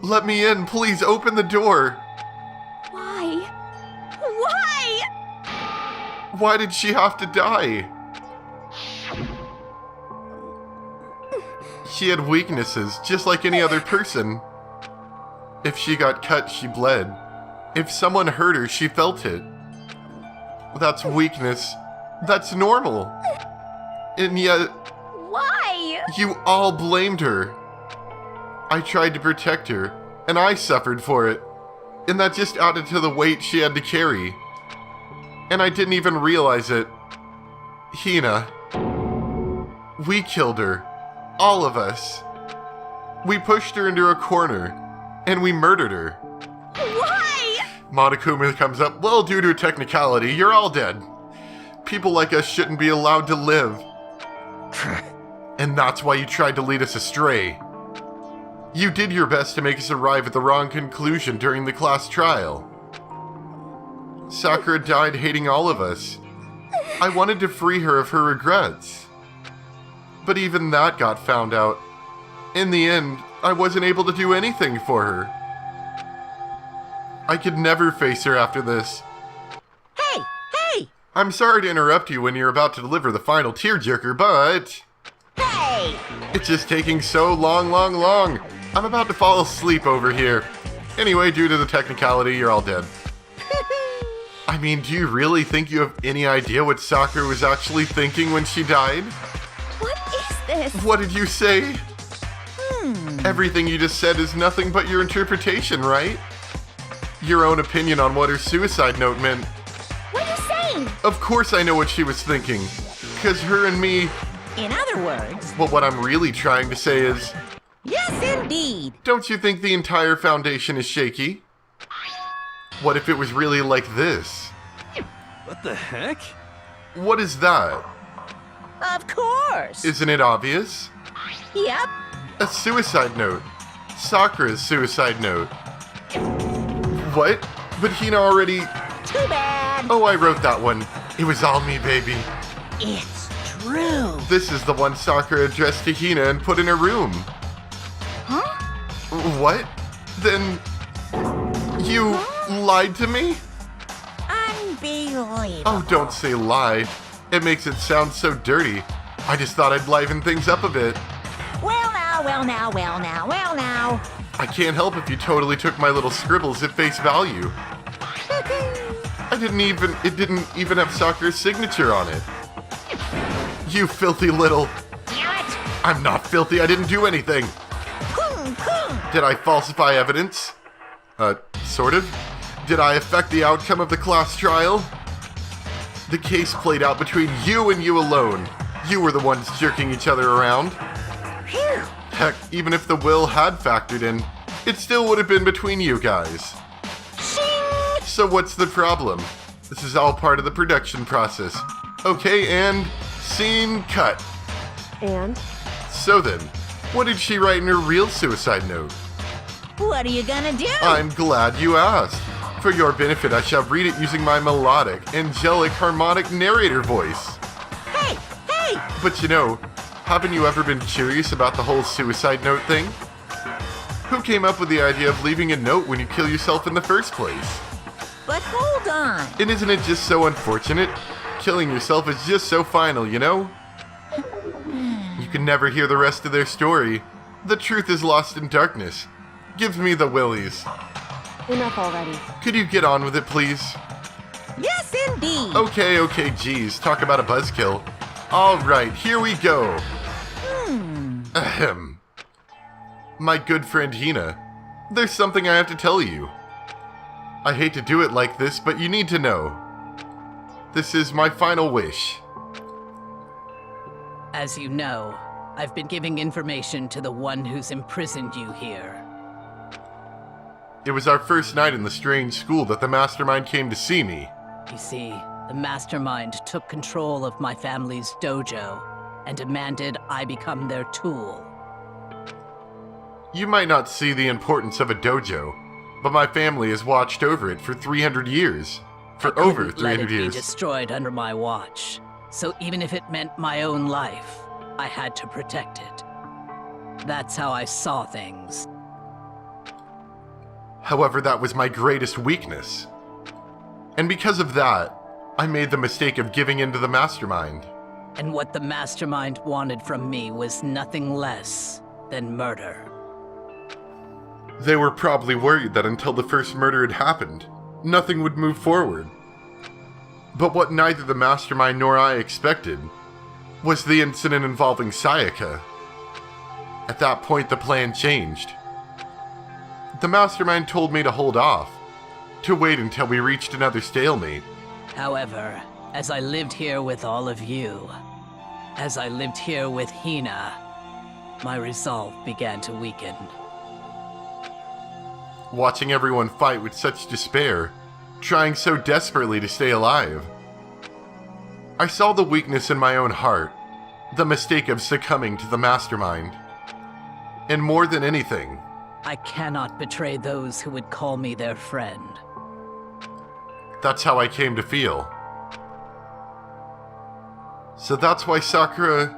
Let me in, please, open the door! Why? Why? Why did she have to die? She had weaknesses, just like any other person. If she got cut, she bled. If someone hurt her, she felt it. That's weakness. That's normal. And yet... Why? You all blamed her. I tried to protect her, and I suffered for it. And that just added to the weight she had to carry. And I didn't even realize it. Hina. We killed her. All of us. We pushed her into a corner, and we murdered her. Why? Monokuma comes up. Well, due to a technicality, you're all dead. People like us shouldn't be allowed to live. And that's why you tried to lead us astray. You did your best to make us arrive at the wrong conclusion during the class trial. Sakura died hating all of us. I wanted to free her of her regrets. But even that got found out. In the end, I wasn't able to do anything for her. I could never face her after this. Hey! Hey! I'm sorry to interrupt you when you're about to deliver the final tearjerker, but... Hey! It's just taking so long. I'm about to fall asleep over here. Anyway, due to the technicality, you're all dead. I mean, do you really think you have any idea what Sakura was actually thinking when she died? What is this? What did you say? Everything you just said is nothing but your interpretation, right? Your own opinion on what her suicide note meant. What are you saying? Of course I know what she was thinking. 'Cause her and me... In other words... Well, what I'm really trying to say is... Yes, indeed. Don't you think the entire foundation is shaky? What if it was really like this? What the heck? What is that? Of course. Isn't it obvious? Yep. A suicide note. Sakura's suicide note. What? But Hina already... Too bad. Oh, I wrote that one. It was all me, baby. It's true. This is the one Sakura addressed to Hina and put in her room. Huh? What? Then... You lied to me? Unbelievable. Oh, don't say lie. It makes it sound so dirty. I just thought I'd liven things up a bit. Well now. I can't help if you totally took my little scribbles at face value. It didn't even have Sakura's signature on it. You filthy little... Damn it. I'm not filthy, I didn't do anything. Did I falsify evidence? Sort of. Did I affect the outcome of the class trial? The case played out between you and you alone. You were the ones jerking each other around. Phew. Heck, even if the will had factored in, it still would have been between you guys. Shing. So what's the problem? This is all part of the production process. Okay, and scene cut. And? So then, what did she write in her real suicide note? What are you gonna do? I'm glad you asked. For your benefit, I shall read it using my melodic, angelic, harmonic narrator voice. Hey! But you know, haven't you ever been curious about the whole suicide note thing? Who came up with the idea of leaving a note when you kill yourself in the first place? But hold on. And isn't it just so unfortunate? Killing yourself is just so final, you know? You can never hear the rest of their story. The truth is lost in darkness. Give me the willies. Enough already. Could you get on with it, please? Yes, indeed. Okay, geez. Talk about a buzzkill. Alright, here we go. Ahem. My good friend Hina, there's something I have to tell you. I hate to do it like this, but you need to know. This is my final wish. As you know, I've been giving information to the one who's imprisoned you here. It was our first night in the strange school that the mastermind came to see me. You see, the mastermind took control of my family's dojo and demanded I become their tool. You might not see the importance of a dojo, but my family has watched over it for 300 years. For over 300 let it years. be destroyed under my watch. So even if it meant my own life, I had to protect it. That's how I saw things. However, that was my greatest weakness. And because of that, I made the mistake of giving in to the mastermind. And what the mastermind wanted from me was nothing less than murder. They were probably worried that until the first murder had happened, nothing would move forward. But what neither the mastermind nor I expected was the incident involving Sayaka. At that point, the plan changed. The mastermind told me to hold off, to wait until we reached another stalemate. However, as I lived here with all of you, as I lived here with Hina, my resolve began to weaken. Watching everyone fight with such despair, trying so desperately to stay alive. I saw the weakness in my own heart, the mistake of succumbing to the mastermind. And more than anything, I cannot betray those who would call me their friend. That's how I came to feel. So that's why Sakura...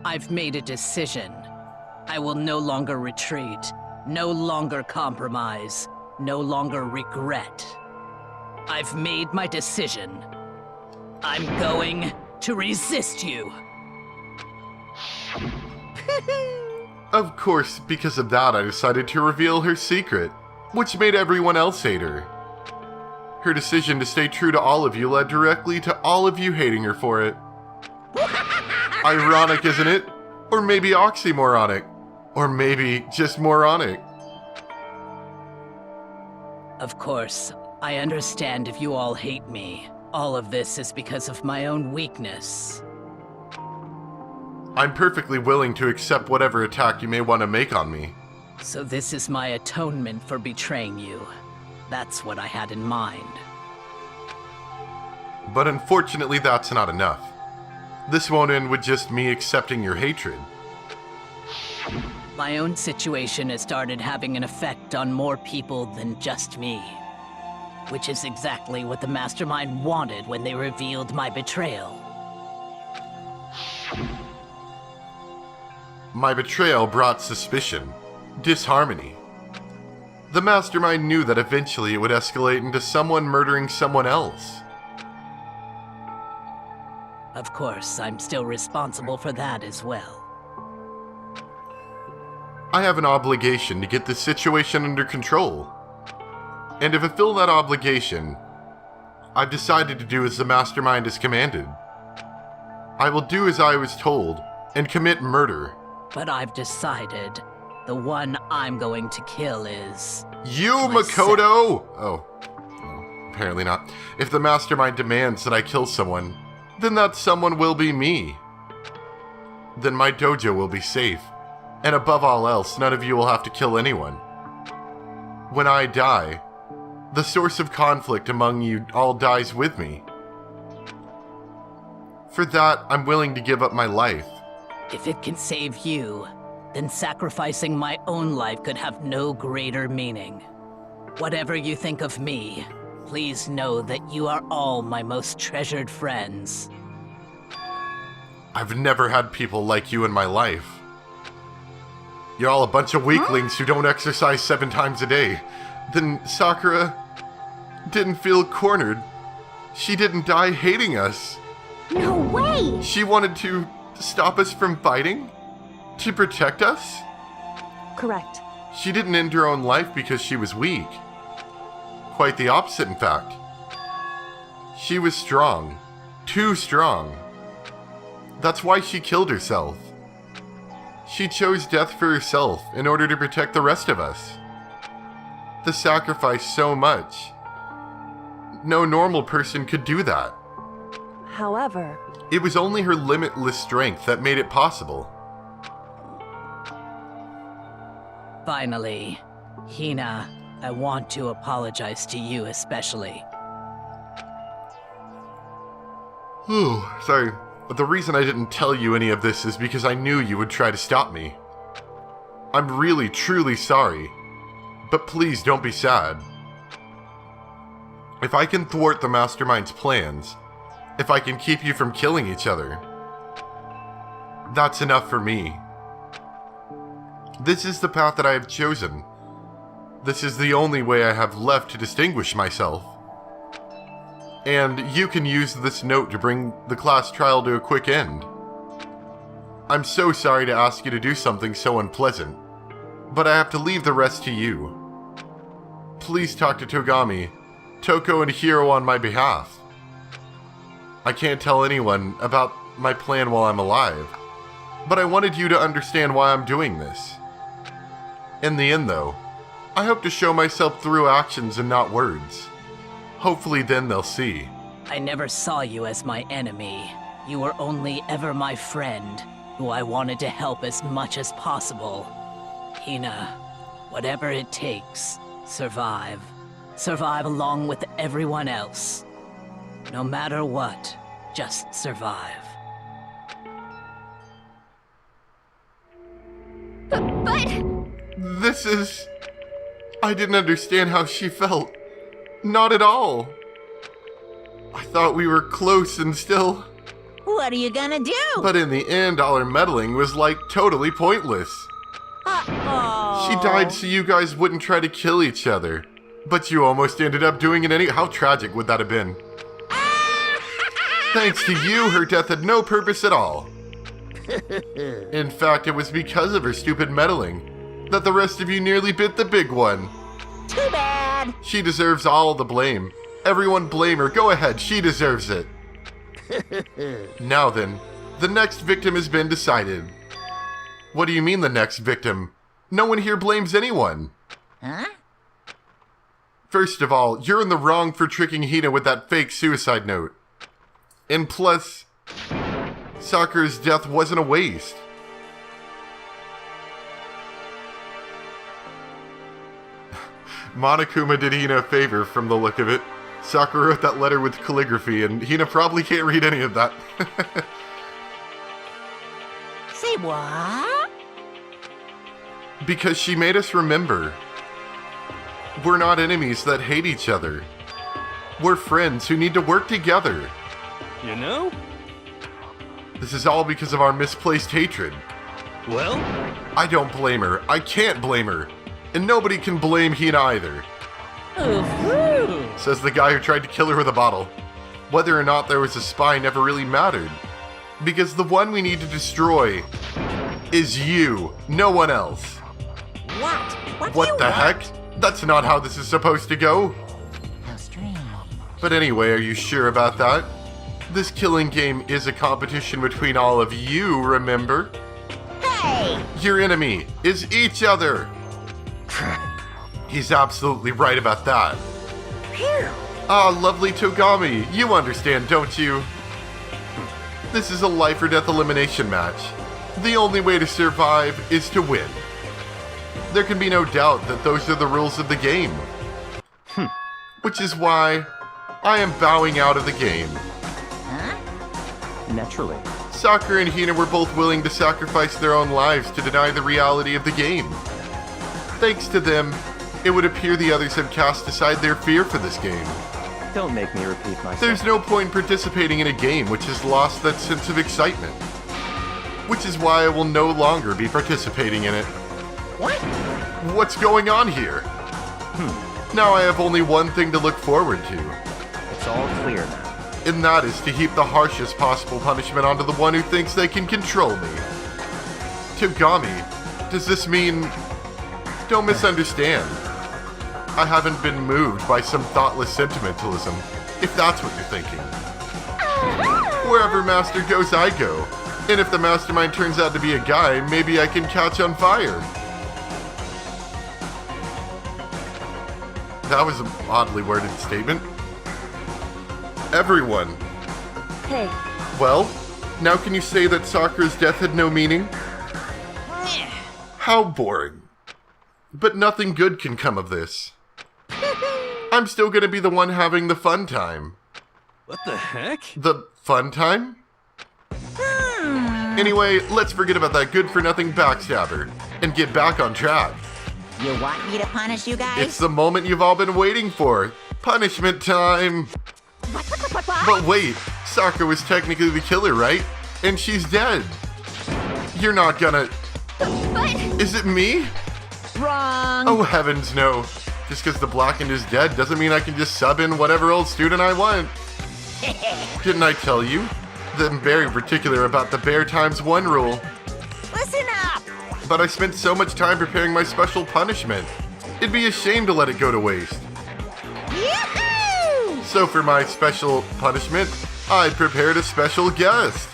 I've made a decision. I will no longer retreat, no longer compromise, no longer regret. I've made my decision. I'm going to resist you. Of course, because of that, I decided to reveal her secret, which made everyone else hate her. Her decision to stay true to all of you led directly to all of you hating her for it. Ironic, isn't it? Or maybe oxymoronic. Or maybe just moronic. Of course, I understand if you all hate me. All of this is because of my own weakness. I'm perfectly willing to accept whatever attack you may want to make on me. So this is my atonement for betraying you. That's what I had in mind. But unfortunately, that's not enough. This won't end with just me accepting your hatred. My own situation has started having an effect on more people than just me. Which is exactly what the mastermind wanted when they revealed my betrayal. My betrayal brought suspicion, disharmony. The mastermind knew that eventually it would escalate into someone murdering someone else. Of course, I'm still responsible for that as well. I have an obligation to get this situation under control. And to fulfill that obligation, I've decided to do as the mastermind has commanded. I will do as I was told and commit murder. But I've decided the one I'm going to kill is... You, myself. Makoto! Oh, apparently not. If the mastermind demands that I kill someone, then that someone will be me. Then my dojo will be safe. And above all else, none of you will have to kill anyone. When I die, the source of conflict among you all dies with me. For that, I'm willing to give up my life. If it can save you, then sacrificing my own life could have no greater meaning. Whatever you think of me, please know that you are all my most treasured friends. I've never had people like you in my life. You're all a bunch of weaklings who don't exercise 7 times a day. Then Sakura didn't feel cornered. She didn't die hating us. No way! She wanted to stop us from fighting? To protect us? Correct. She didn't end her own life because she was weak. Quite the opposite, in fact. She was strong. Too strong. That's why she killed herself. She chose death for herself in order to protect the rest of us. The sacrifice so much. No normal person could do that. However, It was only her limitless strength that made it possible. Finally, Hina, I want to apologize to you especially. Oh, sorry. The reason I didn't tell you any of this is because I knew you would try to stop me. I'm really, truly sorry. But please don't be sad. If I can thwart the Mastermind's plans, if I can keep you from killing each other, that's enough for me. This is the path that I have chosen. This is the only way I have left to distinguish myself. And you can use this note to bring the class trial to a quick end. I'm so sorry to ask you to do something so unpleasant, but I have to leave the rest to you. Please talk to Togami, Toko, and Hiro on my behalf. I can't tell anyone about my plan while I'm alive, but I wanted you to understand why I'm doing this. In the end, though, I hope to show myself through actions and not words. Hopefully then they'll see. I never saw you as my enemy. You were only ever my friend, who I wanted to help as much as possible. Hina, whatever it takes, survive. Survive along with everyone else. No matter what, just survive. But... I didn't understand how she felt. Not at all. I thought we were close and still... What are you gonna do? But in the end, all her meddling was like totally pointless. Uh-oh. She died so you guys wouldn't try to kill each other. But you almost ended up doing it How tragic would that have been? Thanks to you, her death had no purpose at all. In fact, it was because of her stupid meddling that the rest of you nearly bit the big one. Too bad. She deserves all the blame. Everyone blame her. Go ahead, she deserves it. Now then, the next victim has been decided. What do you mean the next victim? No one here blames anyone. Huh? First of all, you're in the wrong for tricking Hina with that fake suicide note. And plus, Sakura's death wasn't a waste. Monokuma did Hina a favor from the look of it. Sakura wrote that letter with calligraphy, and Hina probably can't read any of that. Say what? Because she made us remember. We're not enemies that hate each other. We're friends who need to work together. You know? This is all because of our misplaced hatred. Well? I don't blame her. I can't blame her. And nobody can blame Hina either. Says the guy who tried to kill her with a bottle. Whether or not there was a spy never really mattered. Because the one we need to destroy is you, no one else. What? What the heck? That's not how this is supposed to go. How strange. But anyway, are you sure about that? This killing game is a competition between all of you, remember? Hey! Your enemy is each other. He's absolutely right about that. Phew. Ah, lovely Togami, you understand, don't you? This is a life or death elimination match. The only way to survive is to win. There can be no doubt that those are the rules of the game. Which is why I am bowing out of the game. Naturally. Sakura and Hina were both willing to sacrifice their own lives to deny the reality of the game. Thanks to them, it would appear the others have cast aside their fear for this game. Don't make me repeat myself. There's no point participating in a game which has lost that sense of excitement. Which is why I will no longer be participating in it. What? What's going on here? Now I have only one thing to look forward to, It's all clear now. and that is to heap the harshest possible punishment onto the one who thinks they can control me. Togami, does this mean... Don't misunderstand. I haven't been moved by some thoughtless sentimentalism, if that's what you're thinking. Wherever Master goes, I go. And if the mastermind turns out to be a guy, maybe I can catch on fire. That was an oddly worded statement. Everyone. Hey, Well, now can you say that Sakura's death had no meaning? How boring. But nothing good can come of this. I'm still gonna be the one having the fun time. What the heck? The fun time? Anyway, let's forget about that good-for-nothing backstabber and get back on track. You want me to punish you guys? It's the moment you've all been waiting for. Punishment time. What? But wait, Sakura was technically the killer, right? And she's dead. You're not gonna... But Is it me? Wrong. Oh heavens no. Just because the blackened is dead doesn't mean I can just sub in whatever old student I want. Didn't I tell you? That I'm very particular about the bear times one rule. Listen up. But I spent so much time preparing my special punishment. It'd be a shame to let it go to waste. Yahoo! So for my special punishment, I prepared a special guest.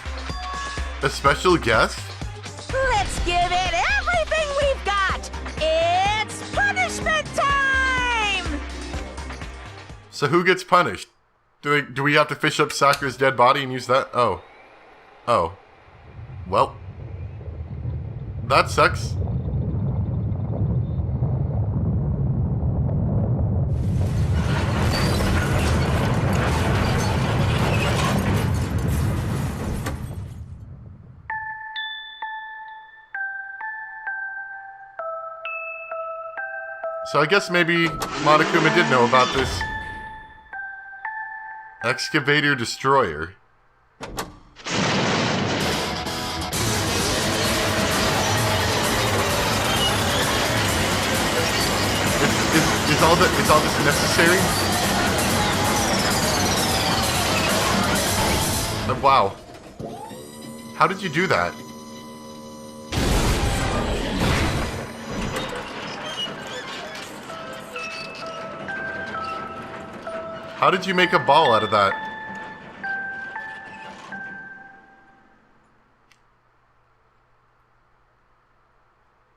A special guest? Let's give it everything we've got. It's punishment time. So who gets punished? Do we have to fish up Sakura's dead body and use that? Oh. Well. That sucks. So I guess maybe Monokuma did know about this. Excavator Destroyer. Is all this necessary? Wow. How did you do that? How did you make a ball out of that?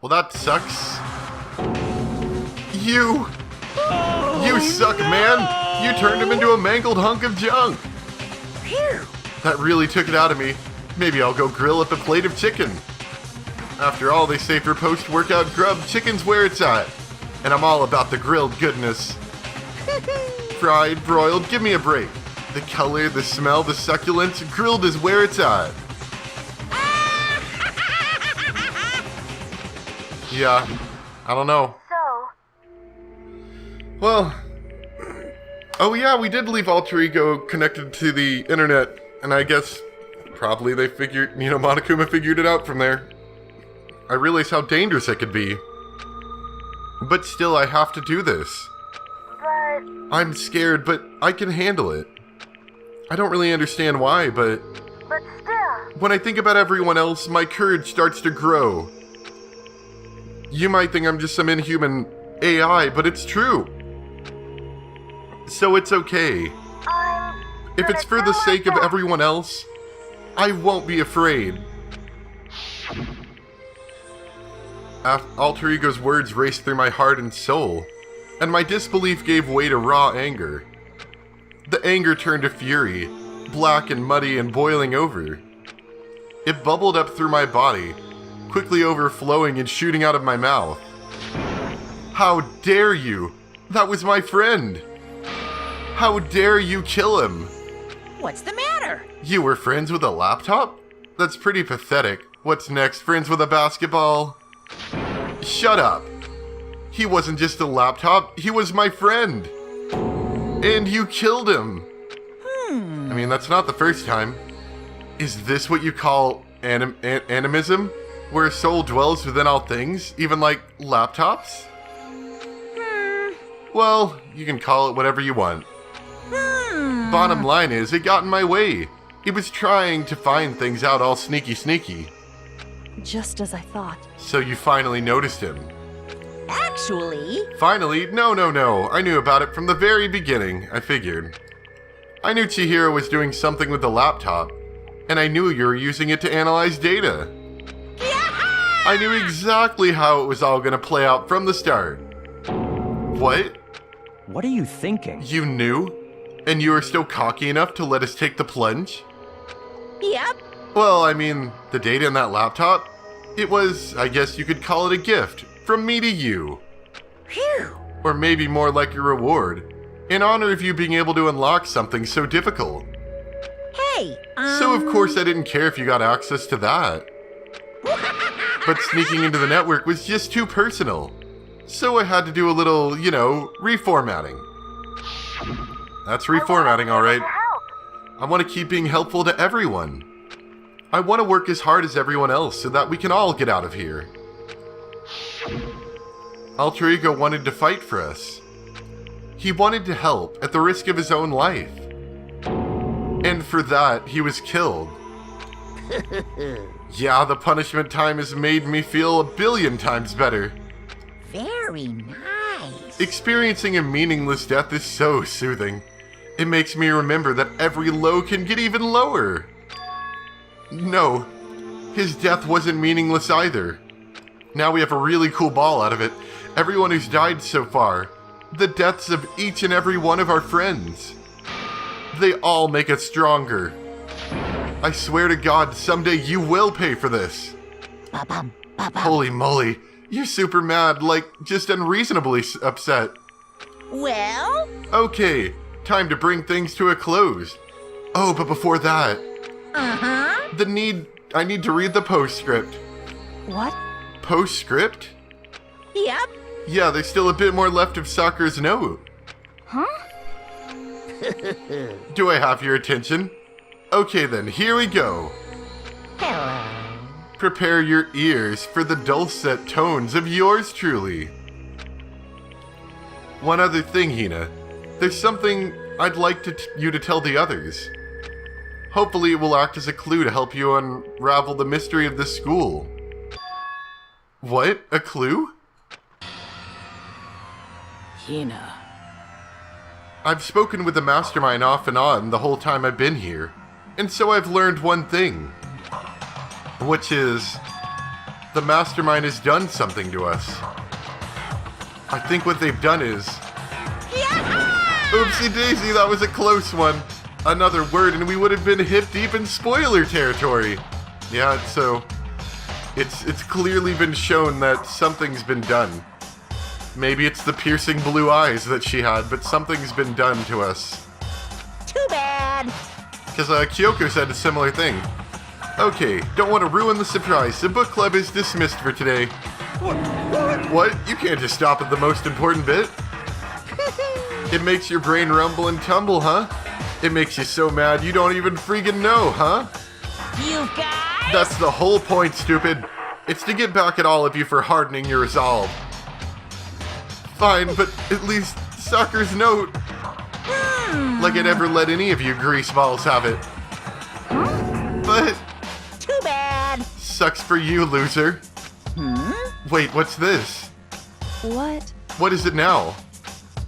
Well, that sucks. You suck, man! You turned him into a mangled hunk of junk! Phew. That really took it out of me. Maybe I'll go grill up a plate of chicken. After all, they say for post-workout grub, chicken's where it's at. And I'm all about the grilled goodness. Fried, broiled, give me a break. The color, the smell, the succulence, grilled is where it's at. Yeah, I don't know. Well, oh yeah, we did leave Alter Ego connected to the internet, and I guess probably they figured, Monokuma figured it out from there. I realize how dangerous it could be. But still, I have to do this. I'm scared, but I can handle it. I don't really understand why, but still. When I think about everyone else, my courage starts to grow. You might think I'm just some inhuman AI, but it's true. So it's okay. If it's for the sake of everyone else, I won't be afraid. Alter Ego's words raced through my heart and soul, and my disbelief gave way to raw anger. The anger turned to fury, black and muddy and boiling over. It bubbled up through my body, quickly overflowing and shooting out of my mouth. How dare you! That was my friend! How dare you kill him? What's the matter? You were friends with a laptop? That's pretty pathetic. What's next, friends with a basketball? Shut up. He wasn't just a laptop, he was my friend. And you killed him. I mean, that's not the first time. Is this what you call animism? Where a soul dwells within all things, even like laptops? Well, you can call it whatever you want. Bottom line is, it got in my way. It was trying to find things out all sneaky. Just as I thought. So you finally noticed him. Actually, Finally? No. I knew about it from the very beginning, I figured. I knew Chihiro was doing something with the laptop, and I knew you were using it to analyze data. I knew exactly how it was all gonna play out from the start. What? What are you thinking? You knew? And you were still cocky enough to let us take the plunge? yep. Well, I mean, the data in that laptop? It was, I guess you could call it a gift, from me to you. Phew. Or maybe more like a reward, in honor of you being able to unlock something so difficult. Hey, So of course I didn't care if you got access to that. But sneaking into the network was just too personal. So I had to do a little, reformatting. That's reformatting, alright. I want to keep being helpful to everyone. I want to work as hard as everyone else so that we can all get out of here. Alter Ego wanted to fight for us. He wanted to help at the risk of his own life. And for that, he was killed. Yeah, the punishment time has made me feel 1,000,000,000 times better. very nice. Experiencing a meaningless death is so soothing. It makes me remember that every low can get even lower. No, his death wasn't meaningless either. Now we have a really cool ball out of it. Everyone who's died so far, the deaths of each and every one of our friends. They all make us stronger. I swear to God, someday you will pay for this. Ba-bum, ba-bum. Holy moly, you're super mad, like just unreasonably upset. Well, Okay, time to bring things to a close. Oh, but before that, I need to read the postscript. What? Postscript? yep. Yeah, there's still a bit more left of Sakura's note. Huh? Do I have your attention? Okay then, here we go. Hello. Prepare your ears for the dulcet tones of yours truly. One other thing, Hina. There's something I'd like you to tell the others. Hopefully it will act as a clue to help you unravel the mystery of this school. What? A clue? Hina. I've spoken with the mastermind off and on the whole time I've been here, and so I've learned one thing. Which is, the mastermind has done something to us. I think what they've done is... Oopsie daisy, that was a close one. Another word and we would have been hip deep in spoiler territory. Yeah, so... It's clearly been shown that something's been done. Maybe it's the piercing blue eyes that she had, but something's been done to us. Too bad. Because Kyoko said a similar thing. Okay, don't want to ruin the surprise. The book club is dismissed for today. What? You can't just stop at the most important bit? It makes your brain rumble and tumble, huh? It makes you so mad you don't even freaking know, huh? You guys? That's the whole point, stupid. It's to get back at all of you for hardening your resolve. Fine, but at least Sakura's note. Like I'd ever let any of you greaseballs have it. But... Too bad. Sucks for you, loser. Wait, what's this? What? What is it now?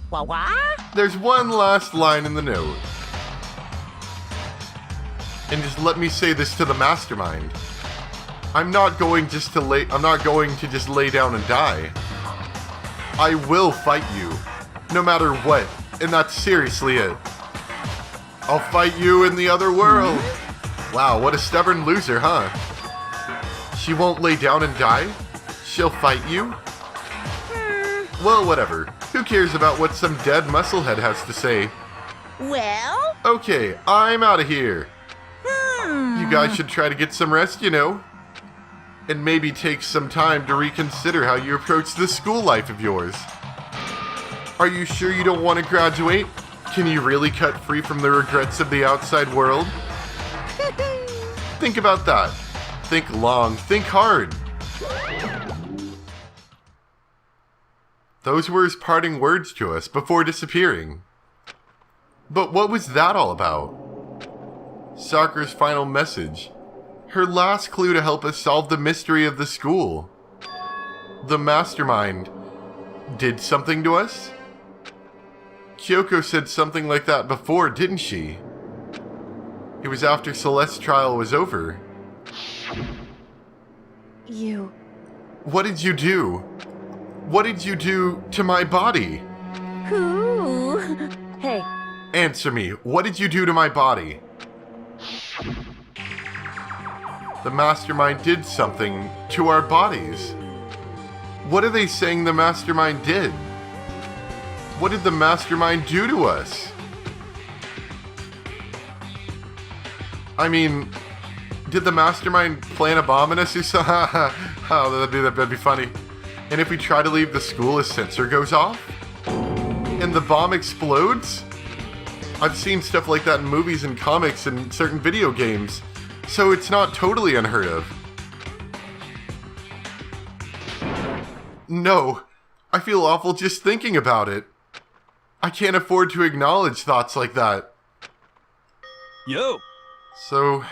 What? There's one last line in the note. And just let me say this to the mastermind. I'm not going to just lay down and die. I will fight you, no matter what, and that's seriously it. I'll fight you in the other world. Wow, what a stubborn loser, huh? She won't lay down and die? She'll fight you? Well, whatever. Who cares about what some dead musclehead has to say? Well? Okay, I'm out of here. You guys should try to get some rest, and maybe take some time to reconsider how you approach this school life of yours. Are you sure you don't want to graduate? Can you really cut free from the regrets of the outside world? Think about that. Think long, think hard. Those were his parting words to us before disappearing. But what was that all about? Sakura's final message. Her last clue to help us solve the mystery of the school. The mastermind did something to us? Kyoko said something like that before, didn't she? It was after Celeste's trial was over. You... What did you do? What did you do to my body? Who? Hey, Answer me. What did you do to my body? The mastermind did something to our bodies. What are they saying the mastermind did? What did the mastermind do to us? I mean, did the mastermind plant a bomb in us or something? Oh, that'd be funny. And if we try to leave the school, a sensor goes off? And the bomb explodes? I've seen stuff like that in movies and comics and certain video games, so it's not totally unheard of. No, I feel awful just thinking about it. I can't afford to acknowledge thoughts like that. Yo! So,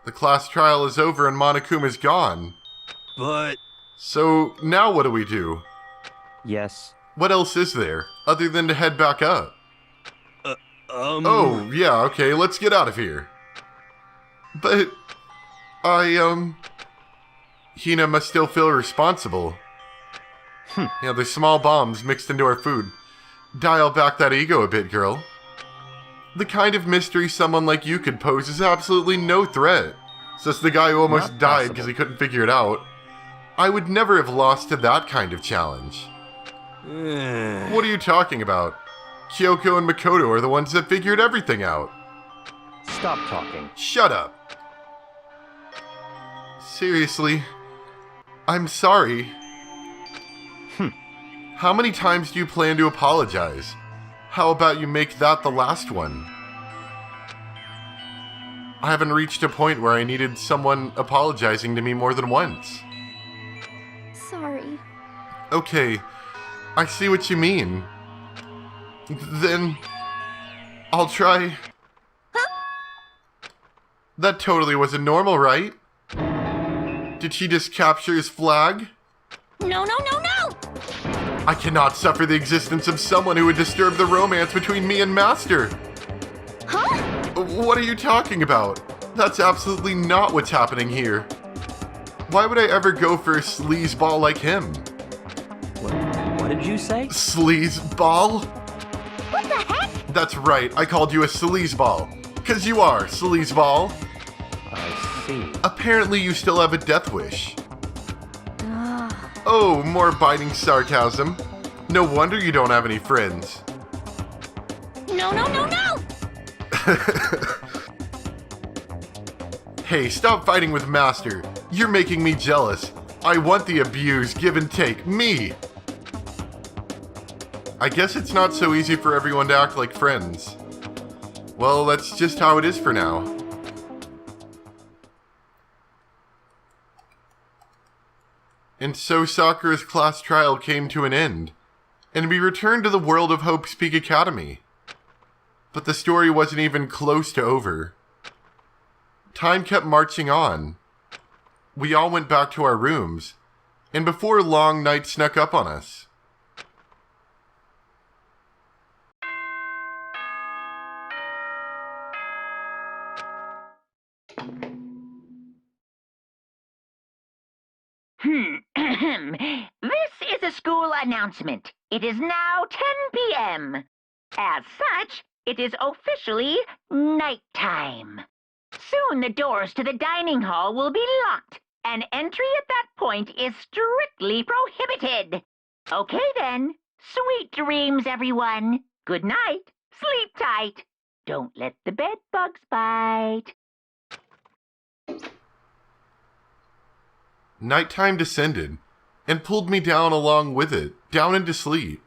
the class trial is over and Monokuma's gone. But... So, now what do we do? Yes. What else is there, other than to head back up? Oh, yeah, okay, let's get out of here. But, Hina must still feel responsible. Yeah, there's small bombs mixed into our food. Dial back that ego a bit, girl. The kind of mystery someone like you could pose is absolutely no threat. Says the guy who almost Not died possible. because he couldn't figure it out. I would never have lost to that kind of challenge. What are you talking about? Kyoko and Makoto are the ones that figured everything out. Stop talking. Shut up. Seriously, I'm sorry. How many times do you plan to apologize? How about you make that the last one? I haven't reached a point where I needed someone apologizing to me more than once. Sorry. Okay, I see what you mean. Then, I'll try... That totally wasn't normal, right? Did she just capture his flag? No, no, no, no! I cannot suffer the existence of someone who would disturb the romance between me and Master. Huh? What are you talking about? That's absolutely not what's happening here. Why would I ever go for a sleazeball like him? What did you say? Sleazeball? What the heck? That's right, I called you a sleazeball. 'Cause you are, sleazeball. I see. Apparently you still have a death wish. Oh, more biting sarcasm. No wonder you don't have any friends. No, no, no, no! Hey, stop fighting with Master. You're making me jealous. I want the abuse, give and take, me. I guess it's not so easy for everyone to act like friends. Well, that's just how it is for now. And so Sakura's class trial came to an end, and we returned to the world of Hope's Peak Academy. But the story wasn't even close to over. Time kept marching on. We all went back to our rooms, and before long, night snuck up on us. This is a school announcement. It is now 10 p.m. As such, it is officially nighttime. Soon the doors to the dining hall will be locked, and entry at that point is strictly prohibited. Okay then. Sweet dreams, everyone. Good night. Sleep tight. Don't let the bed bugs bite. Nighttime descended, and pulled me down along with it, down into sleep.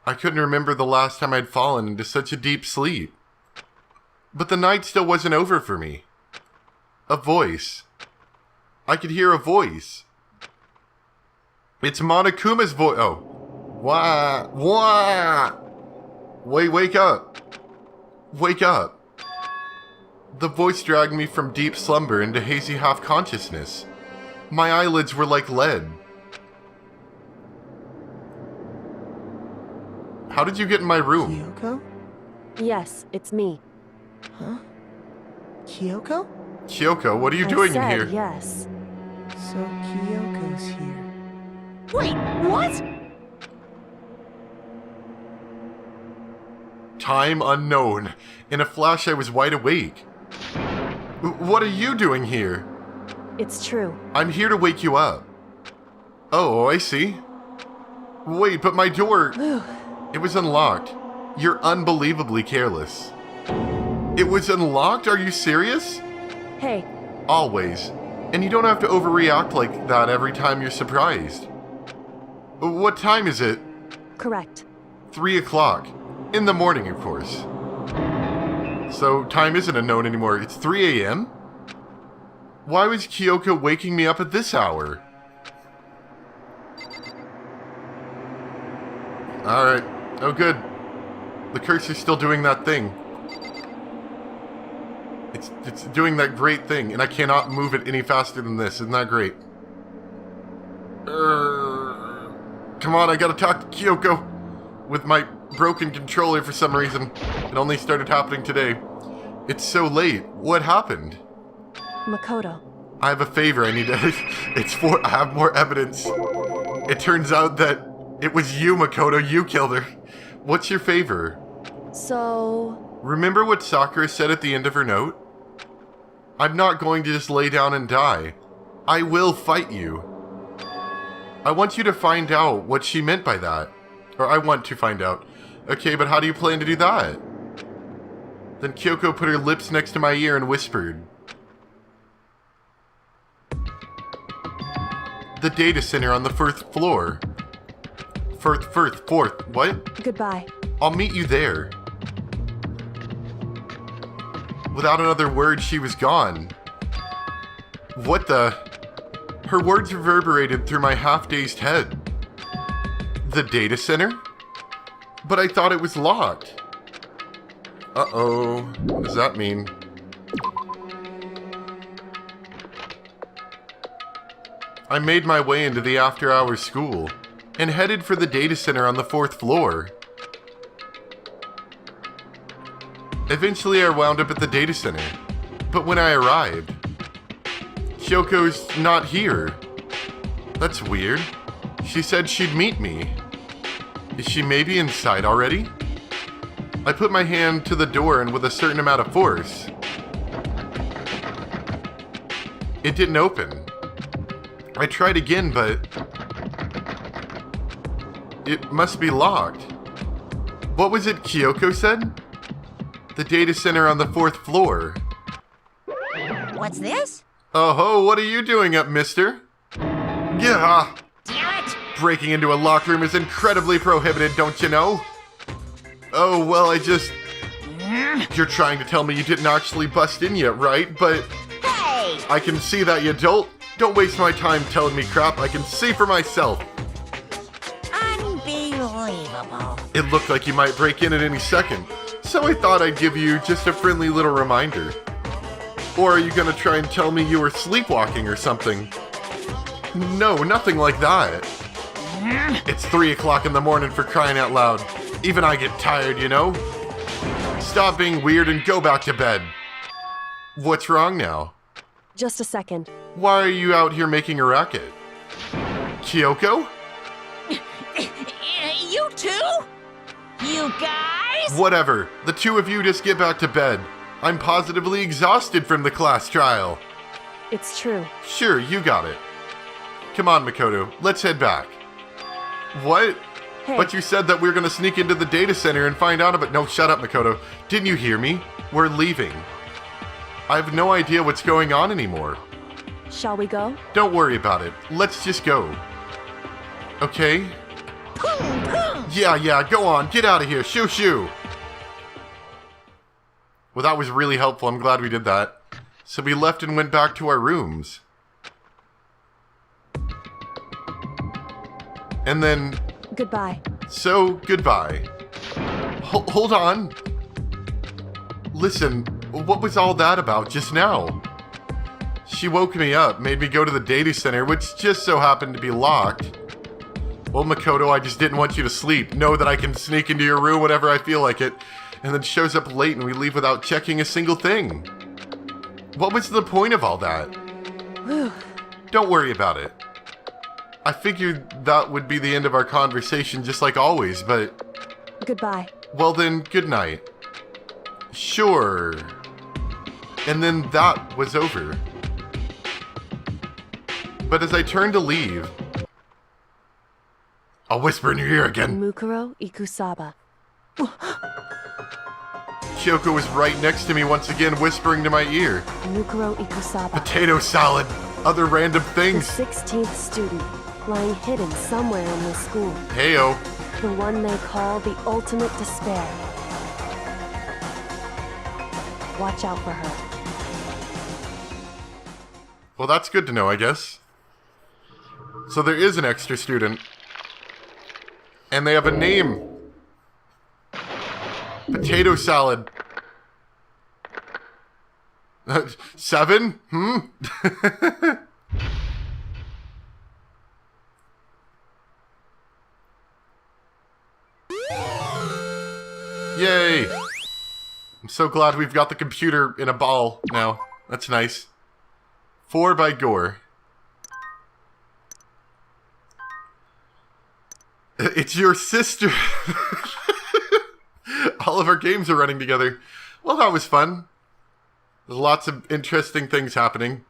I couldn't remember the last time I'd fallen into such a deep sleep. But the night still wasn't over for me. A voice. I could hear a voice, It's Monokuma's voice. Oh. Wah. Wah. Wake up. Wake up. The voice dragged me from deep slumber into hazy half-consciousness. My eyelids were like lead. How did you get in my room? Kyoko? Yes, it's me. Huh? Kyoko? Kyoko, what are you I doing in said here? yes. So Kyoko's here. Wait, what? Time unknown. In a flash, I was wide awake. What are you doing here? It's true. I'm here to wake you up. Oh, I see. Wait, but my door... It was unlocked. You're unbelievably careless. It was unlocked? Are you serious? Hey, Always. And you don't have to overreact like that every time you're surprised. What time is it? correct. 3 o'clock. In the morning, of course. So, time isn't unknown anymore. It's 3 a.m.? Why was Kyoko waking me up at this hour? Alright. Oh, good. The cursor's still doing that thing. It's doing that great thing, and I cannot move it any faster than this. Isn't that great? Come on, I gotta talk to Kyoko. With my broken controller for some reason. It only started happening today. It's so late. What happened? Makoto. I have a favor I need to... I have more evidence. It turns out that it was you, Makoto. You killed her. What's your favor? So... Remember what Sakura said at the end of her note? I'm not going to just lay down and die. I will fight you. I want you to find out what she meant by that. Or I want to find out. Okay, but how do you plan to do that? Then Kyoko put her lips next to my ear and whispered. The data center on the fourth floor. Fourth, what? Goodbye. I'll meet you there. Without another word, she was gone. What the? Her words reverberated through my half-dazed head. The data center? But I thought it was locked. Uh-oh. What does that mean? I made my way into the after-hours school and headed for the data center on the fourth floor. Eventually, I wound up at the data center, but when I arrived, Kyoko's not here. That's weird. She said she'd meet me. Is she maybe inside already? I put my hand to the door and with a certain amount of force, it didn't open. I tried again, but it must be locked. What was it Kyoko said? The data center on the fourth floor. What's this? Oh ho, what are you doing up, mister? Yeah. Damn it! Breaking into a locked room is incredibly prohibited, don't you know? Oh, well, You're trying to tell me you didn't actually bust in yet, right? But... Hey! I can see that, you dolt. Don't waste my time telling me crap. I can see for myself. Unbelievable. It looked like you might break in at any second. So I thought I'd give you just a friendly little reminder. Or are you gonna try and tell me you were sleepwalking or something? No, nothing like that. It's 3 o'clock in the morning for crying out loud. Even I get tired, you know? Stop being weird and go back to bed. What's wrong now? Just a second. Why are you out here making a racket? Kyoko? You too? You guys? Whatever. The two of you just get back to bed. I'm positively exhausted from the class trial. It's true. Sure, you got it. Come on, Makoto. Let's head back. What? Hey. But you said that we were going to sneak into the data center and find out about... No, shut up, Makoto. Didn't you hear me? We're leaving. I have no idea what's going on anymore. Shall we go? Don't worry about it. Let's just go. Okay? Yeah, go on. Get out of here. Shoo, shoo. Well, that was really helpful. I'm glad we did that. So we left and went back to our rooms. And then... Goodbye. So, goodbye. Hold on. Listen, what was all that about just now? She woke me up, made me go to the data center, which just so happened to be locked. Well, Makoto, I just didn't want you to sleep. Know that I can sneak into your room whenever I feel like it, and then shows up late and we leave without checking a single thing. What was the point of all that? Whew. Don't worry about it. I figured that would be the end of our conversation just like always, but... Goodbye. Well then, good night. Sure. And then that was over. But as I turned to leave... I'll whisper in your ear again. Mukuro Ikusaba. Kyoko was right next to me once again, whispering to my ear. Mukuro Ikusaba. Potato salad. Other random The things. 16th student, lying hidden somewhere in the school. Heyo. The one they call the ultimate despair. Watch out for her. Well, that's good to know, I guess. So there is an extra student. And they have a name. Potato salad. 7? Yay! I'm so glad we've got the computer in a ball now. That's nice. 4 by Gore. It's your sister. All of our games are running together. Well, that was fun. There's lots of interesting things happening.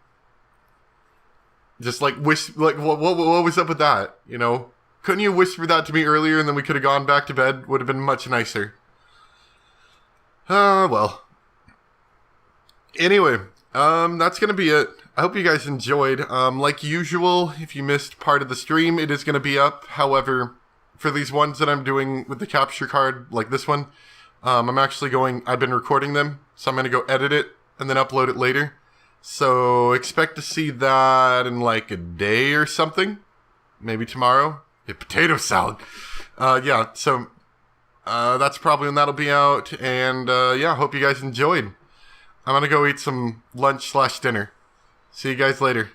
Just like what was up with that? You know, couldn't you whisper that to me earlier, and then we could have gone back to bed? Would have been much nicer. Well. Anyway, that's gonna be it. I hope you guys enjoyed. Like usual, if you missed part of the stream, it is gonna be up. However, for these ones that I'm doing with the capture card, like this one, I've been recording them, so I'm going to go edit it and then upload it later. So expect to see that in like a day or something. Maybe tomorrow. Yeah, potato salad. Yeah, so that's probably when that'll be out. And yeah, hope you guys enjoyed. I'm going to go eat some lunch/dinner. See you guys later.